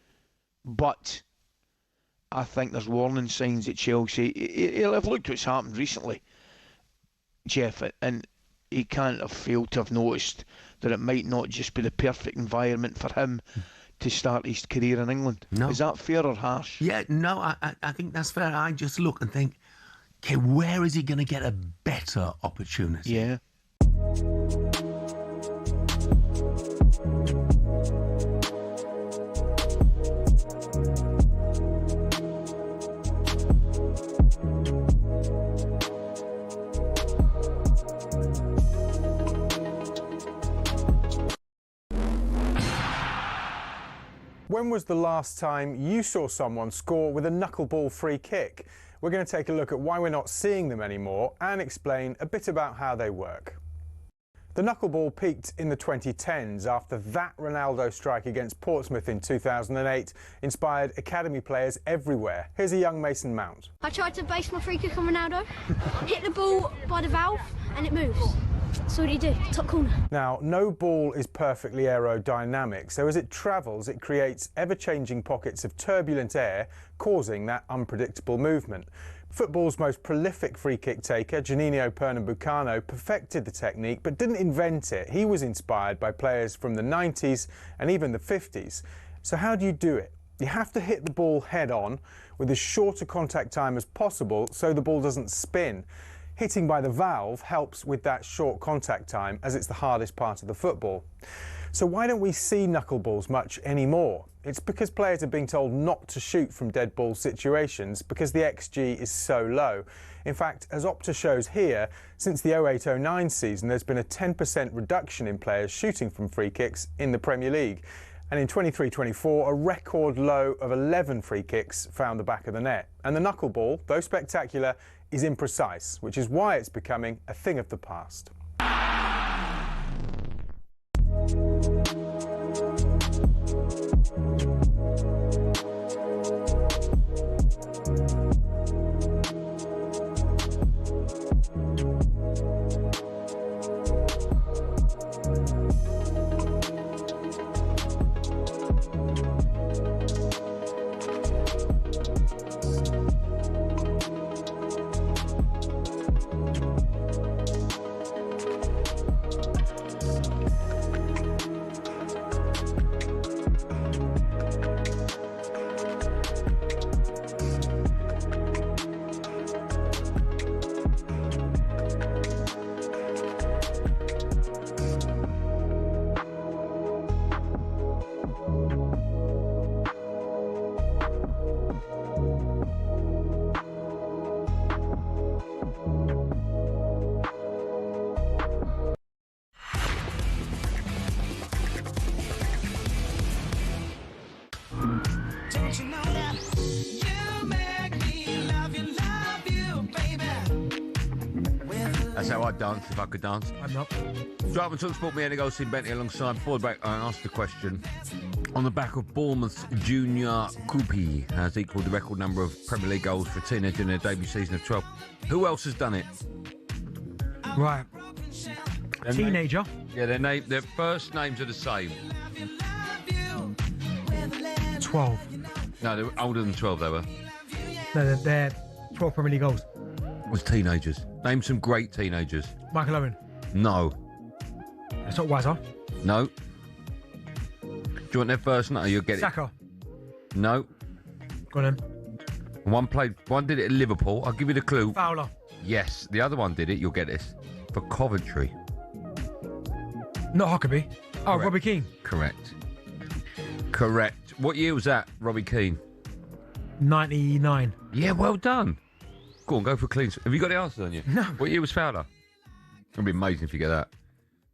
But I think there's warning signs at Chelsea. He'll have looked what's happened recently, Jeff, and he can't have failed to have noticed that it might not just be the perfect environment for him to start his career in England. No. Is that fair or harsh? Yeah, no, I think that's fair. I just look and think, okay, where is he going to get a better opportunity? Yeah. When was the last time you saw someone score with a knuckleball free kick? We're going to take a look at why we're not seeing them anymore and explain a bit about how they work. The knuckleball peaked in the 2010s after that Ronaldo strike against Portsmouth in 2008 inspired academy players everywhere. Here's a young Mason Mount. I tried to base my free kick on Ronaldo, hit the ball by the valve and it moves. So what do you do? Top corner. Now, no ball is perfectly aerodynamic, so as it travels, it creates ever-changing pockets of turbulent air, causing that unpredictable movement. Football's most prolific free-kick taker, Juninho Pernambucano, perfected the technique but didn't invent it. He was inspired by players from the 90s and even the 50s. So how do you do it? You have to hit the ball head-on with as short a contact time as possible so the ball doesn't spin. Hitting by the valve helps with that short contact time, as it's the hardest part of the football. So why don't we see knuckleballs much anymore? It's because players are being told not to shoot from dead ball situations because the XG is so low. In fact, as Opta shows here, since the 08-09 season, there's been a 10% reduction in players shooting from free kicks in the Premier League. And in 23-24, a record low of 11 free kicks found the back of the net. And the knuckleball, though spectacular, is imprecise, which is why it's becoming a thing of the past. That's how I'd dance if I could dance. I'm not. Drive and talkSPORT, me, Andy Goldstein Bent alongside. Before the break, I asked the question. On the back of Bournemouth's Junior Coupe has equalled the record number of Premier League goals for a teenager in their debut season of 12. Who else has done it? Right. Teenager. Yeah, their first names are the same. 12. No, they were older than 12, they were. No, they're 12 Premier League goals. Was teenagers. Name some great teenagers. Michael Owen. No. That's not Wazza. No. Do you want their first name? You'll get Saka. it. No. Go on then. One did it at Liverpool. I'll give you the clue. Fowler. Yes. The other one did it. You'll get this. For Coventry. Not Huckabee. Oh, Correct. Robbie Keane. Correct. What year was that, Robbie Keane? 99. Yeah, well done. Go on, go for clean. Have you got the answers on you? No. What year was Fowler? It'd be amazing if you get that.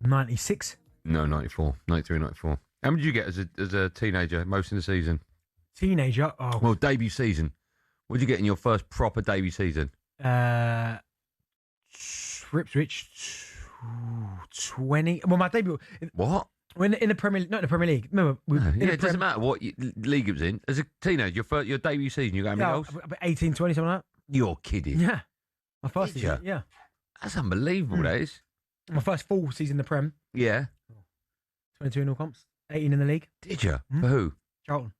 96. No, 94. 93, 94. How many did you get as a teenager, most in the season? Teenager? Oh. Well, debut season. What did you get in your first proper debut season? Ipswich, 20. Well, my debut. What? When in the Premier League, not in the Premier League. Remember, It doesn't matter what league it was in. As a teenager, your debut season, you got how many goals? About 18, 20, something like that. You're kidding. Yeah. My first Did season. ya? Yeah. That's unbelievable, that is. My first full season in the Prem. Yeah. 22 in all comps. 18 in the league. Did you? For who? Charlton.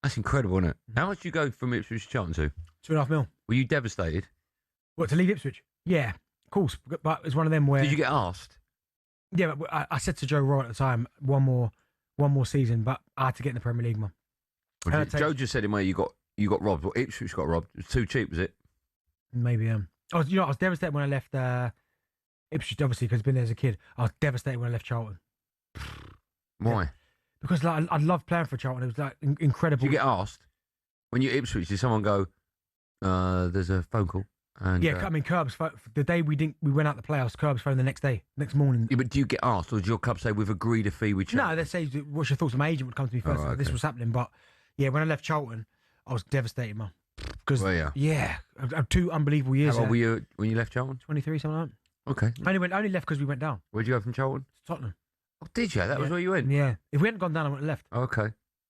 That's incredible, isn't it? How much did you go from Ipswich to Charlton to? 2.5 mil. Were you devastated? What, to leave Ipswich? Yeah, of course. But it's one of them where. Did you get asked? Yeah, but I said to Joe Roy at the time, one more season, but I had to get in the Premier League, man. Joe just said in where you got robbed. Well, Ipswich got robbed. It was too cheap, was it? Maybe. I was devastated when I left Ipswich, obviously, because I've been there as a kid. I was devastated when I left Charlton. Why? Yeah. Because I loved playing for Charlton. It was like incredible. Did you get asked when you're Ipswich? Did someone go? There's a phone call. And, yeah, I mean, Curbs. The day we went out the playoffs. Curbs phoned the next morning. Yeah, but do you get asked, or does your club say we've agreed a fee with Charlton? No, they say what's your thoughts. My agent would come to me first. okay. This was happening, but yeah, when I left Charlton, I was devastated, man. Because yeah, two unbelievable years. How old were you when you left Charlton? 23, something like that. Okay. I only left because we went down. Where'd you go from Charlton? Tottenham. Oh, did you? That was where you went? Yeah. If we hadn't gone down, I would have left. Okay.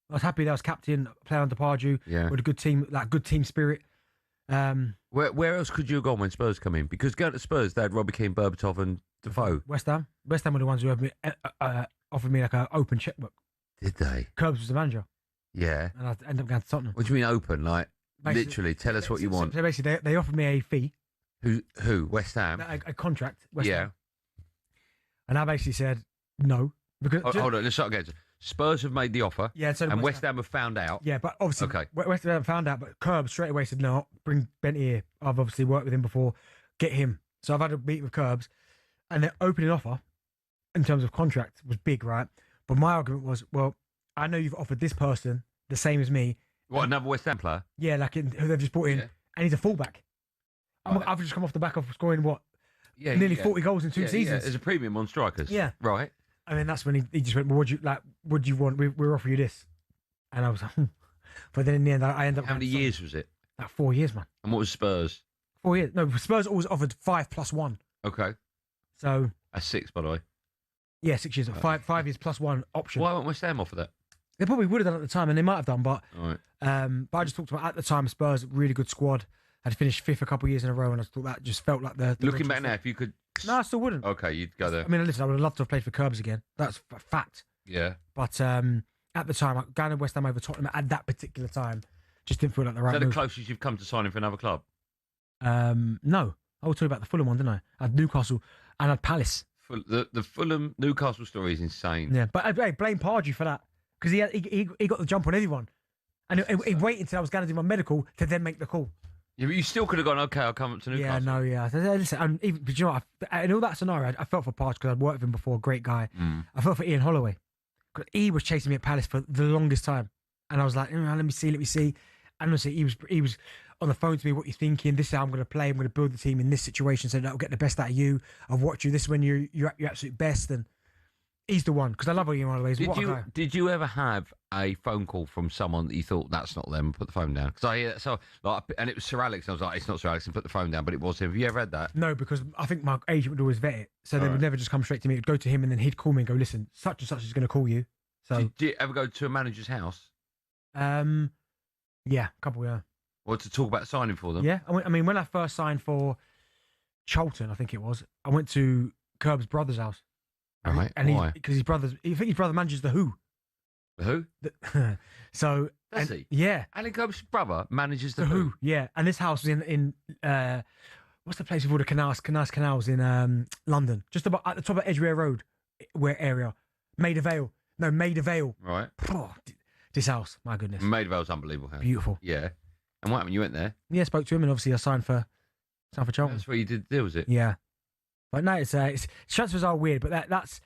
I was happy that I was captain, playing under Pardew. Yeah. With a good team, good team spirit. Where else could you have gone when Spurs come in? Because going to Spurs, they had Robbie Keane, Berbatov, and Defoe. West Ham were the ones who offered me like an open checkbook. Did they? Curbs was the manager. Yeah. And I ended up going to Tottenham. What do you mean open? Like, Basically, literally, tell us what you want. So basically, they offered me a fee. Who? West Ham? A contract. West yeah. Ham. And I basically said no. Because hold on, let's start again. Spurs have made the offer. Yeah, so and West Ham have found out. Yeah, but obviously, okay. West Ham found out, but Curbs straight away said, no, bring Bent here. I've obviously worked with him before. Get him. So I've had a meeting with Curbs, and their opening offer, in terms of contract, was big, right? But my argument was, well, I know you've offered this person the same as me. What, another West Ham player? Yeah, like who they've just brought in, and he's a fullback. Right. I've just come off the back of scoring, nearly 40 goals in 2 seasons. Yeah. There's a premium on strikers. Yeah. Right. And then that's when he just went, well, what do you want? We're offering you this. And I was like, but then in the end, I ended up... How many years was it? Like 4 years, man. And what was Spurs? 4 years. No, Spurs always offered 5 + 1. Okay. So... That's 6, by the way. Yeah, 6 years. 5 years + 1 option. Why won't West Ham offer that? They probably would have done at the time, and they might have done, but... All right. But I just talked about, at the time, Spurs, really good squad. Had finished 5th a couple of years in a row, and I thought that just felt like the Looking back now, if you could... No, I still wouldn't. Okay, you'd go there. I mean, listen, I would have loved to have played for Curbs again. That's a fact. Yeah. But at the time, going to West Ham over Tottenham at that particular time just didn't feel like the right Is that move. the closest you've come to signing for another club? No. I will tell you about the Fulham one, didn't I? I had Newcastle and I had Palace. The Fulham Newcastle story is insane. Yeah, but I blame Pardew for that because he got the jump on everyone. And he waited until I was going to do my medical to then make the call. Yeah, but you still could have gone, okay, I'll come up to Newcastle. Yeah, no, yeah. Listen, and even, but you know what? In all that scenario, I felt for Pardew because I'd worked with him before, great guy. I felt for Ian Holloway because he was chasing me at Palace for the longest time. And I was like, let me see. And honestly, he was on the phone to me, what you're thinking, this is how I'm going to play, I'm going to build the team in this situation so that I'll get the best out of you. I've watched you, this is when you're at your absolute best. And he's the one, because I love Ian Holloway. Did you ever have a phone call from someone that you thought, that's not them, put the phone down? Because I hear that, and it was Sir Alex, and I was like, it's not Sir Alex, and put the phone down, but it was him. Have you ever had that? No, because I think my agent would always vet it. So they would never just come straight to me. It would go to him, and then he'd call me and go, listen, such and such is going to call you. So Did you ever go to a manager's house? Yeah, a couple, yeah. Or to talk about signing for them? Yeah, I mean, when I first signed for Charlton, I think it was, I went to Curb's brother's house. Right, and why? Because his brother manages the Who. The Who? So does he? Yeah. Alan Cobb's brother manages the Who. Yeah, and this house was in what's the place with all the canals in London, just about at the top of Edgware Road, area, Maida Vale. Right. Oh, this house, my goodness. Maida Vale's unbelievable house. Beautiful. Yeah. And what happened? You went there? Yeah, spoke to him, and obviously I signed for Charlton. That's where you did the deal, was it? Yeah. But no, it's transfers are weird, but that's.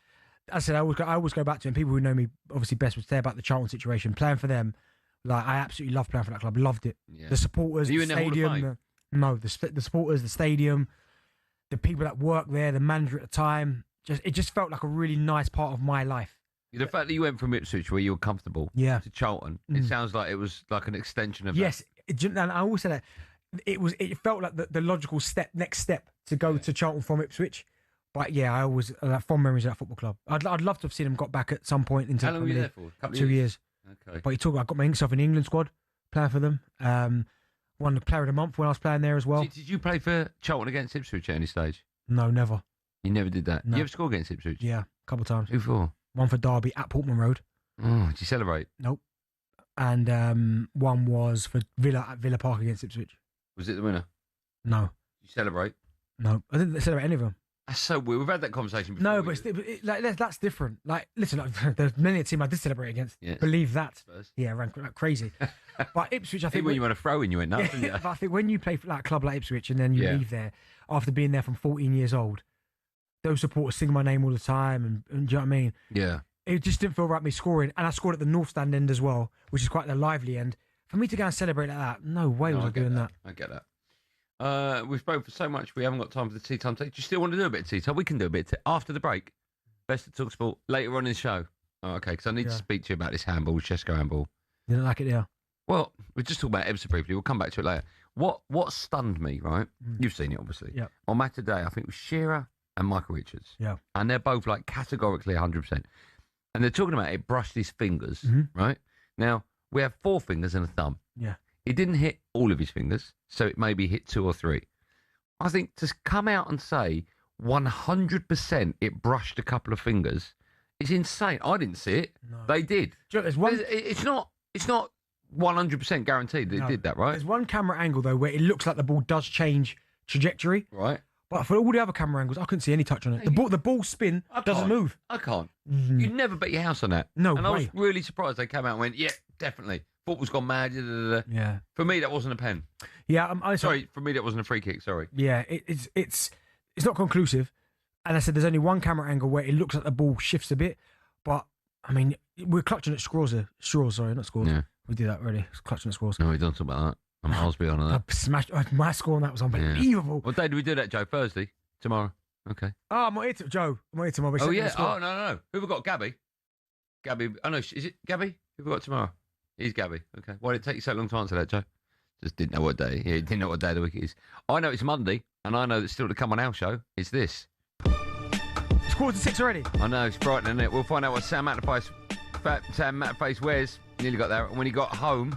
As I said, I always go back to him. People who know me obviously best would say about the Charlton situation. Playing for them, like I absolutely love playing for that club. Loved it. Yeah. The supporters, Are you the in the Hall of stadium. The supporters, the stadium, the people that work there, the manager at the time. It just felt like a really nice part of my life. The fact that you went from Ipswich, where you were comfortable, to Charlton, it sounds like it was like an extension of yes. And I always said that it felt like the logical next step to go to Charlton from Ipswich. But yeah, I always fond memories of that football club. I'd love to have seen him got back at some point into. How long were you there for? A couple 2 years. Okay. But I got myself in the England squad, playing for them. Won the Player of the Month when I was playing there as well. Did you play for Charlton against Ipswich at any stage? No, never. You never did that. No. You ever score against Ipswich? Yeah, a couple of times. Who for? One for Derby at Portman Road. Oh, did you celebrate? Nope. And one was for Villa at Villa Park against Ipswich. Was it the winner? No. Did you celebrate? No, I didn't celebrate any of them. That's so weird. We've had that conversation before. No, but that's different. Like, listen, there's many a team I did celebrate against. Yeah. Believe that. Spurs. Yeah, ran crazy. But Ipswich, I think when you want to throw in, you went nuts. Yeah, but I think when you play for like a club like Ipswich and then you leave there after being there from 14 years old, those supporters sing my name all the time, and do you know what I mean? Yeah. It just didn't feel right me scoring, and I scored at the North Stand end as well, which is quite the lively end. For me to go and celebrate like that, no way was I doing that. I get that. We've spoken for so much, we haven't got time for the tea time. Do you still want to do a bit of tea time? We can do a bit after the break. Best of talkSPORT later on in the show. Oh, okay, because I need to speak to you about this handball, Chesco handball. You don't like it, yeah? Well, we're just talking about Everton briefly. We'll come back to it later. What stunned me, right? You've seen it, obviously. Yeah. On match today, I think it was Shearer and Michael Richards. Yeah. And they're both like categorically 100%. And they're talking about it brushed his fingers, right? Now, we have 4 fingers and a thumb. Yeah. It didn't hit all of his fingers, so it maybe hit 2 or 3. I think to come out and say 100% it brushed a couple of fingers is insane. I didn't see it. No. They did. Do you know, there's one... It's not 100% guaranteed that it did that, right? There's one camera angle, though, where it looks like the ball does change trajectory. Right. But for all the other camera angles, I couldn't see any touch on it. The ball spin doesn't move. I can't. You'd never bet your house on that. No and way. I was really surprised they came out and went, yeah, definitely. Football's gone mad. Yeah. For me, that wasn't a pen. Yeah. Sorry, for me, that wasn't a free kick. Sorry. Yeah, it's it's not conclusive. And I said there's only one camera angle where it looks like the ball shifts a bit. But, I mean, we're clutching at straws, not scores. Yeah. We did that already. Clutching at scores. No, we don't talk about that. I'm miles beyond that. I smashed. My score on that was unbelievable. What day do we do that, Joe? Thursday? Tomorrow? Okay. Oh, I'm not here Joe. I'm not here tomorrow. Oh, yeah. Oh, no. Who have we got? Gabby? Oh, no. Is it Gabby? Who have we got tomorrow? He's Gabby. Okay. Why did it take you so long to answer that, Joe? Just didn't know what day. Yeah, didn't know what day of the week it is. I know it's Monday, and I know that still to come on our show is this. It's 5:45 already. I know, it's frightening, isn't it? We'll find out what Sam Matterface wears. Nearly got there. And when he got home...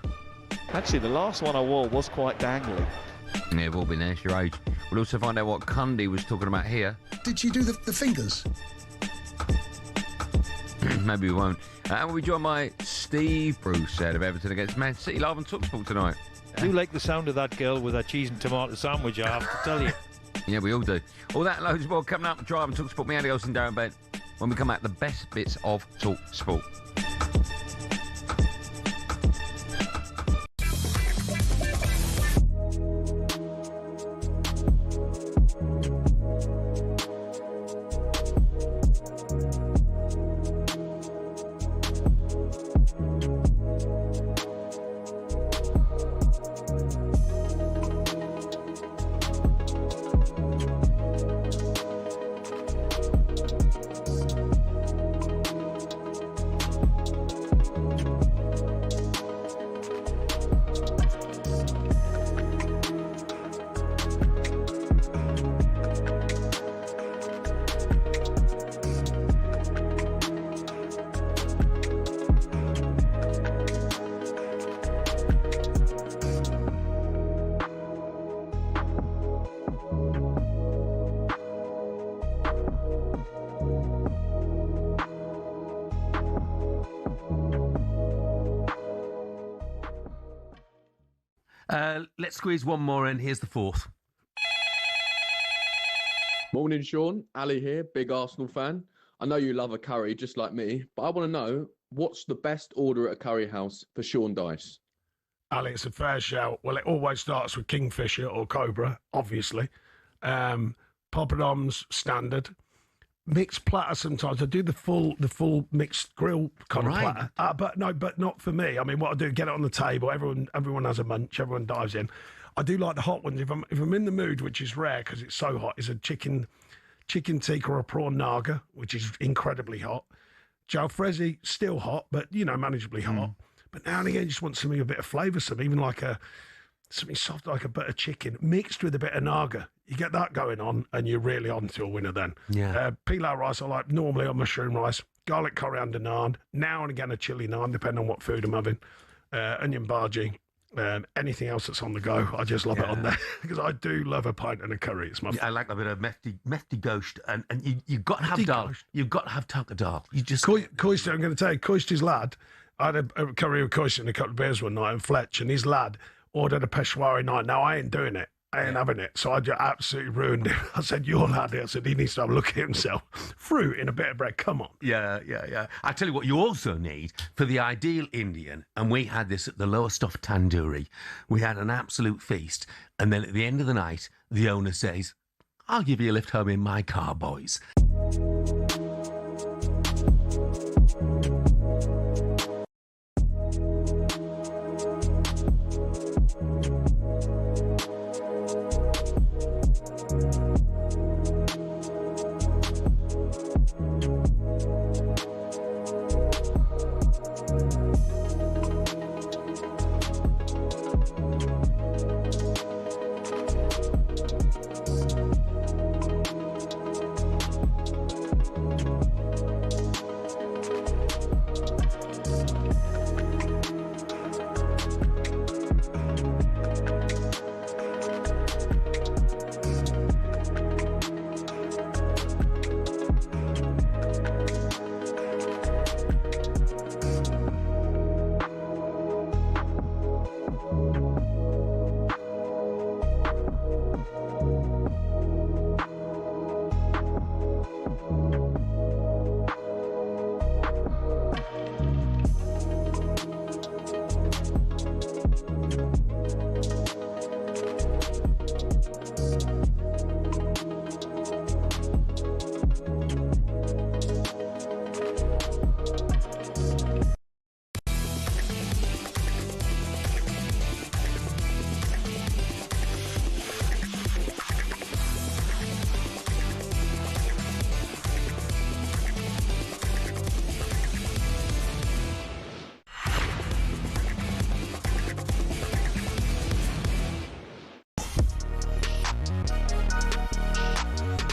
Actually, the last one I wore was quite dangly. Yeah, we've all been there, it's your age. We'll also find out what Cundy was talking about here. Did you do the fingers? Maybe we won't. And we'll be joined by Steve Bruce out of Everton against Man City live on talkSPORT tonight. I do like the sound of that girl with her cheese and tomato sandwich, I have to tell you. Yeah, we all do. All that and loads more coming up. Drive and talkSPORT. Me, Andy Goldstein Darren Bent. When we come out, the best bits of talkSPORT. Let's squeeze one more in. Here's the fourth. Morning, Sean. Ali here, big Arsenal fan. I know you love a curry just like me, but I want to know, what's the best order at a curry house for Sean Dice? Ali, it's a fair shout. Well, it always starts with Kingfisher or Cobra, obviously. Poppadoms, standard. Mixed platter sometimes. I do the full mixed grill kind of platter. But not for me. I mean, what I do, get it on the table. Everyone has a munch. Everyone dives in. I do like the hot ones. If I'm in the mood, which is rare because it's so hot, is a chicken tikka or a prawn naga, which is incredibly hot. Jalfrezi, still hot, but manageably hot. But now and again, you just want something a bit of flavoursome, even like something soft like a bit of chicken mixed with a bit of naga. You get that going on, and you're really on to a winner then. Yeah. Pilau rice, I like normally on mushroom rice. Garlic coriander naan. Now and again, a chili naan, depending on what food I'm having. Onion bhaji. Anything else that's on the go, I just love it on there. Because I do love a pint and a curry. It's my I like a bit of mehdi gosht. And you've got to have dal. You've got to have taka dal. You just... Koister, I'm going to tell you, Koister's lad, I had a curry with Koister and a couple of beers one night in Fletch, and his lad ordered a Peshwari night. Now, I ain't doing it. I ain't having it. So I just absolutely ruined him. I said, your lad, I said, he needs to have a look at himself. Fruit in a bit of bread, come on. Yeah. I tell you what, you also need for the ideal Indian, and we had this at the Lowestoft Tandoori. We had an absolute feast. And then at the end of the night, the owner says, I'll give you a lift home in my car, boys.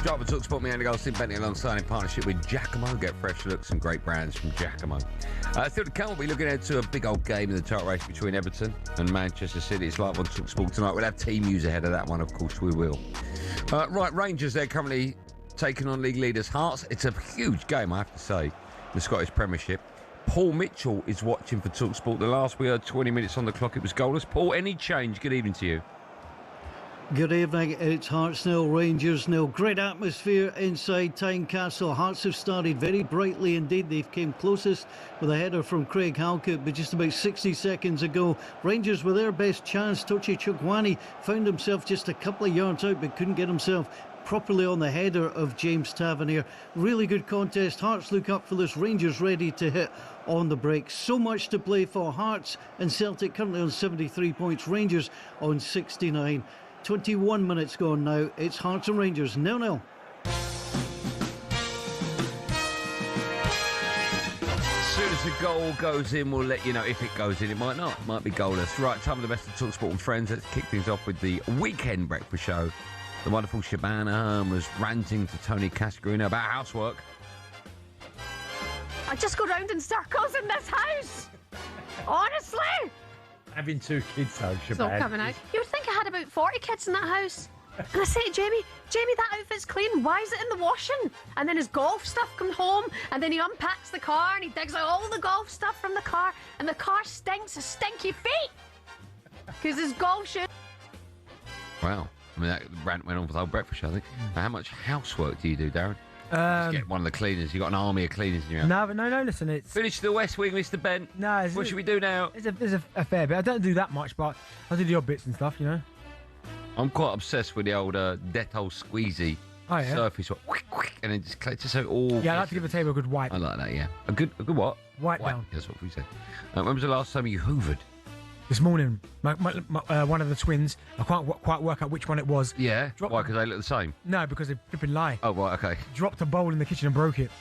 Start with talkSPORT, me, Andy Goldstein Bent, alongside in partnership with Giacomo. Get fresh looks and great brands from Giacomo. Still to come, we'll be looking ahead to a big old game in the title race between Everton and Manchester City. It's live on talkSPORT tonight. We'll have team news ahead of that one, of course we will. Right, Rangers, they're currently taking on league leaders Hearts. It's a huge game, I have to say, the Scottish Premiership. Paul Mitchell is watching for talkSPORT. The last we heard, 20 minutes on the clock, it was goalless. Paul, any change? Good evening to you. Good evening, it's Hearts 0, Rangers 0. Great atmosphere inside Tynecastle. Hearts have started very brightly indeed. They've came closest with a header from Craig Halkett, but just about 60 seconds ago, Rangers with their best chance. Tochi Chukwueze found himself just a couple of yards out, but couldn't get himself properly on the header of James Tavernier. Really good contest. Hearts look up for this. Rangers ready to hit on the break. So much to play for. Hearts and Celtic currently on 73 points. Rangers on 69. 21 minutes gone now. It's Hearts and Rangers 0-0. As soon as the goal goes in, we'll let you know if it goes in. It might not. It might be goalless. Right, time for the best of talkSPORT and friends. Let's kick things off with the weekend breakfast show. The wonderful Shabana was ranting to Tony Cascarino about housework. I just go round in circles in this house. Honestly. Having 2 kids, though, It's not coming out. You would think I had about 40 kids in that house. And I say to Jamie, that outfit's clean. Why is it in the washing? And then his golf stuff comes home, and then he unpacks the car and he digs out all the golf stuff from the car, and the car stinks of stinky feet because his golf shoes. Wow. I mean, that rant went on for the whole breakfast show, I think. How much housework do you do, Darren? Just get one of the cleaners. You've got an army of cleaners in your house. No, listen, it's... Finish the West Wing, Mr. Bent. No, what should we do now? There's a fair bit. I don't do that much, but I do the odd bits and stuff, you know. I'm quite obsessed with the old Dettol squeezy surface. And then just so it all... Yeah, I like to give the table a good wipe. I like that, yeah. A good what? Wipe down. That's what we say. When was the last time you hoovered? This morning, my one of the twins, I can't quite work out which one it was. Yeah? Why, because they look the same? No, because they flipping lie. Oh, right, okay. Dropped a bowl in the kitchen and broke it.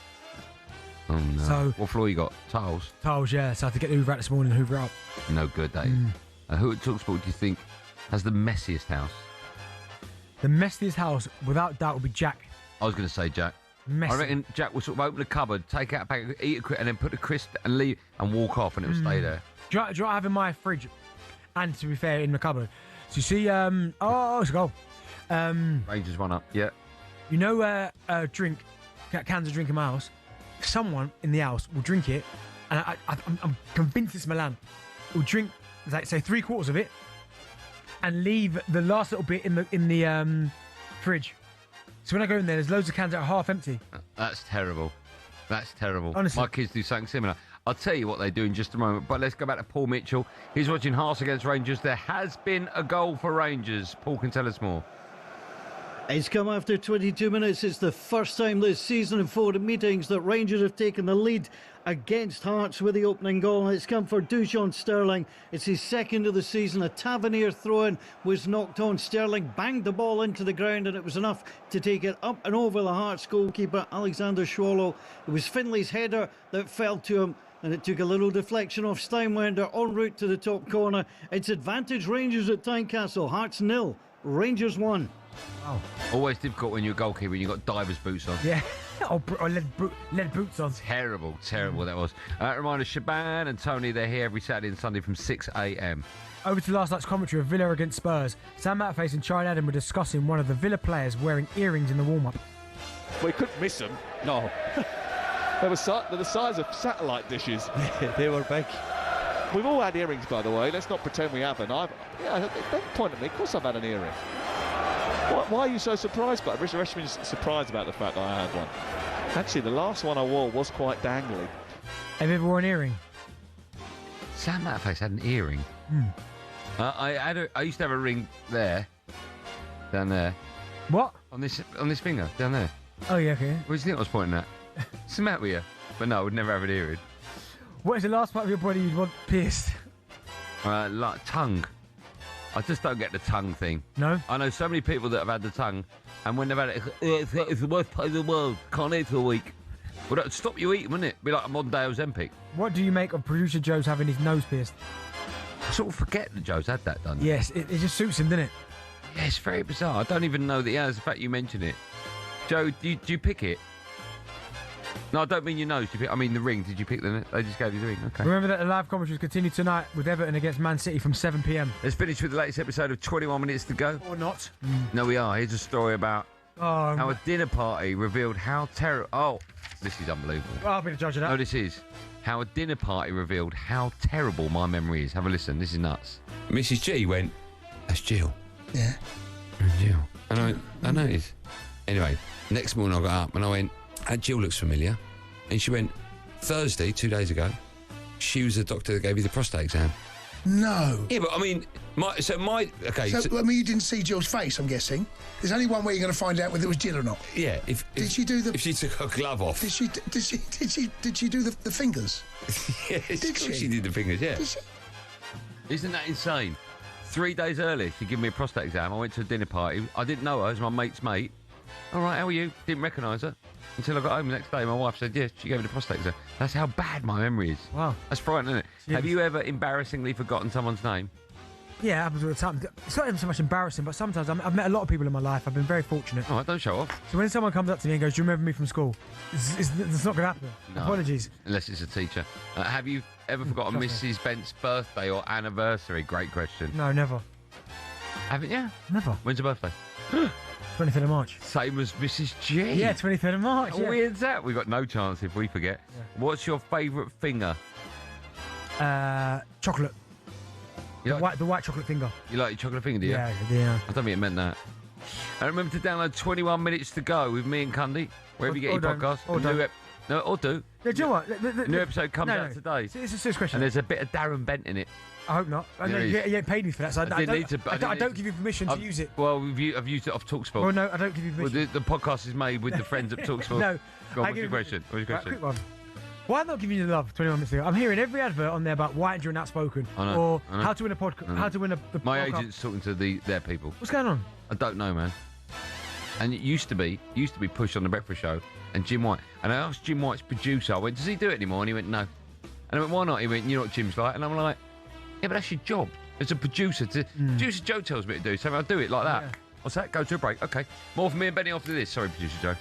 Oh, no. So, what floor you got? Tiles? Tiles, yeah. So I had to get the hoover out this morning and hoover it up. No good, that is. Who at talkSPORT do you think has the messiest house? The messiest house, without doubt, would be Jack. I was going to say Jack. Messy. I reckon Jack will sort of open the cupboard, take out a packet, eat it, and then put the crisp and leave and walk off, and it will stay there. Do you know what I have in my fridge? And to be fair, in the cupboard. So you see, it's a goal. Rangers 1 up, yeah. You know, drink, cans of drink in my house. Someone in the house will drink it, and I'm convinced it's Milan. Will drink, like, say, 3/4 of it, and leave the last little bit in the fridge. So when I go in there's loads of cans that are half empty. That's terrible. That's terrible. Honestly. My kids do something similar. I'll tell you what they do in just a moment, but let's go back to Paul Mitchell. He's watching Hearts against Rangers. There has been a goal for Rangers. Paul can tell us more. It's come after 22 minutes. It's the first time this season in 4 meetings that Rangers have taken the lead against Hearts with the opening goal. It's come for Dujon Sterling. It's his second of the season. A Tavernier throw-in was knocked on. Sterling banged the ball into the ground, and it was enough to take it up and over the Hearts goalkeeper, Alexander Swallow. It was Finley's header that fell to him, and it took a little deflection off Steinwender en route to the top corner. It's advantage Rangers at Tynecastle. Hearts 0, Rangers 1. Wow. Always difficult when you're a goalkeeper and you've got divers boots on. Yeah, or lead boots on. Terrible that was. Reminder, Shaban and Tony, they're here every Saturday and Sunday from 6 a.m. Over to last night's commentary of Villa against Spurs. Sam Matterface and Charlie Adam were discussing one of the Villa players wearing earrings in the warm-up. We couldn't miss them. No. They're the size of satellite dishes. They were big. We've all had earrings, by the way. Let's not pretend we haven't. Don't point at me. Of course I've had an earring. Why are you so surprised? But Richard Reshman's surprised about the fact that I had one. Actually, the last one I wore was quite dangly. Have you ever worn an earring? Sam Matterface had an earring. I used to have a ring there, down there. What? On this finger, down there. Oh yeah, okay. What do you think I was pointing at? What's the matter with you? But no, I would never have an earring. What is the last part of your body you'd want pierced? Like tongue. I just don't get the tongue thing. No? I know so many people that have had the tongue, and when they've had it, it's the worst part of the world. Can't eat for a week. Well, that would stop you eating, wouldn't it? Be like a modern day Ozempic. What do you make of producer Joe's having his nose pierced? I sort of forget that Joe's had that done. Yes, it just suits him, doesn't it? Yeah, it's very bizarre. I don't even know that he has. The fact you mention it. Joe, do you pick it? No, I don't mean your nose. I mean the ring. Did you pick the? They just gave you the ring. Okay. Remember that the live commentaries continue tonight with Everton against Man City from 7 p.m. Let's finish with the latest episode of 21 Minutes to Go. Or not. No, we are. Here's a story about how a dinner party revealed how terrible. Oh, this is unbelievable. I'll be the judge of that. No, this is how a dinner party revealed how terrible my memory is. Have a listen. This is nuts. Mrs. G went, "That's Jill." Yeah. Jill. And I noticed. Anyway, next morning I got up and I went, "That Jill looks familiar." And she went, "Thursday, 2 days ago, she was the doctor that gave you the prostate exam." No. Yeah, but I mean, So, I mean, you didn't see Jill's face, I'm guessing. There's only one way you're going to find out whether it was Jill or not. Yeah. If she took her glove off. Did she do the fingers? Yeah, she did the fingers, yeah. Did she? Isn't that insane? 3 days earlier, she gave me a prostate exam. I went to a dinner party. I didn't know her. It was my mate's mate. All right, how are you? Didn't recognise her. Until I got home the next day, my wife said, yes, she gave me the prostate exam. That's how bad my memory is. Wow. That's frightening, isn't it? Yes. Have you ever embarrassingly forgotten someone's name? Yeah, it happens all the time. It's not even so much embarrassing, but sometimes I've met a lot of people in my life. I've been very fortunate. Oh, don't show off. So when someone comes up to me and goes, "Do you remember me from school?" It's not going to happen. No. Apologies. Unless it's a teacher. Have you ever forgotten Mrs. Bent's birthday or anniversary? Great question. No, never. Haven't you? Never. When's your birthday? 23rd of March. Same as Mrs. G. Yeah, 23rd of March. How weird's that? We've got no chance if we forget. Yeah. What's your favourite finger? Chocolate. The white chocolate finger. You like your chocolate finger, do you? Yeah. I don't think it meant that. And remember to download 21 Minutes to Go with me and Cundy, wherever you get your podcasts. Or do. Yeah, do you know what? New episode comes out today. It's a serious question. And there's a bit of Darren Bent in it. I hope not. You ain't paid me for that, so I don't give you permission to use it. Well, I've used it off talkSPORT. Well, no, I don't give you permission. Well, the podcast is made with the friends at talkSPORT. No. Go on, what's your question? Quick one. Why not giving you the love 21 minutes ago? I'm hearing every advert on there about why aren't you outspoken? I know. Or how to win a podcast. How to win the My podcast. agent's talking to their people. What's going on? I don't know, man. And it used to be pushed on the Breakfast Show and Jim White. And I asked Jim White's producer, I went, does he do it anymore? And he went, no. And I went, why not? He went, you know what Jim's like? And I'm like, yeah, but that's your job as a producer. Producer Joe tells me to do, so I'll do it like that. Yeah. What's that? Go to a break. Okay. More from me and Benny after this. Sorry, producer Joe.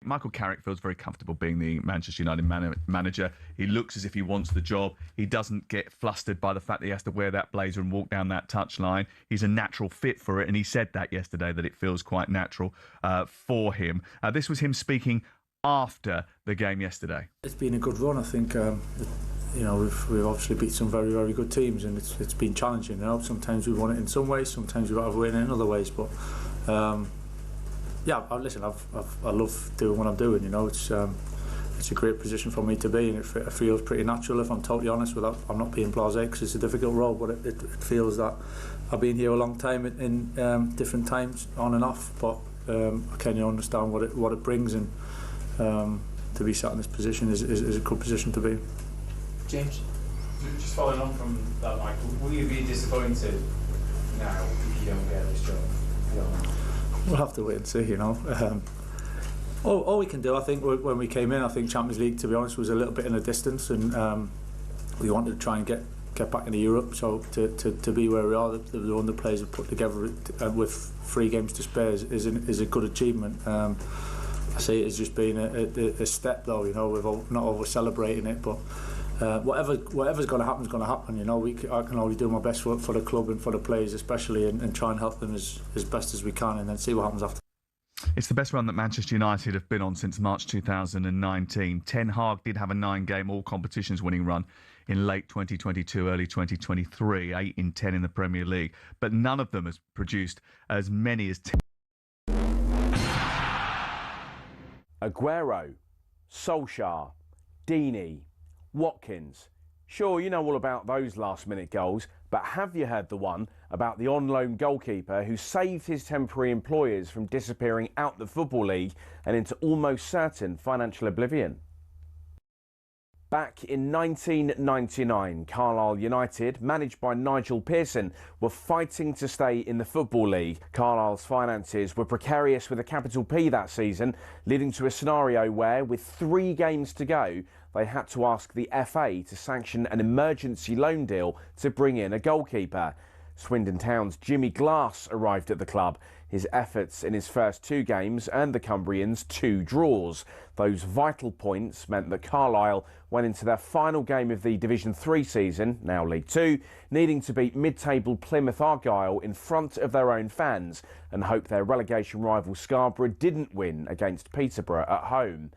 Michael Carrick feels very comfortable being the Manchester United manager. He looks as if he wants the job. He doesn't get flustered by the fact that he has to wear that blazer and walk down that touchline. He's a natural fit for it, and he said that yesterday, that it feels quite natural for him. This was him speaking after the game yesterday. It's been a good run, I think. You know, we've obviously beat some very, very good teams, and it's been challenging. You know, sometimes we won it in some ways, sometimes we've got to win it in other ways, but. Yeah, listen, I love doing what I'm doing. You know, it's a great position for me to be, and it feels pretty natural. If I'm totally honest, I'm not being blasé, because it's a difficult role, but it feels that I've been here a long time in different times, on and off. But I kind of understand what it brings, and to be sat in this position is a good position to be. James, just following on from that, Michael, will you be disappointed now if you don't get this job? We'll have to wait and see, you know. All we can do, I think, when we came in, I think Champions League, to be honest, was a little bit in a distance, and we wanted to try and get back into Europe. So to be where we are, the one the players have put together with 3 games to spare is a good achievement. I see it as just being a step, though, you know, we're not over celebrating it, but whatever's going to happen is going to happen. You know, I can only do my best for the club and for the players especially, and try and help them as best as we can, and then see what happens after. It's the best run that Manchester United have been on since March 2019. Ten Hag did have a 9-game all competitions winning run in late 2022, early 2023, 8 in 10 in the Premier League, but none of them has produced as many as 10. Aguero, Solskjaer, Deeney, Watkins. Sure, you know all about those last-minute goals, but have you heard the one about the on-loan goalkeeper who saved his temporary employers from disappearing out the Football League and into almost certain financial oblivion? Back in 1999, Carlisle United, managed by Nigel Pearson, were fighting to stay in the Football League. Carlisle's finances were precarious with a capital P that season, leading to a scenario where, with 3 games to go, they had to ask the FA to sanction an emergency loan deal to bring in a goalkeeper. Swindon Town's Jimmy Glass arrived at the club. His efforts in his first 2 games earned the Cumbrians 2 draws. Those vital points meant that Carlisle went into their final game of the Division 3 season, now League 2, needing to beat mid-table Plymouth Argyle in front of their own fans and hope their relegation rival Scarborough didn't win against Peterborough at home.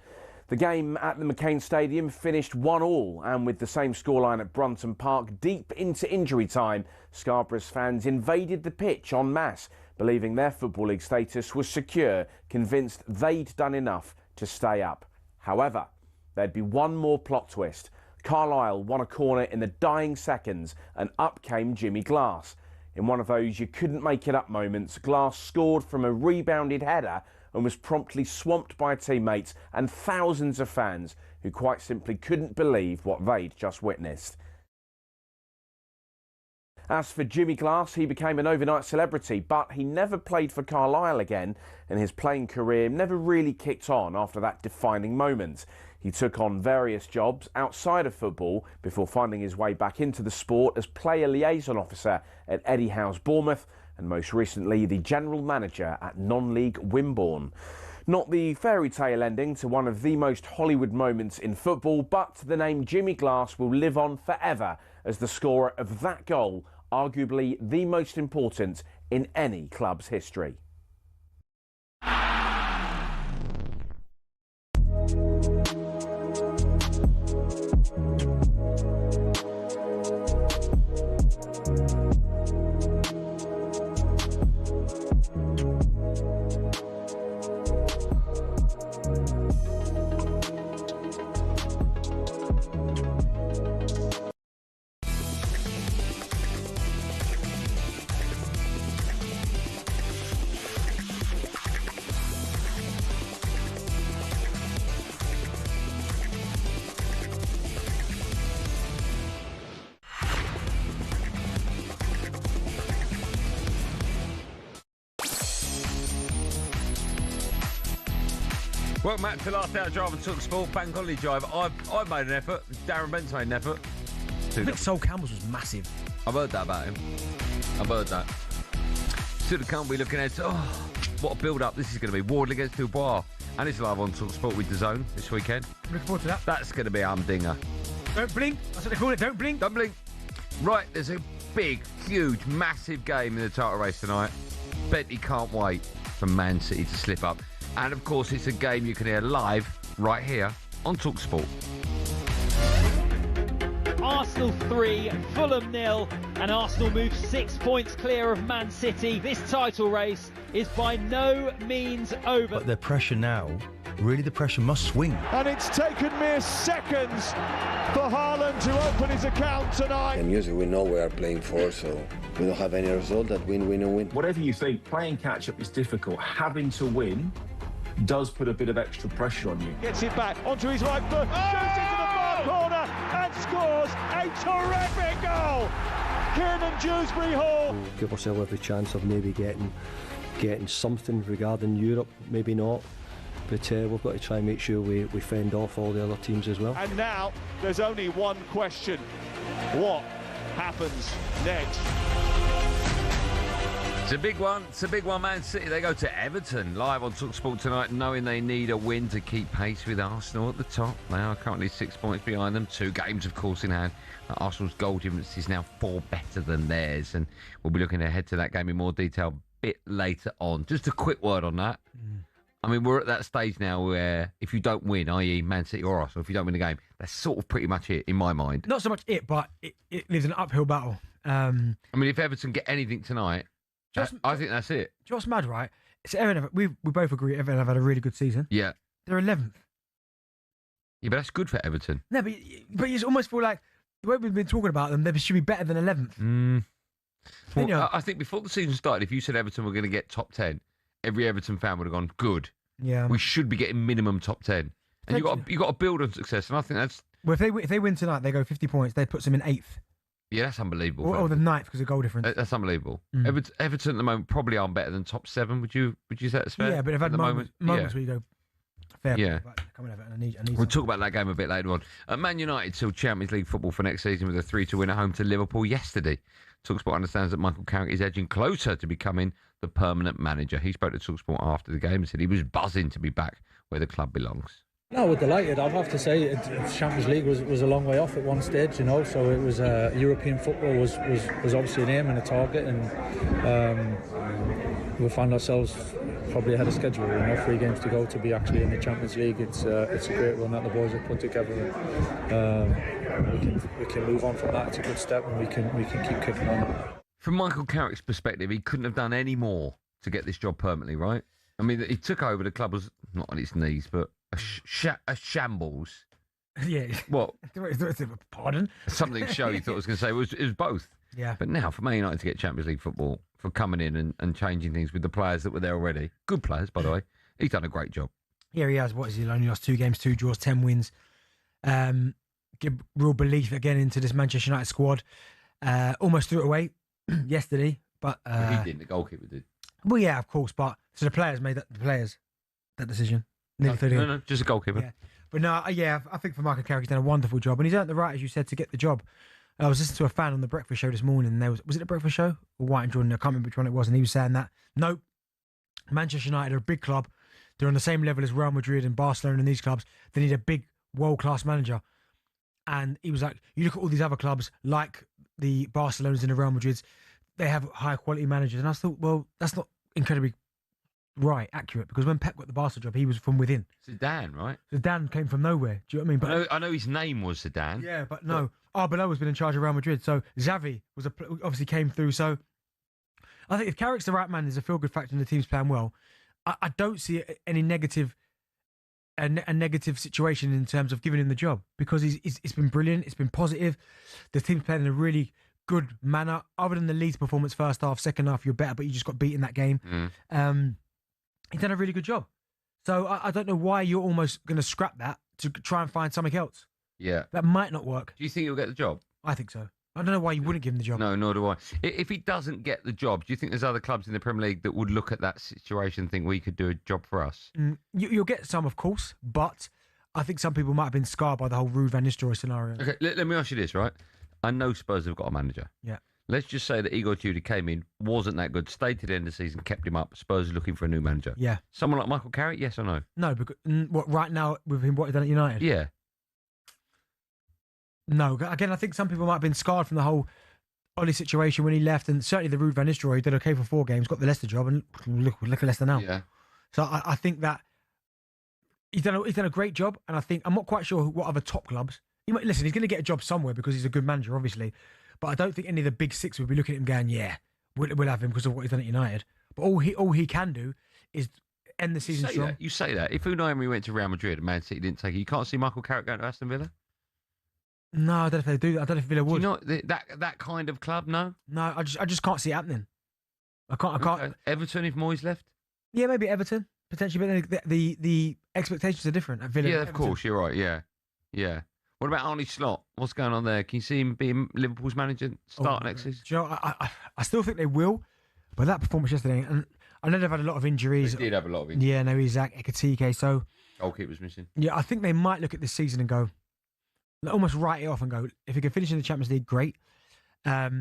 The game at the McCain Stadium finished 1-1, and with the same scoreline at Brunton Park deep into injury time, Scarborough's fans invaded the pitch en masse, believing their Football League status was secure, convinced they'd done enough to stay up. However, there'd be one more plot twist. Carlisle won a corner in the dying seconds, and up came Jimmy Glass. In one of those you couldn't make it up moments, Glass scored from a rebounded header and was promptly swamped by teammates and thousands of fans who quite simply couldn't believe what they'd just witnessed. As for Jimmy Glass, he became an overnight celebrity, but he never played for Carlisle again, and his playing career never really kicked on after that defining moment. He took on various jobs outside of football before finding his way back into the sport as player liaison officer at Eddie Howe's Bournemouth, and most recently the general manager at non-league Wimborne. Not the fairy tale ending to one of the most Hollywood moments in football, but the name Jimmy Glass will live on forever as the scorer of that goal, arguably the most important in any club's history. Welcome back to Last Hour Drive on talkSPORT Bank Holiday Drive. I've made an effort. Darren Bent's made an effort. I think Sol Campbell's was massive. I've heard that about him. I've heard that. Still can't be looking at. Oh, what a build-up this is going to be. Wardle against Dubois. And it's live on talkSPORT with DAZN this weekend. Looking forward to that. That's going to be a humdinger. Don't blink. That's what they call it. Don't blink. Don't blink. Right, there's a big, huge, massive game in the title race tonight. Bet he can't wait for Man City to slip up. And of course, it's a game you can hear live right here on talkSPORT. Arsenal 3, Fulham 0, and Arsenal move 6 points clear of Man City. This title race is by no means over. But the pressure now, really the pressure must swing. And it's taken mere seconds for Haaland to open his account tonight. In music, we know we are playing for, so we don't have any result that win, win, and win. Whatever you think, playing catch-up is difficult. Having to win does put a bit of extra pressure on you. Gets it back onto his right foot, shoots into the far corner and scores a terrific goal. Kiernan Dewsbury Hall. We'll give ourselves every chance of maybe getting something regarding Europe, maybe not. But we've got to try and make sure we fend off all the other teams as well. And now there's only one question. What happens next? It's a big one. It's a big one. Man City, they go to Everton live on talkSPORT tonight, knowing they need a win to keep pace with Arsenal at the top. They are currently 6 points behind them. 2 games, of course, in hand. Arsenal's goal difference is now 4 better than theirs, and we'll be looking ahead to that game in more detail a bit later on. Just a quick word on that. I mean, we're at that stage now where if you don't win, i.e. Man City or Arsenal, if you don't win the game, that's sort of pretty much it, in my mind. Not so much it, but it lives an uphill battle. I mean, if Everton get anything tonight, I think that's it. Do you know what's mad, right? So Everton, we both agree Everton have had a really good season. Yeah. They're 11th. Yeah, but that's good for Everton. No, but you almost feel like the way we've been talking about them, they should be better than 11th. Well, You know- I think before the season started, if you said Everton were going to get top 10, every Everton fan would have gone, good. Yeah. We should be getting minimum top 10. And you got to build on success, and I think that's... Well, if they win tonight, they go 50 points. They puts them in 8th. Yeah, that's unbelievable. Or the 9th because of goal difference. That's unbelievable. Mm. Everton at the moment probably aren't better than top 7. Would you say that's fair? Yeah, but they've had At the moments where you go, fair. Yeah. But come on, Everton, I need We'll talk about that game a bit later on. Man United still Champions League football for next season with a 3-2 win at home to Liverpool yesterday. talkSPORT understands that Michael Carrick is edging closer to becoming the permanent manager. He spoke to talkSPORT after the game and said he was buzzing to be back where the club belongs. No, we're delighted. I'd have to say Champions League was a long way off at one stage, you know. So it was European football was obviously an aim and a target, and we found ourselves probably ahead of schedule. You know, 3 games to go to be actually in the Champions League. It's a great run that the boys have put together. We can move on from that. It's a good step, and we can keep kicking on. From Michael Carrick's perspective, he couldn't have done any more to get this job permanently, right? I mean, he took over. The club was not on its knees, but a shambles. Yeah. What? Pardon? Something show you thought I was going to say it was both. Yeah. But now for Man United to get Champions League football, for coming in and changing things with the players that were there already, good players, by the way, he's done a great job. Yeah, he has. What is he? Only lost 2 games, 2 draws, 10 wins. Give real belief again into this Manchester United squad. Almost threw it away yesterday, but he didn't. The goalkeeper did. Well, yeah, of course, but so the players made that decision. No, just a goalkeeper. Yeah. But no, I think for Michael Carrick, he's done a wonderful job, and he's earned the right, as you said, to get the job. I was listening to a fan on the Breakfast Show this morning, and was it the Breakfast Show or White and Jordan? I can't remember which one it was, and he was saying that nope, Manchester United are a big club. They're on the same level as Real Madrid and Barcelona and these clubs. They need a big world-class manager. And he was like, you look at all these other clubs, like the Barcelonas and the Real Madrids, they have high-quality managers. And I thought, well, that's not incredibly accurate, because when Pep got the Barca job, he was from within. Zidane, right? Zidane came from nowhere. Do you know what I mean? But I know his name was Zidane. Yeah, but no. Arbeloa's been in charge of Real Madrid, so Xavi obviously came through. So I think if Carrick's the right man, there's a feel-good factor and the team's playing well. I don't see any negative situation in terms of giving him the job, because it's been brilliant. It's been positive. The team's playing in a really good manner. Other than the Leeds performance first half, second half you're better, but you just got beat in that game. He's done a really good job. So I don't know why you're almost going to scrap that to try and find something else. Yeah. That might not work. Do you think he'll get the job? I think so. I don't know why you wouldn't give him the job. No, nor do I. If he doesn't get the job, do you think there's other clubs in the Premier League that would look at that situation and think we could do a job for us? You'll get some, of course, but I think some people might have been scarred by the whole Ruud van Nistelrooy scenario. Okay, let me ask you this, right? I know Spurs have got a manager. Yeah. Let's just say that Igor Tudor came in, wasn't that good, stayed to the end of the season, kept him up. Spurs are looking for a new manager. Yeah. Someone like Michael Carrick, yes or no? No, because right now with him, what he's done at United? Yeah. No, again, I think some people might have been scarred from the whole Ollie situation when he left, and certainly the Ruud van Nistelrooy, he did okay for 4 games, got the Leicester job, and look at Leicester now. Yeah. So I think that he's done a great job, and I think I'm not quite sure what other top clubs. Listen, he's going to get a job somewhere because he's a good manager, obviously, but I don't think any of the big 6 would be looking at him going, yeah, we'll have him because of what he's done at United. But all he can do is end the season strong. You say that. If Unai Emery went to Real Madrid and Man City didn't take it, you can't see Michael Carrick going to Aston Villa? No, I don't know if they do. I don't know if Villa would. Do you know that kind of club? No, I just can't see it happening. I can't. Okay. Everton, if Moyes left. Yeah, maybe Everton potentially, but the expectations are different at Villa. Yeah, of course, you're right. Yeah. What about Arne Slot? What's going on there? Can you see him being Liverpool's manager start next season? Do you know, I still think they will, but that performance yesterday, and I know they've had a lot of injuries. They did have a lot of injuries. Yeah, no, Isaac Ekatike. So goalkeeper's missing. Yeah, I think they might look at this season and go, almost write it off and go, if he can finish in the Champions League, great. But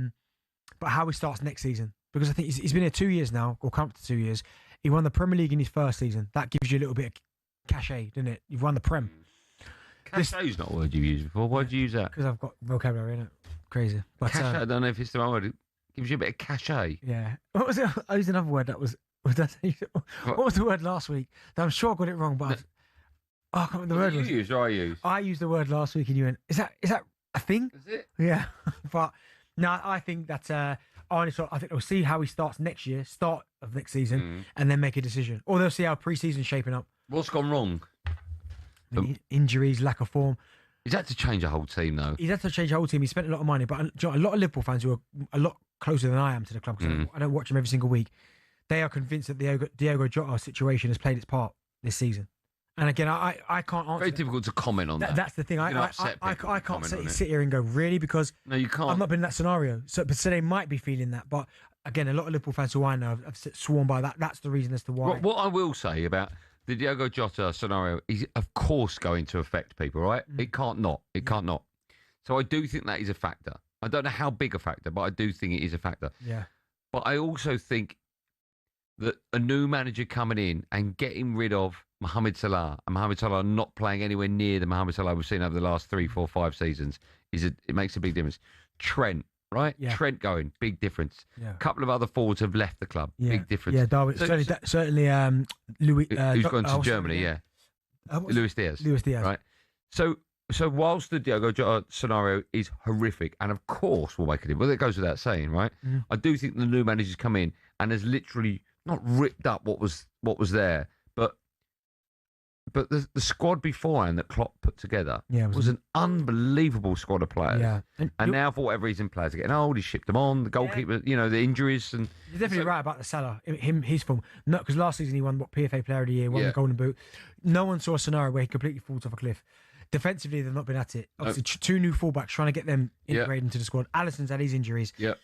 how he starts next season, because I think he's been here 2 years now, or come up to 2 years. He won the Premier League in his first season. That gives you a little bit of cachet, doesn't it? You've won the Prem. Cachet is not a word you've used before. Why did you use that? Because I've got vocabulary in it. Crazy. But, cachet, I don't know if it's the right word. It gives you a bit of cachet. Yeah. What was it? I used another word that was what was the word last week? I'm sure I got it wrong, but I can't remember the word. Did you use or I used? I used the word last week and you went, is that a thing? Is it? Yeah. But no, I think that honestly, I think they'll see how he starts next year, start of next season, and then make a decision. Or they'll see how pre-season's shaping up. What's gone wrong? Injuries, lack of form. He's had to change the whole team, though. He's had to change the whole team. He spent a lot of money, but a lot of Liverpool fans who are a lot closer than I am to the club, because I don't watch him every single week, they are convinced that the Diogo Jota situation has played its part this season. And again, I can't answer. Very difficult to comment on that. That's the thing. I can't sit here and go, really, because no, you can't. I've not been in that scenario. So they might be feeling that. But again, a lot of Liverpool fans who I know have sworn by that. That's the reason as to why. What I will say about the Diogo Jota scenario is, of course, going to affect people, right? It can't not. It can't not. So I do think that is a factor. I don't know how big a factor, but I do think it is a factor. Yeah. But I also think that a new manager coming in and getting rid of Mohamed Salah, and Mohamed Salah not playing anywhere near the Mohamed Salah we've seen over the last 3, 4, 5 seasons, it makes a big difference. Trent, right? Yeah. Trent going, big difference. Yeah. A couple of other forwards have left the club, big difference. Yeah, Darwin. Certainly, Louis. Who's gone to Germany? Yeah. Luis Diaz. Luis Diaz. Right. So whilst the Diogo Jota scenario is horrific, and of course we'll make it in, well, it goes without saying, right? I do think the new manager's come in and has literally not ripped up what was there, but the squad beforehand that Klopp put together was an unbelievable squad of players. Yeah. And now, for whatever reason, players are getting old. He's shipped them on. The goalkeeper, the injuries. And you're definitely right about the Salah. His form. No, because last season he won PFA Player of the Year, won the Golden Boot. No one saw a scenario where he completely falls off a cliff. Defensively, they've not been at it. Obviously, two new fullbacks trying to get them integrated into the squad. Alisson's had his injuries. Yeah.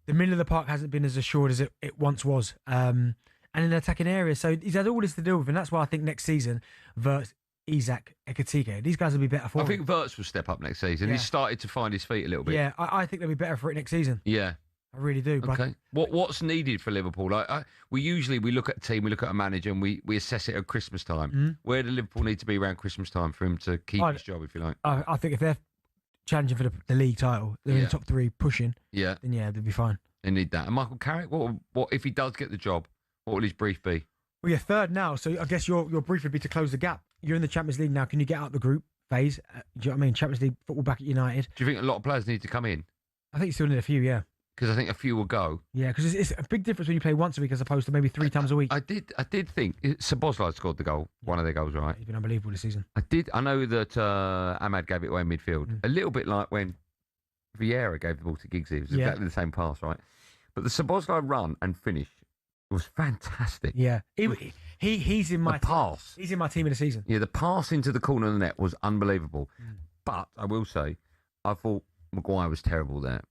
The middle of the park hasn't been as assured as it once was. And in the attacking area. So he's had all this to deal with, and that's why I think next season, Wirtz, Isak, Ekitike, these guys will be better for I think Wirtz will step up next season. He's started to find his feet a little bit. Yeah, I think they'll be better for it next season. Yeah. I really do. Okay. What's needed for Liverpool? We look at a team, we look at a manager, and we assess it at Christmas time. Where do Liverpool need to be around Christmas time for him to keep his job, if you like? I think if they're challenging for the league title, they're in the top 3 pushing. Yeah. Then they'll be fine. They need that. And Michael Carrick, what if he does get the job? What will his brief be? Well, you're third now, so I guess your brief would be to close the gap. You're in the Champions League now. Can you get out the group phase? Do you know what I mean? Champions League football back at United. Do you think a lot of players need to come in? I think you still need a few, yeah. Because I think a few will go. Yeah, because it's a big difference when you play once a week as opposed to maybe 3 times a week. I did think Szoboszlai scored the goal, one of their goals, right? He's been unbelievable this season. I know that Ahmad gave it away in midfield. A little bit like when Vieira gave the ball to Giggsy. It was exactly the same pass, right? But the Szoboszlai run and finish was fantastic. Yeah. He's in my pass. He's in my team of the season. Yeah, the pass into the corner of the net was unbelievable. But I will say, I thought Maguire was terrible there.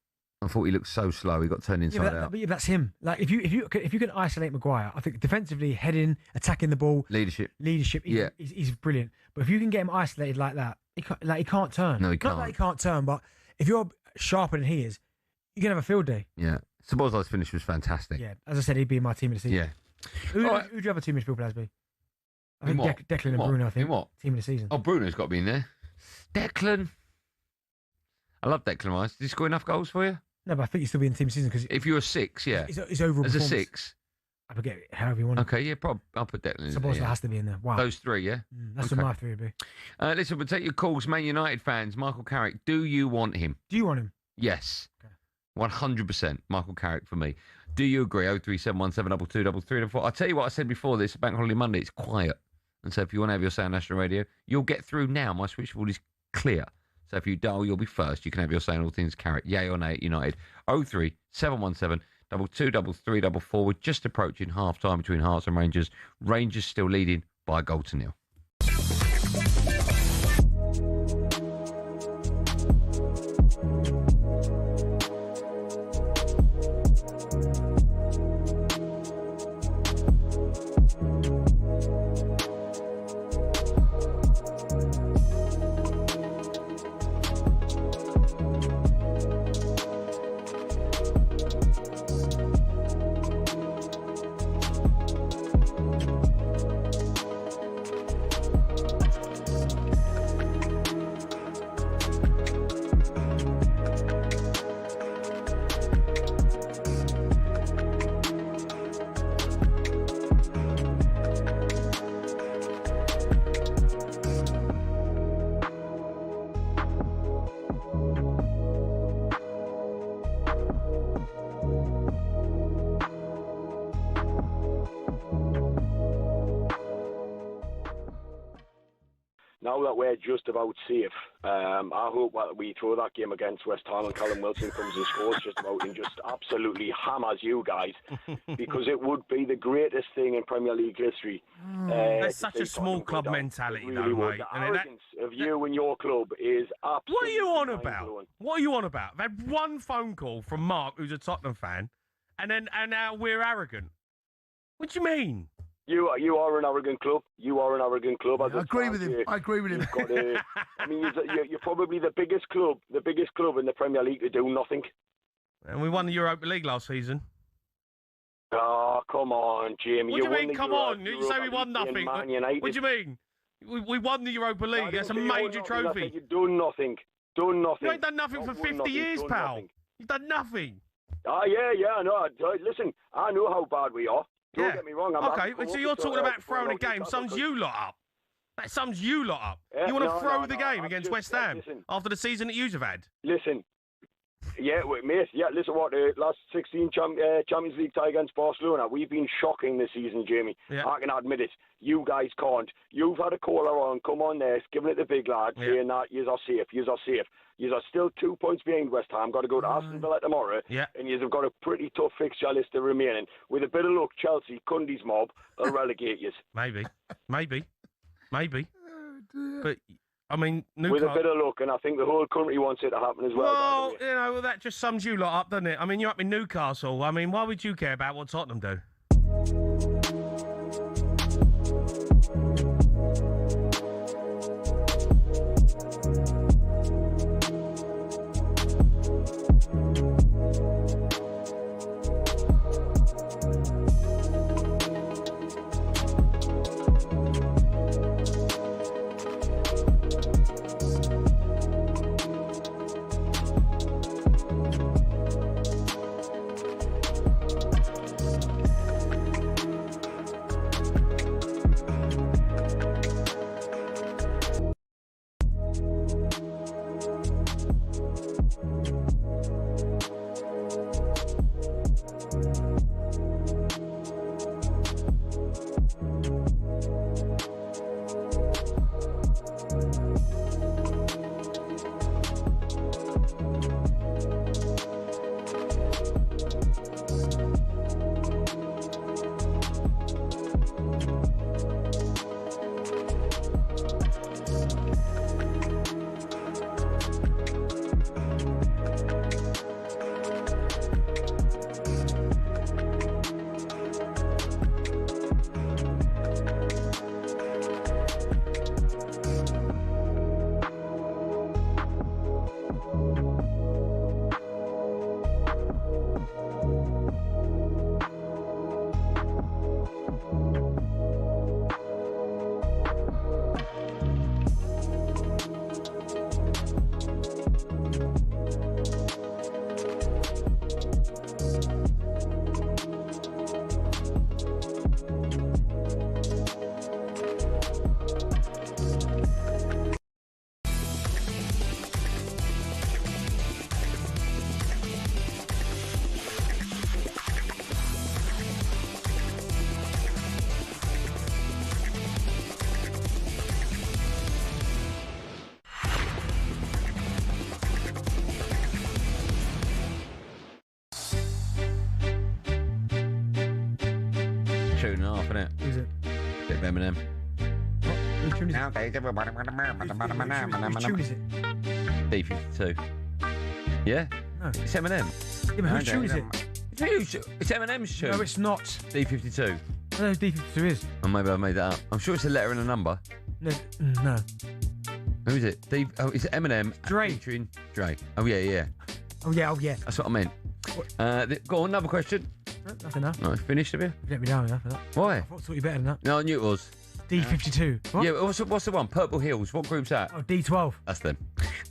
I thought he looked so slow. He got turned inside out. But that's him. Like if you can isolate Maguire, I think defensively, heading, attacking the ball, leadership. He's brilliant. But if you can get him isolated like that, he can't turn. No, he can't. Not that he can't turn, but if you're sharper than he is, you can have a field day. Yeah. Szoboszlai's finish was fantastic. Yeah, as I said, he'd be in my team of the season. Yeah. Who'd you have a team midfield players be? I think Declan and Bruno, I think. In what? Team of the season. Oh, Bruno's got to be in there. Declan. I love Declan Rice. Did he score enough goals for you? No, but I think he'd still be in the team of the season. Because if you're a 6, yeah. His overall as a performance. 6. I forget however you want Okay, yeah, I'll put Declan in there. Szoboszlai has to be in there. Wow. Those 3, yeah? That's what my 3 would be. Listen, we'll take your calls. Man United fans, Michael Carrick, do you want him? Do you want him? Yes. 100% Michael Carrick for me. Do you agree? 03717223334. I'll tell you what I said before this, Bank Holiday Monday, it's quiet. And so if you want to have your say on National Radio, you'll get through now. My switchboard is clear. So if you dial, you'll be first. You can have your say on all things Carrick. Yay or nay at United. 03717223334. We're just approaching half time between Hearts and Rangers. Rangers still leading by a goal to nil. now that we're just about safe, I hope that we throw that game against West Ham and Callum Wilson comes and scores just about and just absolutely hammers you guys, because it would be the greatest thing in Premier League history. That's such a small club mentality, though, mate. The arrogance of you and your club is absolutely. What are you on about? What are you on about? I've had one phone call from Mark, who's a Tottenham fan, and now we're arrogant. What do you mean? You are an arrogant club. You are an arrogant club. I agree with him. I agree with him. I mean, you're probably the biggest club in the Premier League to do nothing. And we won the Europa League last season. Oh, come on, Jim. What do you mean, come on? You say we won nothing. What do you mean? We won the Europa League. That's a major trophy. You've done nothing. Done nothing. You ain't done nothing for 50 years, pal. Nothing. You've done nothing. Oh, yeah, I know. Listen, I know how bad we are. Don't get me wrong. Okay, so you're talking about throwing a game. Sums you lot up. That sums you lot up. You want to throw the game against West Ham after the season that you've had? Listen. Yeah, mate. Yeah, listen. Last 16 Champions League tie against Barcelona. We've been shocking this season, Jamie. Yeah. I can admit it. You guys can't. You've had a caller on. Come on, there, giving it the big lad, saying that yous are safe. Yous are safe. Yous are still 2 points behind West Ham. Got to go to Aston Villa tomorrow. Yeah. And yous have got a pretty tough fixture list remaining. With a bit of luck, Chelsea, Cundy's mob, will relegate yous. Maybe. But. I mean, with a bit of luck, and I think the whole country wants it to happen as well. Well, that just sums you lot up, doesn't it? I mean, you're up in Newcastle. I mean, why would you care about what Tottenham do? Tune and a half, isn't it? Is it? Bit of Eminem. What tune is it? Nowadays, everybody. Which tune is it? D52. Yeah? No. It's Eminem. Yeah, but whose tune is it? It's Eminem's tune. No, it's not. D52. I don't know who D52 is. Or maybe I made that up. I'm sure it's a letter and a number. No. Who is it? Is it Eminem? Dre. Featuring Dre. Oh, yeah. Oh, yeah. That's what I meant. Go on, another question. Nothing enough. No, finished, have you? You let me down enough for that. Why? I thought you better than that. No, I knew it was. D52. What? Yeah, what's the one? Purple Hills. What group's that? Oh, D12. That's them.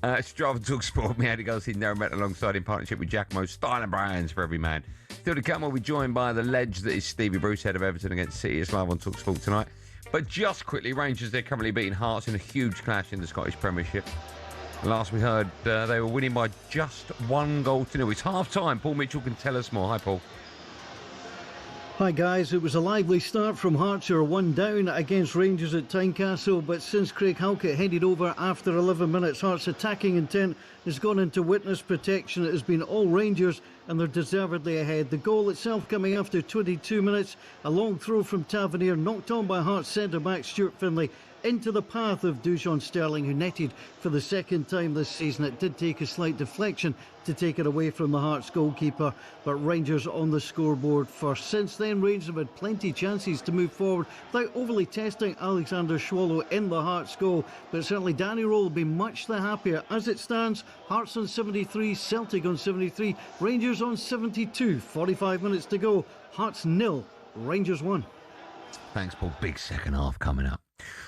It's Drive and talkSPORT. Me, Andy Goldstein Darren Bent, alongside in partnership with Giacomo, style and brands for every man. Still to come, we'll be joined by the ledge that is Stevie Bruce, head of Everton against City. It's live on talkSPORT tonight. But just quickly, Rangers, they're currently beating Hearts in a huge clash in the Scottish Premiership. Last we heard, they were winning by just 1-0. It's half-time. Paul Mitchell can tell us more. Hi, Paul. Hi guys, it was a lively start from Hearts, who are 1 down against Rangers at Tynecastle, but since Craig Halkett headed over after 11 minutes, Hearts' attacking intent has gone into witness protection. It has been all Rangers and they're deservedly ahead. The goal itself coming after 22 minutes, a long throw from Tavernier, knocked on by Hearts centre-back Stuart Findlay into the path of Dujon Sterling, who netted for the second time this season. It did take a slight deflection to take it away from the Hearts goalkeeper, but Rangers on the scoreboard first. Since then, Rangers have had plenty of chances to move forward without overly testing Alexander Swallow in the Hearts goal, but certainly Danny Rowe will be much the happier. As it stands, Hearts on 73, Celtic on 73, Rangers on 72. 45 minutes to go. Hearts 0, Rangers 1. Thanks, Paul. Big second half coming up.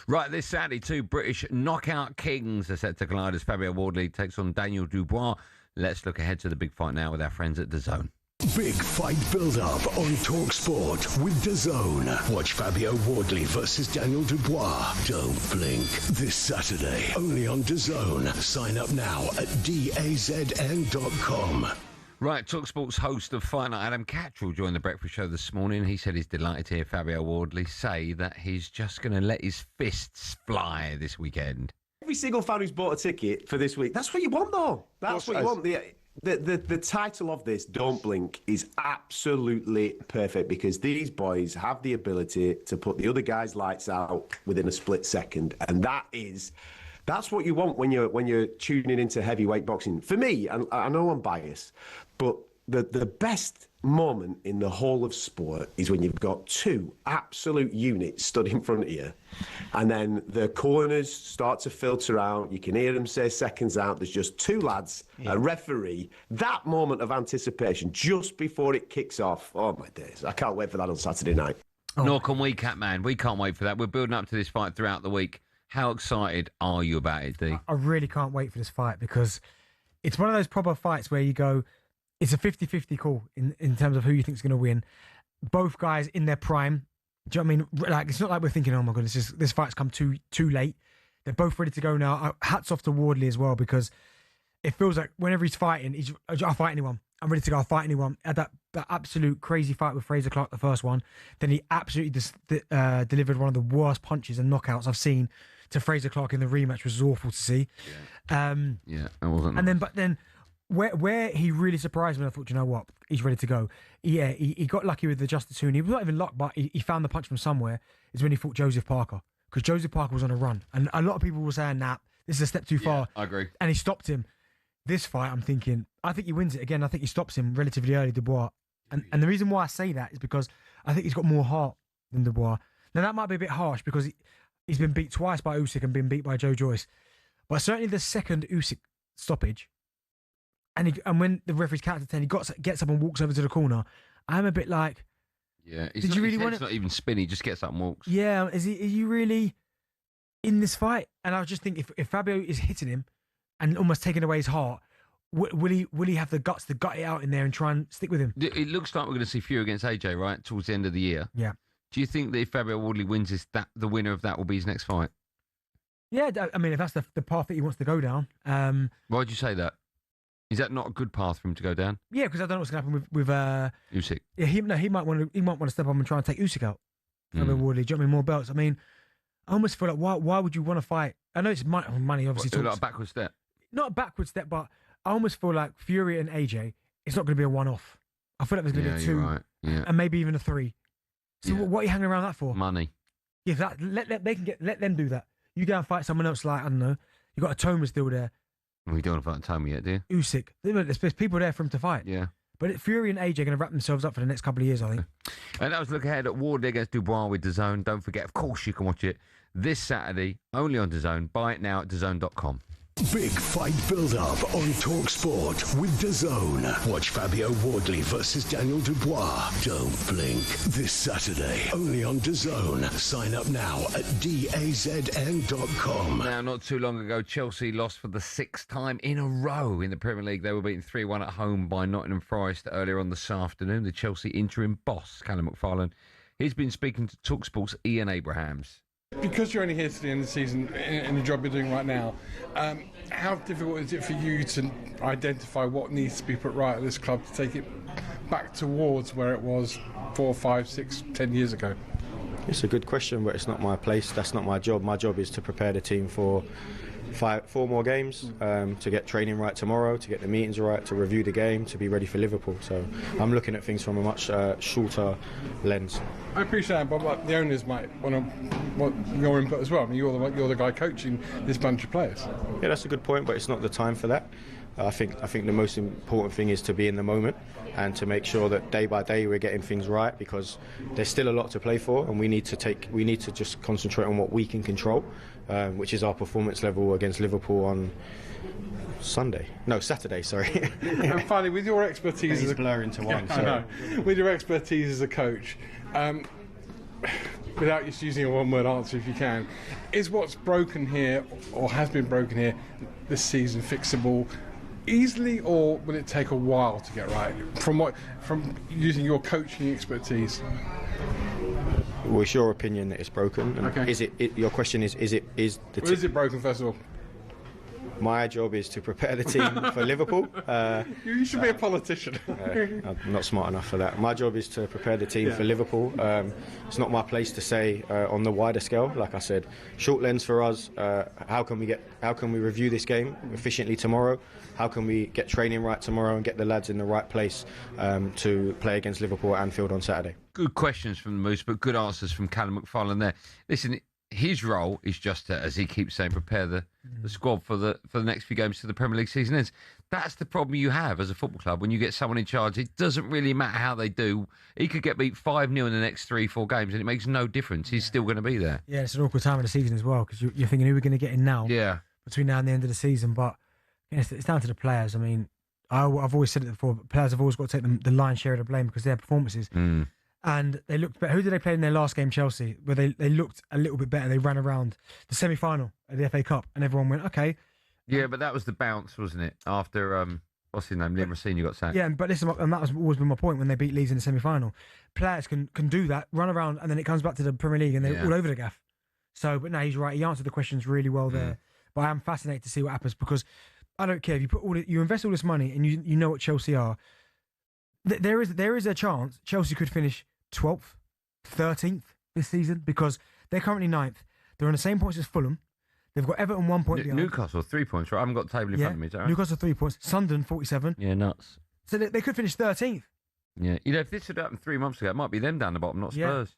Right, this Saturday, 2 British knockout kings are set to collide as Fabio Wardley takes on Daniel Dubois. Let's look ahead to the big fight now with our friends at DAZN. Big fight build-up on talkSPORT with DAZN. Watch Fabio Wardley versus Daniel Dubois. Don't blink. This Saturday, only on DAZN. Sign up now at dazn.com. Right, talkSPORT's host of Fight Night, Adam Cattrall, joined the breakfast show this morning. He said he's delighted to hear Fabio Wardley say that he's just going to let his fists fly this weekend. Every single fan who's bought a ticket for this week, that's what you want, though. That's what you want. The title of this, Don't Blink, is absolutely perfect because these boys have the ability to put the other guy's lights out within a split second, and that's what you want when you're tuning into heavyweight boxing. For me, and I know I'm biased, but the best moment in the whole of sport is when you've got 2 absolute units stood in front of you, and then the corners start to filter out. You can hear them say seconds out. There's just 2 lads, a referee. That moment of anticipation just before it kicks off. Oh, my days. I can't wait for that on Saturday night. Nor can we, Catman. We can't wait for that. We're building up to this fight throughout the week. How excited are you about it, D? I really can't wait for this fight because it's one of those proper fights where you go, it's a 50-50 call in terms of who you think is going to win. Both guys in their prime. Do you know what I mean? Like, it's not like we're thinking, oh my goodness, this fight's come too late. They're both ready to go now. Hats off to Wardley as well, because it feels like whenever he's fighting, I'll fight anyone. I'm ready to go. I'll fight anyone. Had that absolute crazy fight with Fraser Clark, the first one. Then he absolutely delivered one of the worst punches and knockouts I've seen to Fraser Clark in the rematch, which was awful to see. Yeah, it wasn't. And then where he really surprised me, I thought, you know what, he's ready to go. Yeah, he got lucky with the Justice Hoon. He was not even luck, but he found the punch from somewhere. Is when he fought Joseph Parker, because Joseph Parker was on a run, and a lot of people were saying, nah, this is a step too far. I agree. And he stopped him. This fight, I'm thinking, I think he wins it again. I think he stops him relatively early, Dubois. And the reason why I say that is because I think he's got more heart than Dubois. Now, that might be a bit harsh because he's been beat twice by Usyk and been beat by Joe Joyce. But certainly the second Usyk stoppage, and when the referee's counted to 10, he gets up and walks over to the corner. I'm a bit like, yeah, did you really want it? Not even spin, he just gets up and walks. Yeah, are you really in this fight? And I just think if Fabio is hitting him and almost taking away his heart, will he have the guts to gut it out in there and try and stick with him? It looks like we're going to see Fury against AJ, right, towards the end of the year. Yeah. Do you think that if Fabio Wardley wins this, that the winner of that will be his next fight? Yeah, I mean, if that's the path that he wants to go down. Why would you say that? Is that not a good path for him to go down? Yeah, because I don't know what's going to happen with Usyk. Yeah, he might want to step up and try and take Usyk out. Fabio Wardley, do you know what I mean? More belts. I mean, I almost feel like why would you want to fight? I know it's money obviously talks. Like a backward step. Not a backward step, but I almost feel like Fury and AJ, it's not going to be a one-off. I feel like there's going to be a 2, right. Yeah. And maybe even a 3. So what are you hanging around that for? Money. Yeah, let them do that. You go and fight someone else, like, I don't know. You got a Toma still there. We don't want to fight Toma yet, do you? Usyk. There's people there for him to fight. Yeah. But Fury and AJ are going to wrap themselves up for the next couple of years, I think. And that was look ahead at Wardley against Dubois with DAZN. Don't forget, of course, you can watch it this Saturday, only on DAZN. Buy it now at DAZN.com. Big fight build-up on talkSPORT with DAZN. Watch Fabio Wardley versus Daniel Dubois. Don't blink. This Saturday, only on DAZN. Sign up now at dazn.com. Now, not too long ago, Chelsea lost for the 6th time in a row in the Premier League. They were beaten 3-1 at home by Nottingham Forest earlier on this afternoon. The Chelsea interim boss, Callum McFarlane, he's been speaking to talkSPORT's Ian Abrahams. Because you're only here to the end of the season in the job you're doing right now, how difficult is it for you to identify what needs to be put right at this club to take it back towards where it was 4, 5, 6, 10 years ago? It's a good question, but it's not my place. That's not my job. My job is to prepare the team for 4 more games, to get training right tomorrow, to get the meetings right, to review the game, to be ready for Liverpool. So I'm looking at things from a much shorter lens. I appreciate that, but the owners might want your input as well. I mean, you're the guy coaching this bunch of players. Yeah, that's a good point, but it's not the time for that. I think the most important thing is to be in the moment and to make sure that day by day we're getting things right, because there's still a lot to play for, and we need to just concentrate on what we can control, which is our performance level against Liverpool on Saturday. Sorry. And finally, with your expertise, it's blur into one. I know. With your expertise as a coach, without just using a one-word answer, if you can, is what's broken here or has been broken here this season fixable easily, or will it take a while to get right? From using your coaching expertise. Well, it's your opinion that it's broken. Okay. Your question is it broken, first of all? My job is to prepare the team for Liverpool. You should be a politician. I'm not smart enough for that. My job is to prepare the team for Liverpool. It's not my place to say on the wider scale. Like I said, short lens for us. How can we review this game efficiently tomorrow? How can we get training right tomorrow and get the lads in the right place to play against Liverpool at Anfield on Saturday? Good questions from the Moose, but good answers from Callum McFarlane there. Listen, his role is just to, as he keeps saying, prepare the squad for the next few games to the Premier League season ends. That's the problem you have as a football club when you get someone in charge. It doesn't really matter how they do. He could get beat 5-0 in the next 3-4 games and it makes no difference. He's still going to be there. Yeah, it's an awkward time of the season as well, because you're thinking, who are we going to get in now? Yeah. Between now and the end of the season. But it's down to the players. I mean, I've always said it before, players have always got to take the lion's share of the blame because of their performances. And they looked better. Who did they play in their last game, Chelsea, where they looked a little bit better? They ran around the semi-final of the FA Cup and everyone went, okay. Yeah, but that was the bounce, wasn't it? After, what's his name, Liam Rosini got sacked. Yeah, but listen, and that was always been my point when they beat Leeds in the semi-final. Players can do that, run around, and then it comes back to the Premier League and they're all over the gaff. So, but no, he's right. He answered the questions really well there. But I am fascinated to see what happens, because I don't care if you invest all this money and you know what Chelsea are. There is a chance Chelsea could finish 12th, 13th this season, because they're currently 9th. They're on the same points as Fulham. They've got Everton 1 point behind. Newcastle 3 points, right? I haven't got the table in front of me. Is that right? Newcastle 3 points. Sunderland 47. Yeah, nuts. So they could finish 13th. Yeah, if this had happened 3 months ago, it might be them down the bottom, not Spurs.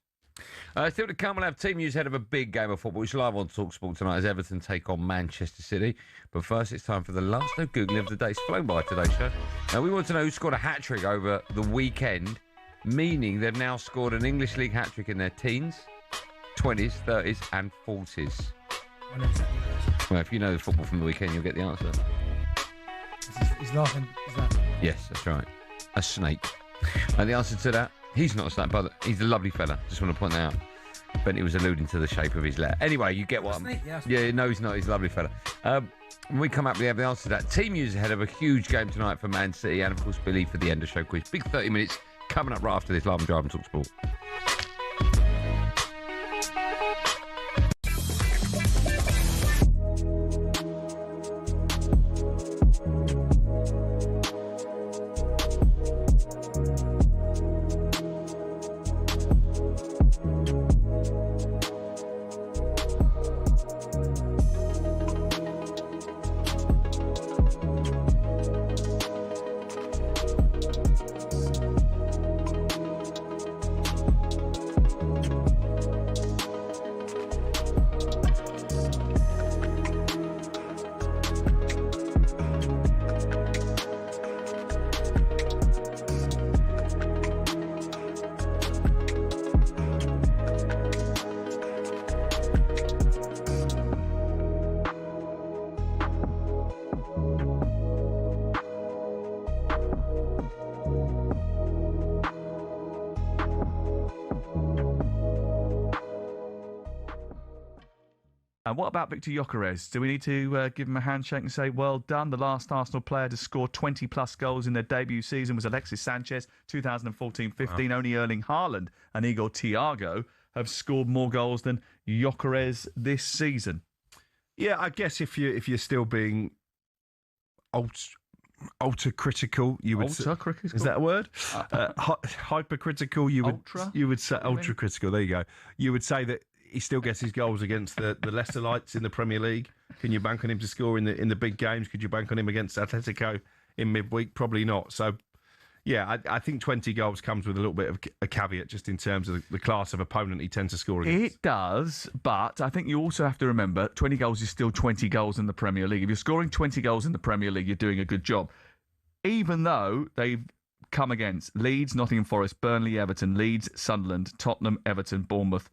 Still to come, we'll have team news ahead of a big game of football. It's live on talkSPORT tonight as Everton take on Manchester City. But first, it's time for the last no Googling of the day. It's flown by today's show. Now, we want to know who scored a hat-trick over the weekend, meaning they've now scored an English League hat-trick in their teens, 20s, 30s and 40s. Well, if you know the football from the weekend, you'll get the answer. He's laughing. Is that? Yes, that's right. A snake. And the answer to that, he's not a snake, but he's a lovely fella. Just want to point that out. Bentley was alluding to the shape of his letter. Anyway, you get what I'm... Yeah, no, he's not. He's a lovely fella. When we come up, we have the answer to that. Team news ahead of a huge game tonight for Man City, and of course, Billy for the end of show quiz. Big 30 minutes coming up right after this. Live and Drive on talkSPORT. And what about Victor Gyökeres? Do we need to give him a handshake and say, well done? The last Arsenal player to score 20-plus goals in their debut season was Alexis Sanchez, 2014-15. Only Erling Haaland and Igor Thiago have scored more goals than Gyökeres this season. Yeah, I guess if you're still being ultra-critical. You would Ultra-critical? Is that a word? Hypercritical. You would say ultra-critical. There you go. You would say that he still gets his goals against the Leicester Lights in the Premier League. Can you bank on him to score in the big games? Could you bank on him against Atletico in midweek? Probably not. So, yeah, I think 20 goals comes with a little bit of a caveat just in terms of the class of opponent he tends to score against. It does, but I think you also have to remember 20 goals is still 20 goals in the Premier League. If you're scoring 20 goals in the Premier League, you're doing a good job. Even though they've come against Leeds, Nottingham Forest, Burnley, Everton, Leeds, Sunderland, Tottenham, Everton, Bournemouth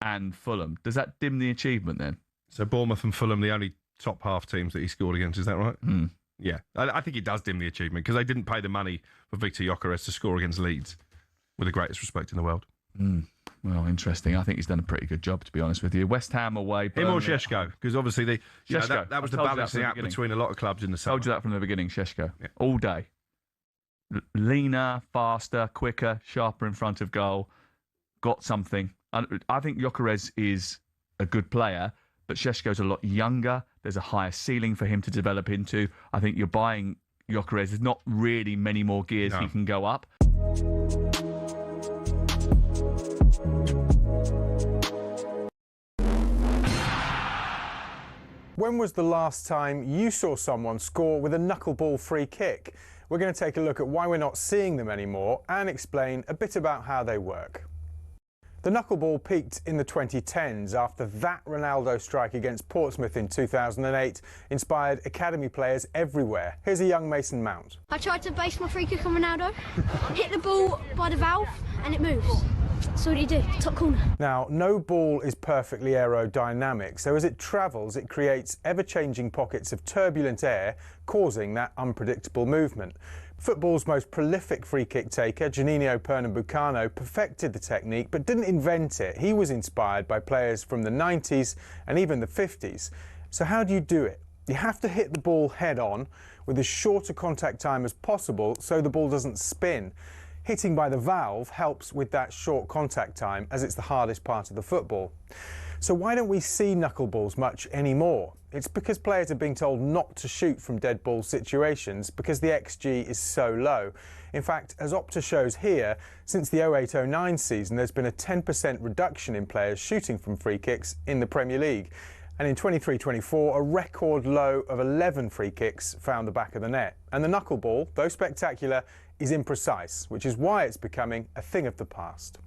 and Fulham. Does that dim the achievement then? So Bournemouth and Fulham, the only top half teams that he scored against, is that right? Mm. Yeah, I think it does dim the achievement because they didn't pay the money for Victor Gyökeres to score against Leeds, with the greatest respect in the world. Mm. Well, interesting. I think he's done a pretty good job, to be honest with you. West Ham away. Him or Šeško? Because obviously that was the balancing act between a lot of clubs in the summer. I told you that from the beginning, Šeško. Yeah. All day. Leaner, faster, quicker, sharper in front of goal. Got something. I think Gyökeres is a good player, but Šeško's a lot younger. There's a higher ceiling for him to develop into. I think you're buying Gyökeres. There's not really many more gears he can go up. When was the last time you saw someone score with a knuckleball free kick? We're going to take a look at why we're not seeing them anymore and explain a bit about how they work. The knuckleball peaked in the 2010s after that Ronaldo strike against Portsmouth in 2008 inspired academy players everywhere. Here's a young Mason Mount. I tried to base my free kick on Ronaldo, hit the ball by the valve and it moves. So what do you do? Top corner. Now, no ball is perfectly aerodynamic, so as it travels it creates ever-changing pockets of turbulent air causing that unpredictable movement. Football's most prolific free-kick taker, Juninho Pernambucano, perfected the technique but didn't invent it. He was inspired by players from the 90s and even the 50s. So how do you do it? You have to hit the ball head-on with as short a contact time as possible so the ball doesn't spin. Hitting by the valve helps with that short contact time as it's the hardest part of the football. So why don't we see knuckleballs much anymore? It's because players are being told not to shoot from dead ball situations because the XG is so low. In fact, as Opta shows here, since the 08-09 season there's been a 10% reduction in players shooting from free kicks in the Premier League. And in 23-24, a record low of 11 free kicks found the back of the net. And the knuckleball, though spectacular, is imprecise, which is why it's becoming a thing of the past.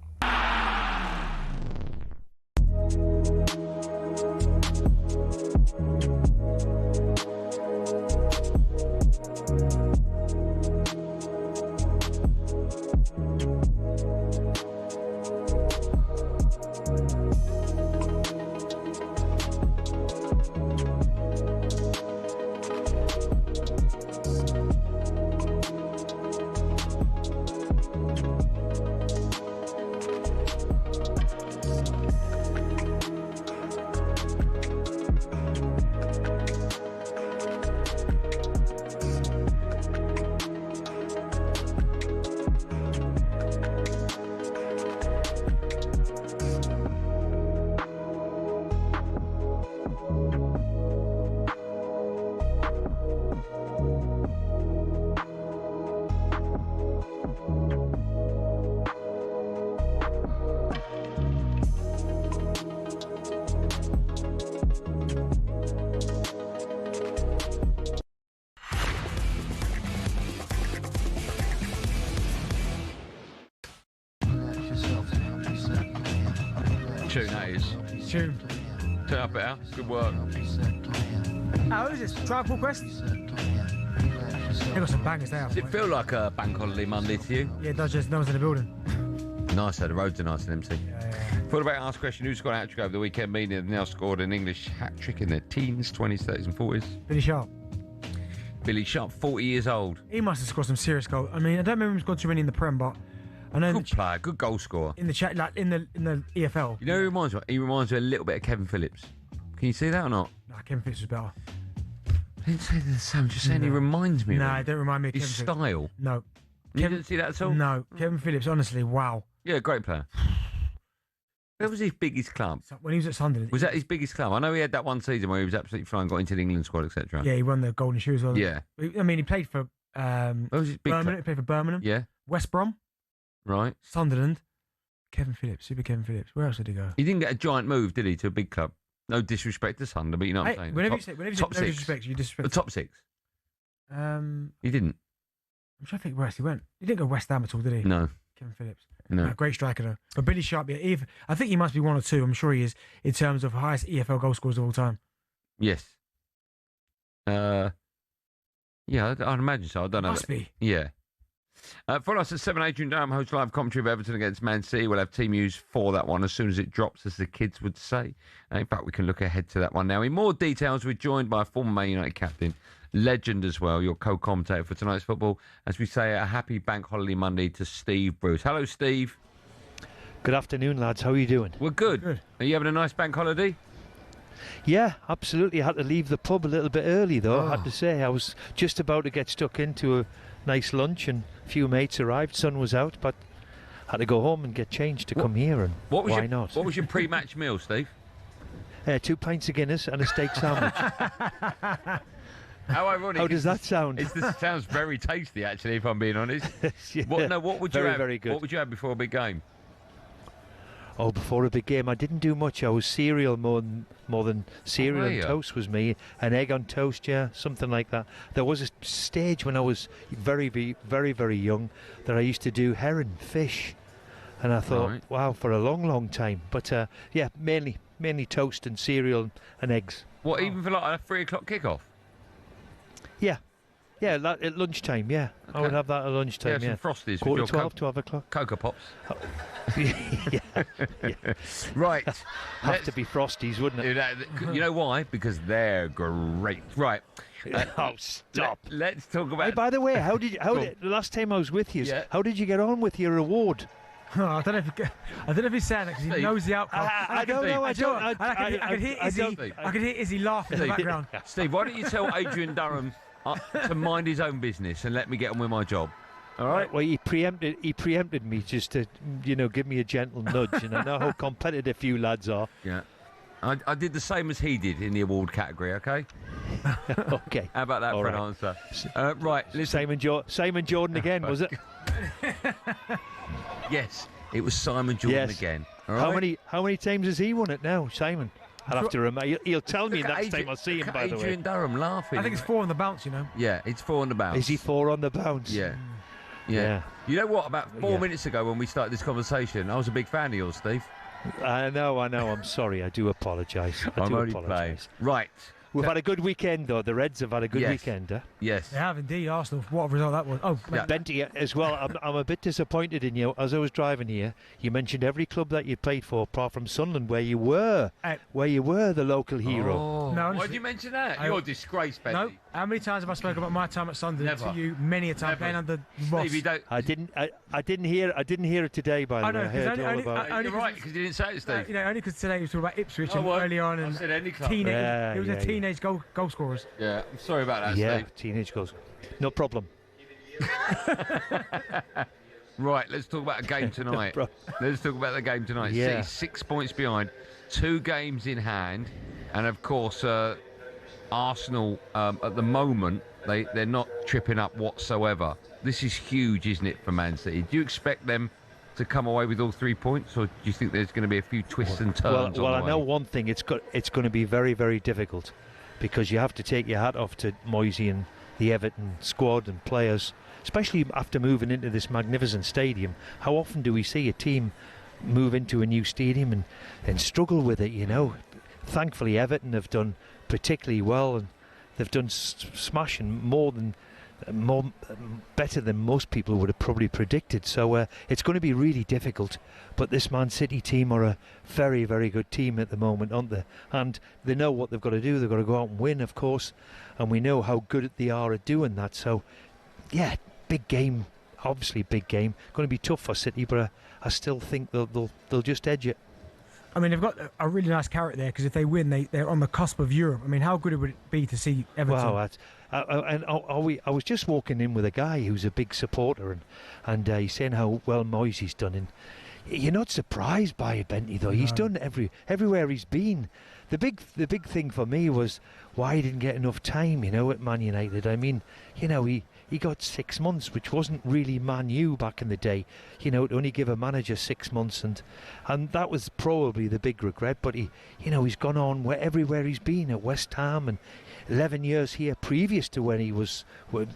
Tune that is. Tune. Turn up better. Good work. Who is this? Tribe Called Quest? They got some bangers there. Does it feel like a bank holiday Monday to you? Yeah, it does. Just no one's in the building. Nice, the roads are nice and empty. Thought about ask question, who scored a hat-trick over the weekend, meaning they've now scored an English hat-trick in their teens, 20s, 30s and 40s? Billy Sharp. Billy Sharp, 40 years old. He must have scored some serious goals. I mean, I don't remember him scoring too many in the Prem, but I know good player, good goal scorer. In the chat, like in the EFL. You know who he reminds me of? He reminds me a little bit of Kevin Phillips. Can you see that or not? Nah, Kevin Phillips was better. I didn't say the same, just saying he reminds me of him. Nah, don't remind me of his Kevin style. Phillips. No. You didn't see that at all? No. Kevin Phillips, honestly, wow. Yeah, great player. That was his biggest club. When he was at Sunderland. Was that his biggest club? I know he had that one season where he was absolutely flying, got into the England squad, etc. Yeah, he won the Golden Shoe as well. Yeah. I mean, he played for What was his big Birmingham. club? He played for Birmingham. Yeah. West Brom. Right. Sunderland. Kevin Phillips. Super Kevin Phillips. Where else did he go? He didn't get a giant move, did he, to a big club? No disrespect to Sunderland, but you know what I'm saying. Whenever you say top no six. disrespect, you disrespect. The top six. He didn't. I'm trying to think where else he went. He didn't go West Ham at all, did he? No. Kevin Phillips. No. Great striker though. But Billy Sharp, yeah, I think he must be one or two. I'm sure he is in terms of highest EFL goal scorers of all time. Yes. Yeah, I'd imagine so. I don't know. Must be. Yeah. Follow us at 7. Adrian Durham hosts live commentary of Everton against Man City. We'll have team news for that one as soon as it drops, as the kids would say. In fact, we can look ahead to that one now. In more details, we're joined by former Man United captain, legend as well, your co-commentator for tonight's football. As we say, a happy Bank Holiday Monday to Steve Bruce. Hello, Steve. Good afternoon, lads. How are you doing? We're good. Are you having a nice bank holiday? Yeah, absolutely. I had to leave the pub a little bit early, though. I had to say, I was just about to get stuck into a nice lunch, and a few mates arrived. Sun was out, but I had to go home and get changed to come here. And why not? What was your pre-match meal, Steve? 2 pints of Guinness and a steak sandwich. How ironic! How does that sound? This sounds very tasty, actually, if I'm being honest. Yeah, what would you have? Very good. What would you have before a big game? Oh, before a big game, I didn't do much. I was cereal more than cereal and toast was me. An egg on toast, yeah, something like that. There was a stage when I was very, very, very young that I used to do herring, fish, and I thought, wow, for a long, long time. But yeah, mainly toast and cereal and eggs. What, even for like a 3 o'clock kickoff? Yeah, at lunchtime, yeah. Okay. I would have that at lunchtime, yeah. Some Frosties. Quarter 12, 12 o'clock. Cocoa Pops. yeah. Right. Have to be Frosties, wouldn't it? You know why? Because they're great. Right. Oh, stop. Let's talk about... Hey, by the way, the last time I was with you, how did you get on with your award? Oh, I don't know if he's saying that because he knows the outcome. I don't know. I could hear Izzy laughing in the background. Steve, why don't you tell Adrian Durham to mind his own business and let me get on with my job? All right. Well, he preempted me just to, give me a gentle nudge, and I know how competitive you lads are. Yeah. I did the same as he did in the award category. Okay. Okay. How about that for an answer? Right. Listen. Simon Jordan again, was it? Yes, it was Simon Jordan again. All right? How many times has he won it now, Simon? I'll have to remember. He'll tell me next time I see him, by the way. Adrian Durham laughing. I think it's 4 on the bounce, Yeah, it's 4 on the bounce. Is he 4 on the bounce? Yeah. You know what? About 4 minutes ago when we started this conversation, I was a big fan of yours, Steve. I know. I'm sorry. I do apologise. I'm only playing. Right. We've had a good weekend, though. The Reds have had a good weekend, huh? Yes. They have indeed, Arsenal. What a result that was. Oh, Benty as well. I'm a bit disappointed in you. As I was driving here, you mentioned every club that you played for, apart from Sunderland, where you were the local hero. Oh. No, why did you mention that? You're a disgrace, Benty. No. How many times have I spoken about my time at Sunderland to you? Many a time. Playing under Ross. Steve, I didn't hear it today, by the way. I heard all about it. You're right, because you didn't say it, Steve. Only because today we were talking about Ipswich and early on. And I said any club. It was a teenage goal scorers. Yeah, I'm sorry about that, Yeah, Steve. teenage goals. No problem. Right, let's talk about a game tonight. Let's talk about the game tonight. Yeah. City 6 points behind, 2 games in hand, and of course Arsenal at the moment they're not tripping up whatsoever. This is huge, isn't it, for Man City? Do you expect them to come away with all 3 points, or do you think there's going to be a few twists and turns? Well, I know one thing. It's going to be very, very difficult, because you have to take your hat off to Moisey and the Everton squad and players, especially after moving into this magnificent stadium. How often do we see a team move into a new stadium and struggle with it, Thankfully, Everton have done particularly well, and they've done smashing better than most people would have probably predicted. So it's going to be really difficult. But this Man City team are a very, very good team at the moment, aren't they? And they know what they've got to do. They've got to go out and win, of course. And we know how good they are at doing that. So, yeah, big game. Obviously, big game. Going to be tough for City, but I still think they'll just edge it. I mean, they've got a really nice carrot there, because if they win, they're on the cusp of Europe. I mean, how good would it be to see Everton? Wow, I was just walking in with a guy who's a big supporter, and he's saying how well Moisey's done. And you're not surprised by it, Benty, though. He's done everywhere he's been. The big thing for me was why he didn't get enough time, at Man United. I mean, he got 6 months, which wasn't really Man U back in the day. To only give a manager 6 months, and that was probably the big regret. But he's gone on everywhere he's been, at West Ham, and 11 years here previous to when he was,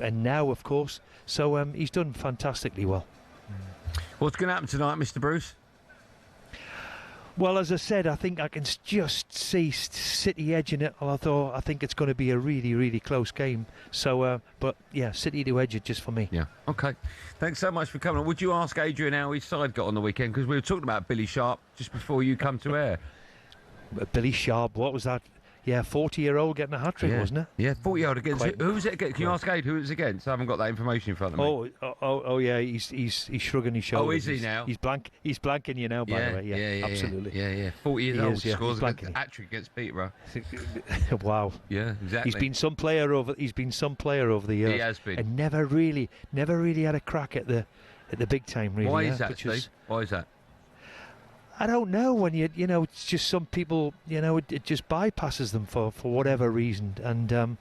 and now, of course. So he's done fantastically well. What's going to happen tonight, Mr. Bruce? Well, as I said, I think I can just see City edging it. Although I think it's going to be a really, really close game. So, but yeah, City to edge it just for me. Yeah. Okay. Thanks so much for coming. Would you ask Adrian how his side got on the weekend? Because we were talking about Billy Sharp just before you come to air. Billy Sharp, what was that? Yeah, 40-year-old getting a hat-trick, wasn't it? Yeah, 40-year-old against... Who was it against? Can you ask Aid who it was against? I haven't got that information in front of me. Oh, yeah, he's shrugging his shoulders. Oh, is he now? He's blanking you now, by the way. Yeah, absolutely. Yeah. 40 years old, scores a hat-trick against Peterborough. Wow. Yeah, exactly. He's been some player over the years. He has been. And never really had a crack at the big time, really. Why is that, Steve? Why is that? I don't know. When it's just some people, it just bypasses them for whatever reason. And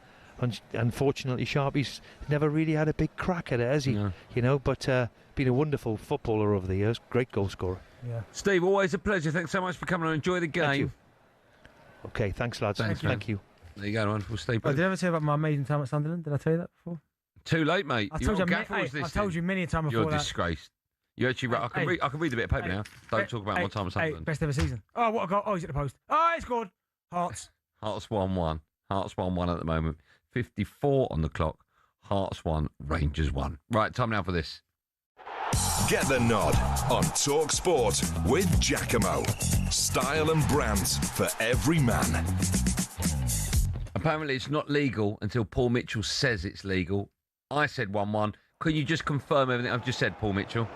unfortunately, Sharpie's never really had a big crack at it, has he? No. But been a wonderful footballer over the years. Great goal scorer. Yeah. Steve, always a pleasure. Thanks so much for coming on. Enjoy the game. Thank you. Okay, thanks, lads. Thank you. There you go, on. We'll stay. Did I ever tell you about my amazing time at Sunderland? Did I tell you that before? Too late, mate. I told you many a time before. You're disgraced. You actually, I can read a bit of paper now. Don't talk about my time at Sunderland. Best ever season. Oh, what a goal! Oh, he's at the post. Oh, he scored. Hearts 1-1. Hearts 1-1 at the moment. 54 on the clock. Hearts 1, Rangers 1. Right, time now for this. Get the nod on talkSPORT with Giacomo. Style and brand for every man. Apparently, it's not legal until Paul Mitchell says it's legal. I said 1-1. Can you just confirm everything I've just said, Paul Mitchell?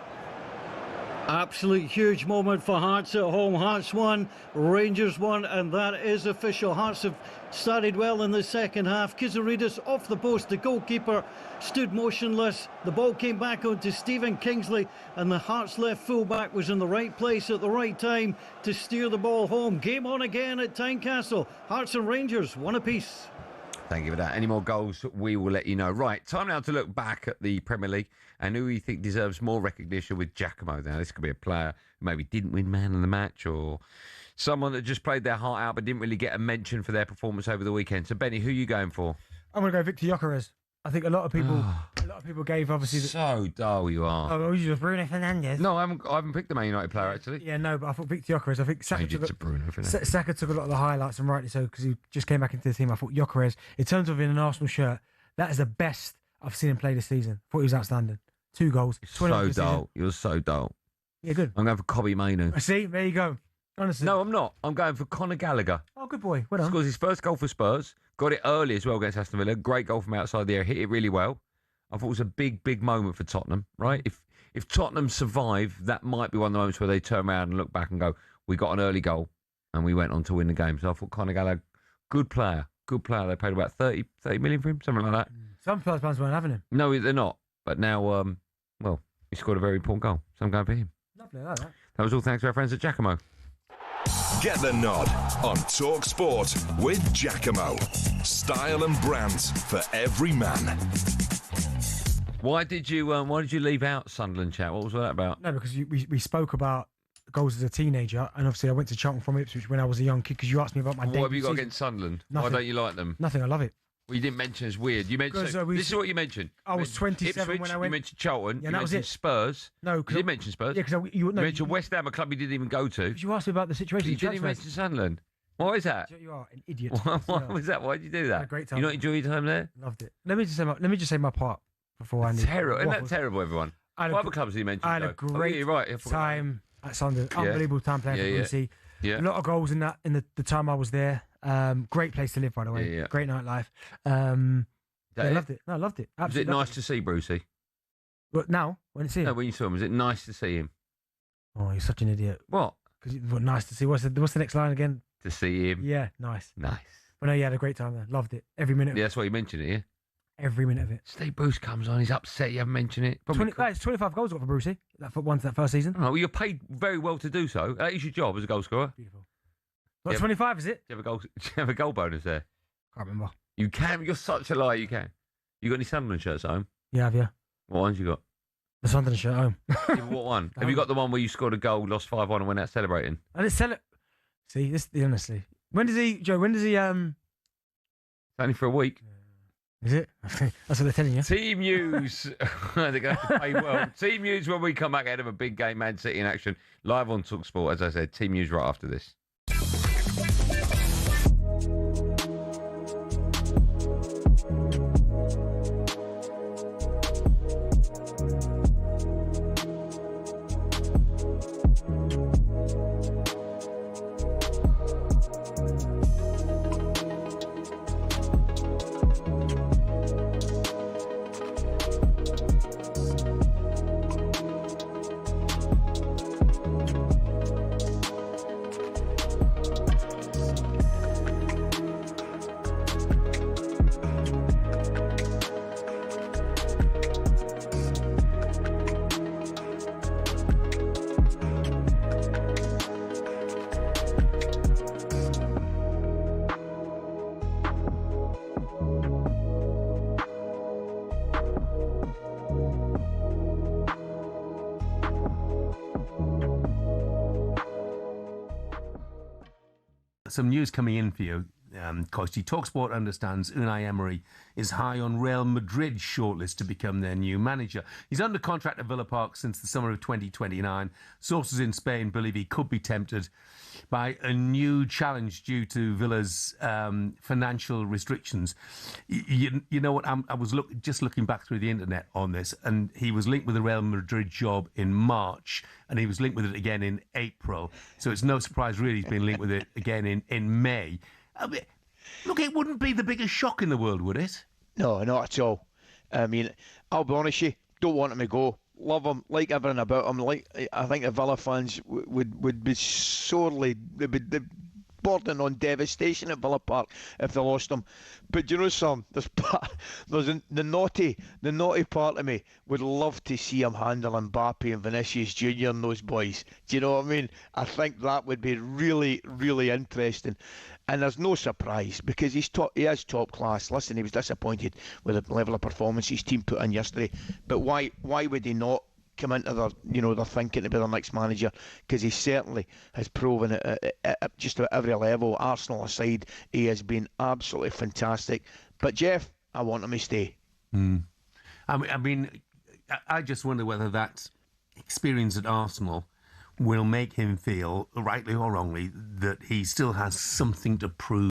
Absolute huge moment for Hearts at home. Hearts 1, Rangers 1, and that is official. Hearts have started well in the second half. Kizaridis off the post. The goalkeeper stood motionless. The ball came back onto Stephen Kingsley, and the Hearts left fullback was in the right place at the right time to steer the ball home. Game on again at Tynecastle. Hearts and Rangers, 1 apiece. Thank you for that. Any more goals, we will let you know. Right, time now to look back at the Premier League and who we think deserves more recognition with Giacomo. Now, this could be a player who maybe didn't win man of the match, or someone that just played their heart out but didn't really get a mention for their performance over the weekend. So, Benny, who are you going for? I'm going to go Victor Gyökeres. I think a lot of people gave obviously. So dull you are. Oh, you just Bruno Fernandes. No, I haven't picked the Man United player actually. Yeah, no, but I thought Victor Gyökeres. I think Saka took a lot of the highlights, and rightly so, because he just came back into the team. I thought Gyökeres, in terms of in an Arsenal shirt, that is the best I've seen him play this season. I thought he was outstanding. 2 goals. So dull. You're so dull. Yeah, good. I'm going for Kobbie Mainoo. See, there you go. Honestly. No, I'm not. I'm going for Conor Gallagher. Oh, good boy. Well done. Scores his first goal for Spurs. Got it early as well against Aston Villa. Great goal from outside the area. Hit it really well. I thought it was a big moment for Tottenham, right? If Tottenham survive, that might be one of the moments where they turn around and look back and go, we got an early goal and we went on to win the game. So I thought Conor Gallagher, good player. They paid about 30 million for him, something like that. Some Spurs fans weren't having him. No, they're not. But now, he scored a very important goal. So I'm going for him. Lovely, I like that. That was all thanks to our friends at Giacomo. Get the nod on talkSPORT with Giacomo. Style and brand for every man. Why did you leave out Sunderland chat? What was that about? No, because we spoke about goals as a teenager, and obviously I went to Charlton from Ipswich when I was a young kid, because you asked me about my debut. What have you got against Sunderland? Nothing. Why don't you like them? Nothing, I love it. Well, you didn't mention it's weird. You mentioned this is what you mentioned. I was 27 Ipswich, when I went. You mentioned Charlton. Yeah, you that was mentioned it. Spurs. No, you didn't mention Spurs. Yeah, because you mentioned West Ham, a club you didn't even go to. You asked me about the situation. You didn't even mention Sunderland. Why is that? You are an idiot. Why was that? Why did you do that? Had a great time. You not enjoy your time there? Loved it. Let me just say my part before Andy. Terrible. Isn't that terrible, everyone? What other clubs did you mention? I had a great time at Sunderland. Yeah. Unbelievable time playing for Lucy. Yeah. A lot of goals in the time I was there. Great place to live, by the way. Yeah. Great nightlife. I loved it. No, I loved it. Absolutely. Was it nice to see Brucey? But now, when it's him? No, when you saw him, was it nice to see him? Oh, you're such an idiot. What? Because nice to see. What's the next line again? To see him. Yeah, nice. Nice. But no, you had a great time there. Loved it. Every minute. Yeah, that's why you mentioned it, yeah? Every minute of it. Steve Bruce comes on, he's upset you haven't mentioned it. It's 25 goals got for Brucey that first season. Oh, well, you're paid very well to do so. That is your job as a goal scorer. Beautiful. What, 25 is it? Do you have a goal bonus there? Can't remember. You can. You're such a liar. You can. You got any Sunderland shirts at home? Yeah, yeah. What ones you got? The Sunderland shirt at home. Yeah, what one? Have you got the one where you scored a goal, lost 5-1 and went out celebrating? I didn't sell it. See, this honestly. When does he, Joe? When does he? It's only for a week. Is it? That's what they're telling you. Team news. They're going to have to pay well. Team news when we come back ahead of a big game, Man City in action, live on talkSPORT. As I said, team news right after this. Some news coming in for you, Costy. talkSPORT understands Unai Emery is high on Real Madrid's shortlist to become their new manager. He's under contract at Villa Park since the summer of 2029. Sources in Spain believe he could be tempted by a new challenge due to Villa's financial restrictions. You know what? I was just looking back through the internet on this, and he was linked with the Real Madrid job in March, and he was linked with it again in April. So it's no surprise, really, he's been linked with it again in May. I mean, look, it wouldn't be the biggest shock in the world, would it? No, not at all. I mean, I'll be honest with you, don't want him to go. Love him, like everything about him. Like, I think the Villa fans would be sorely, they'd be bordering on devastation at Villa Park if they lost him. But you know something, there's the naughty part of me would love to see him handle Mbappe and Vinicius Jr. and those boys. Do you know what I mean? I think that would be really, really interesting. And there's no surprise because he is top class. Listen, he was disappointed with the level of performance his team put in yesterday. But why would he not come into their thinking to be their next manager? Because he certainly has proven it at just about every level. Arsenal aside, he has been absolutely fantastic. But Jeff, I want him to stay. I mean, I just wonder whether that experience at Arsenal will make him feel, rightly or wrongly, that he still has something to prove.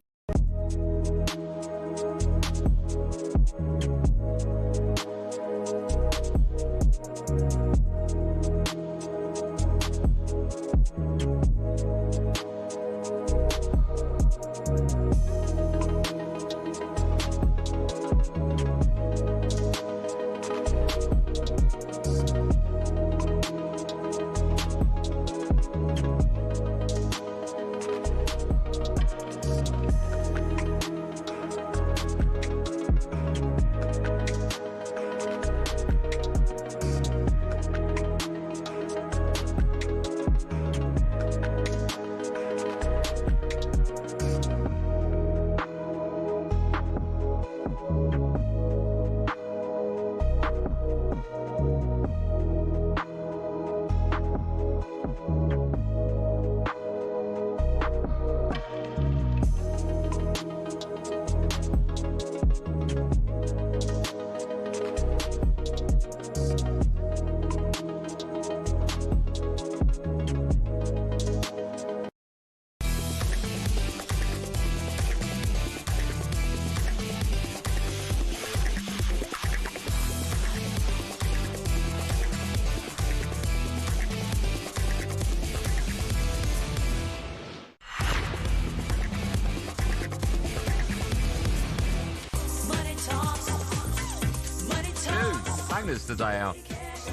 Today, Al.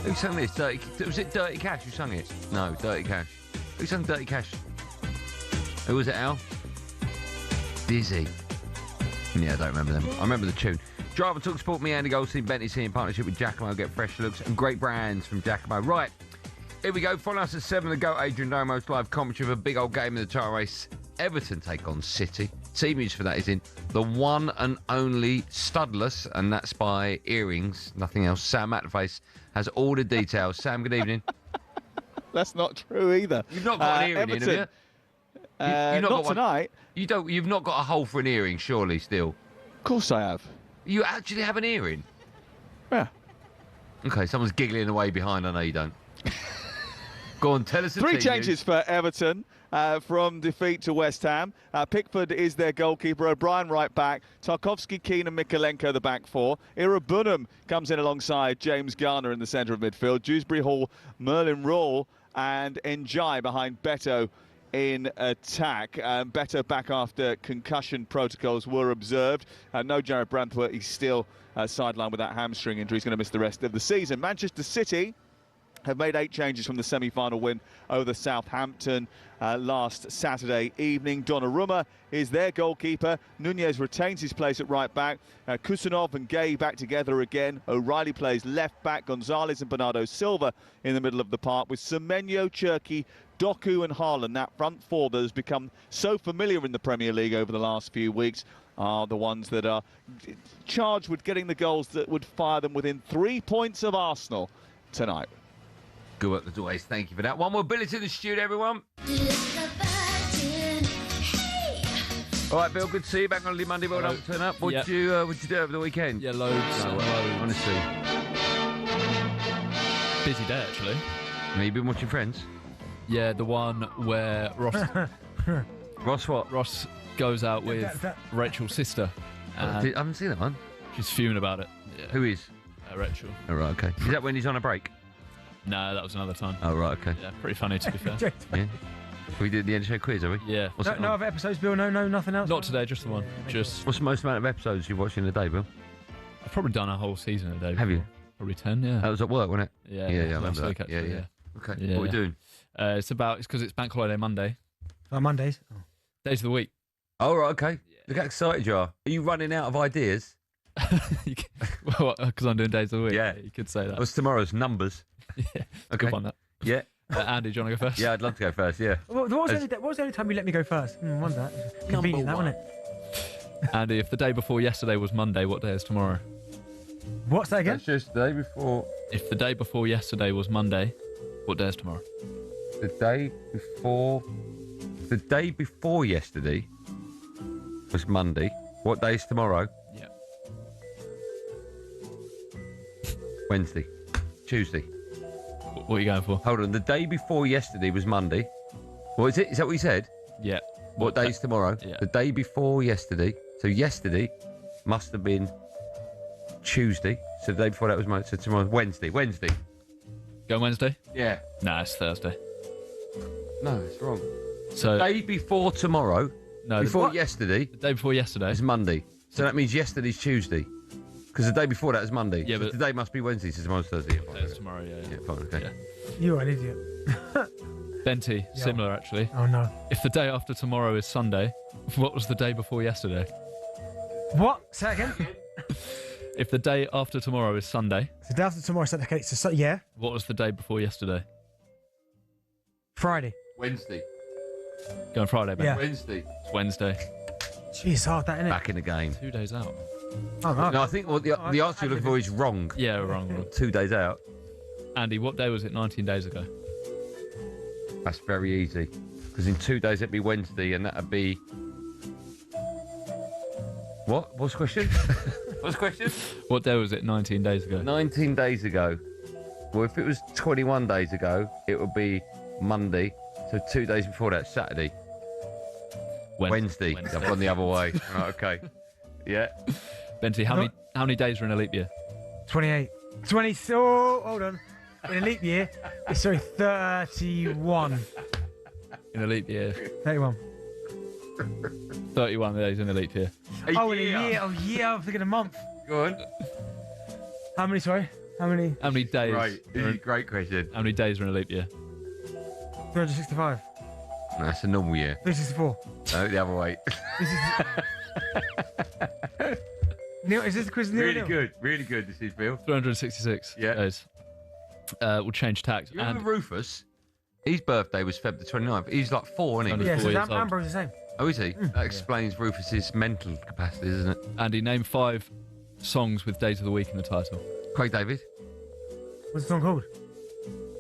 Who sang this? Was it Dirty Cash who sang it? No, Dirty Cash. Who sang Dirty Cash? Who was it, Al? Dizzy. Yeah, I don't remember them. I remember the tune. Drive on talkSPORT. Me, Andy Goldstein, Bent here in partnership with Giacomo. Get fresh looks and great brands from Giacomo. Right, here we go. Follow us at 7 to go. Adrian Domo's live commentary of a big old game in the title race. Everton take on City. Team news for that is in the one and only Studless, and that's by Earrings, nothing else. Sam Matterface has all the details. Sam, good evening. That's not true either. You've not got an earring in, have you? You've not tonight. You've not got a hole for an earring, surely, still? Of course I have. You actually have an earring? Yeah. Okay, someone's giggling away behind. I know you don't. Go on, tell us the 3 team changes news. for Everton from defeat to West Ham. Pickford is their goalkeeper. O'Brien right back. Tarkowski, Keane and Mikolenko the back four. Irabunum comes in alongside James Garner in the centre of midfield. Dewsbury Hall, Merlin Rawle and Njai behind Beto in attack. Beto back after concussion protocols were observed. No Jared Brantford. He's still sidelined with that hamstring injury. He's going to miss the rest of the season. Manchester City have made 8 changes from the semi-final win over Southampton last Saturday evening. Donnarumma is their goalkeeper. Nunez retains his place at right back. Kusanov and Gay back together again. O'Reilly plays left back. Gonzalez and Bernardo Silva in the middle of the park with Semenyo, Cherki, Doku and Haaland. That front four that has become so familiar in the Premier League over the last few weeks are the ones that are charged with getting the goals that would fire them within 3 points of Arsenal tonight. Good work as always. Thank you for that. One more billet in the studio, everyone. All right, Bill, good to see you back on Lee Monday. Well done for turning up. What did you do over the weekend? Yeah, loads. Honestly. Busy day, actually. Have you been watching Friends? Yeah, the one where Ross... Ross what? Ross goes out with Rachel's sister. I haven't seen that one. She's fuming about it. Yeah. Who is? Rachel. Oh, right, okay. Is that when he's on a break? No, that was another time. Oh, right, okay. Yeah, pretty funny, to be fair. Yeah. We did the end of the show quiz, are we? Yeah. No other episodes, Bill? No, nothing else? Not today, just the one. What's the most amount of episodes you've watched in a day, Bill? I've probably done a whole season a day. Have you? Probably 10, yeah. That was at work, wasn't it? Yeah, I remember that. Actually, yeah. Okay, yeah. what are we doing? It's because it's Bank Holiday Monday. Mondays? Oh. Days of the week. Oh, right, okay. Look how excited you are. Are you running out of ideas? Well, because I'm doing days of the week. Yeah. You could say that. What's tomorrow's numbers? Yeah. Okay. Good one, that. Yeah. Andy, do you want to go first? Yeah, I'd love to go first, yeah. What was the only time you let me go first? Wonder. Convenient, that, wasn't it? Andy, if the day before yesterday was Monday, what day is tomorrow? What's that again? That's just the day before. If the day before yesterday was Monday, what day is tomorrow? The day before yesterday was Monday. What day is tomorrow? Yeah. Wednesday. Tuesday. What are you going for? Hold on. The day before yesterday was Monday. What is it? Is that what you said? Yeah. What day is tomorrow? Yeah. The day before yesterday. So yesterday must have been Tuesday. So the day before that was Monday. So tomorrow's Wednesday. Wednesday. Going Wednesday? Yeah. Nah, it's Thursday. No, it's wrong. So the day before tomorrow. No. Before yesterday. The day before yesterday is Monday. So that means yesterday's Tuesday. Because the day before that is Monday. Yeah, so but today must be Wednesday. So tomorrow's Thursday. It's tomorrow. Yeah. Yeah, fine. Okay. Yeah. You're an idiot. Benty, similar actually. Oh no. If the day after tomorrow is Sunday, what was the day before yesterday? What? Say that again? If the day after tomorrow is Sunday. So day after tomorrow, okay, so yeah. What was the day before yesterday? Friday. Wednesday. Going Friday, Ben? Yeah. Wednesday. It's Wednesday. Jeez, hard that, innit? Back in the game. 2 days out. Oh, right. No, I think the answer you're looking for is wrong. Yeah, wrong. 2 days out. Andy, what day was it 19 days ago? That's very easy. Because in 2 days it'd be Wednesday and that'd be... What? What's the question? What's the question? What day was it 19 days ago? 19 days ago. Well, if it was 21 days ago, it would be Monday. So 2 days before that, Saturday. Wednesday. I've gone the other way. Right, okay. Yeah. Benty, how many days are in a leap year? 28. 20. Oh, hold on. In a leap year, it's 31. In a leap year. 31. 31 days in a leap year. In a year. Oh, yeah. I'm thinking a month. Go on. How many, sorry? How many days? Right. Great question. How many days are in a leap year? 365. No, that's a normal year. 364. No, the other way. Neil, is this a quiz? Really good. Really good. This is Bill. 366 days. We'll change tax. You remember Rufus? His birthday was Feb the 29th. He's like 4, isn't he? Yeah, so Ambro's the same. Oh, is he? That explains Rufus's mental capacity, doesn't it? Andy, name 5 songs with days of the week in the title. Craig David. What's the song called?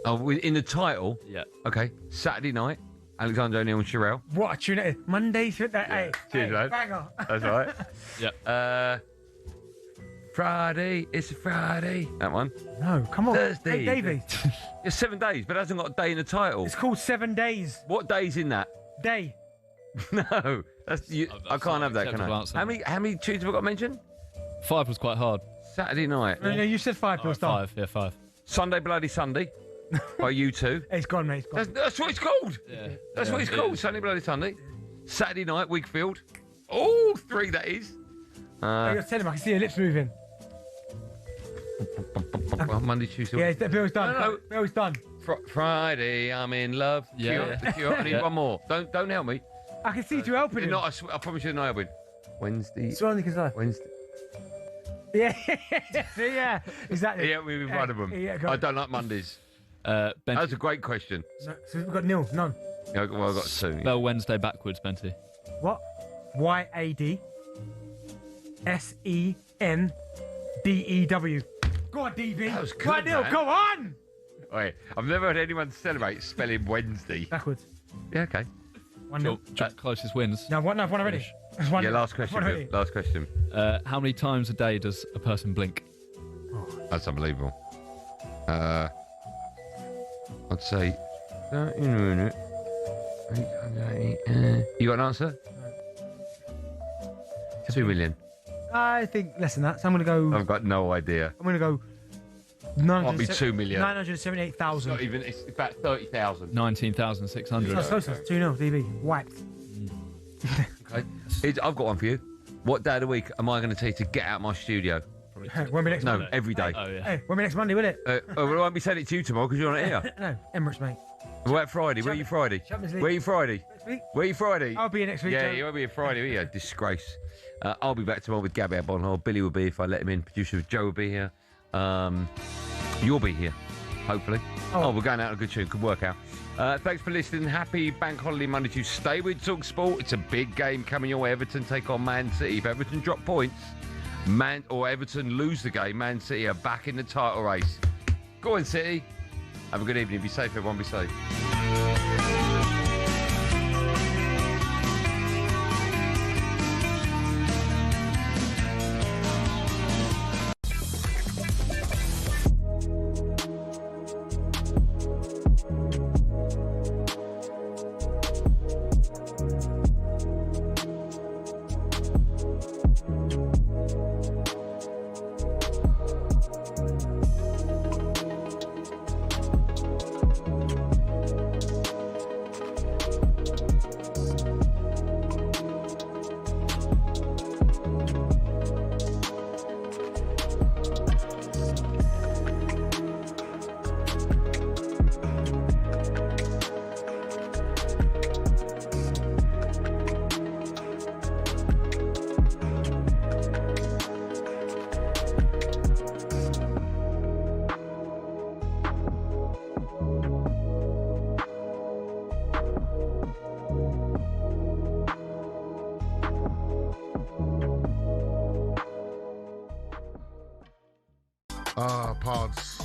Oh, in the title? Yeah. Okay. Saturday Night, Alexander O'Neill and Sherelle. What a tune it is. Monday through that. Hey, Cheers, mate. banger. That's all right. Yeah. Friday, it's a Friday. That one. No, come on. Thursday. Hey, Davey. It's 7 days, but it hasn't got a day in the title. It's called 7 days. What day's in that? Day. No, that's you. I can't have that, can I? Answer. How many tunes have I got to mention? 5 was quite hard. Saturday Night. No, you said 5. Right, 5. Yeah, 5. Sunday Bloody Sunday by U2. It's gone, mate. It's gone. That's what it's called. Yeah. That's what it's called. Sunday Bloody Sunday. Saturday Night, Wakefield. Oh, 3 that is. I got to tell him, I can see your lips moving. Monday, Tuesday. Yeah, Bill's done. No. Bill's done. Friday, I'm in love. Yeah. I need one more. Don't help me. I can see you helping him. Not, I promise you, no helping. Wednesday. It's only because I. Wednesday. Yeah, yeah, exactly. Yeah, we one of them. Yeah, I don't like Mondays. That's a great question. So we've got nil, none. Yeah, well, I've got 2. Spell Wednesday backwards, Benty. What? YADSENDEW. Go on, DB. That was good, 1-0, man. go on! Wait, I've never heard anyone celebrate spelling Wednesday. Backwards. Yeah, okay. 1-0. Closest wins. No, one already. Yeah, last question. Last question. How many times a day does a person blink? That's unbelievable. I'd say 30 minutes. You got an answer? 2 million. I think less than that. So I'm going to go. I've got no idea. I'm going to go. Might be 2 million. 978,000. Not even. It's about 30,000. 19,600. That's close. 2-0. DB wiped. Okay. I've got one for you. What day of the week am I going to tell you to get out of my studio? Won't be next Monday. Every day. Oh, yeah. Hey, won't be next Monday, will it? I won't be saying it to you tomorrow because you're not here. No, Emirates, mate. What about Friday? Where are you Friday? Champions League. Where are you Friday? Next week. Where are you Friday? I'll be here next week. Yeah, Joe. you won't be here Friday, will you? Disgrace. I'll be back tomorrow with Gabby Bonhole. Billy will be if I let him in. Producer Joe will be here. You'll be here, hopefully. Oh, we're going out on a good tune. Good workout. Thanks for listening. Happy Bank Holiday Monday to you. Stay with talkSPORT. It's a big game coming your way. Everton take on Man City. If Everton drop points, Everton lose the game, Man City are back in the title race. Go on, City. Have a good evening. Be safe, everyone. Be safe. Pods.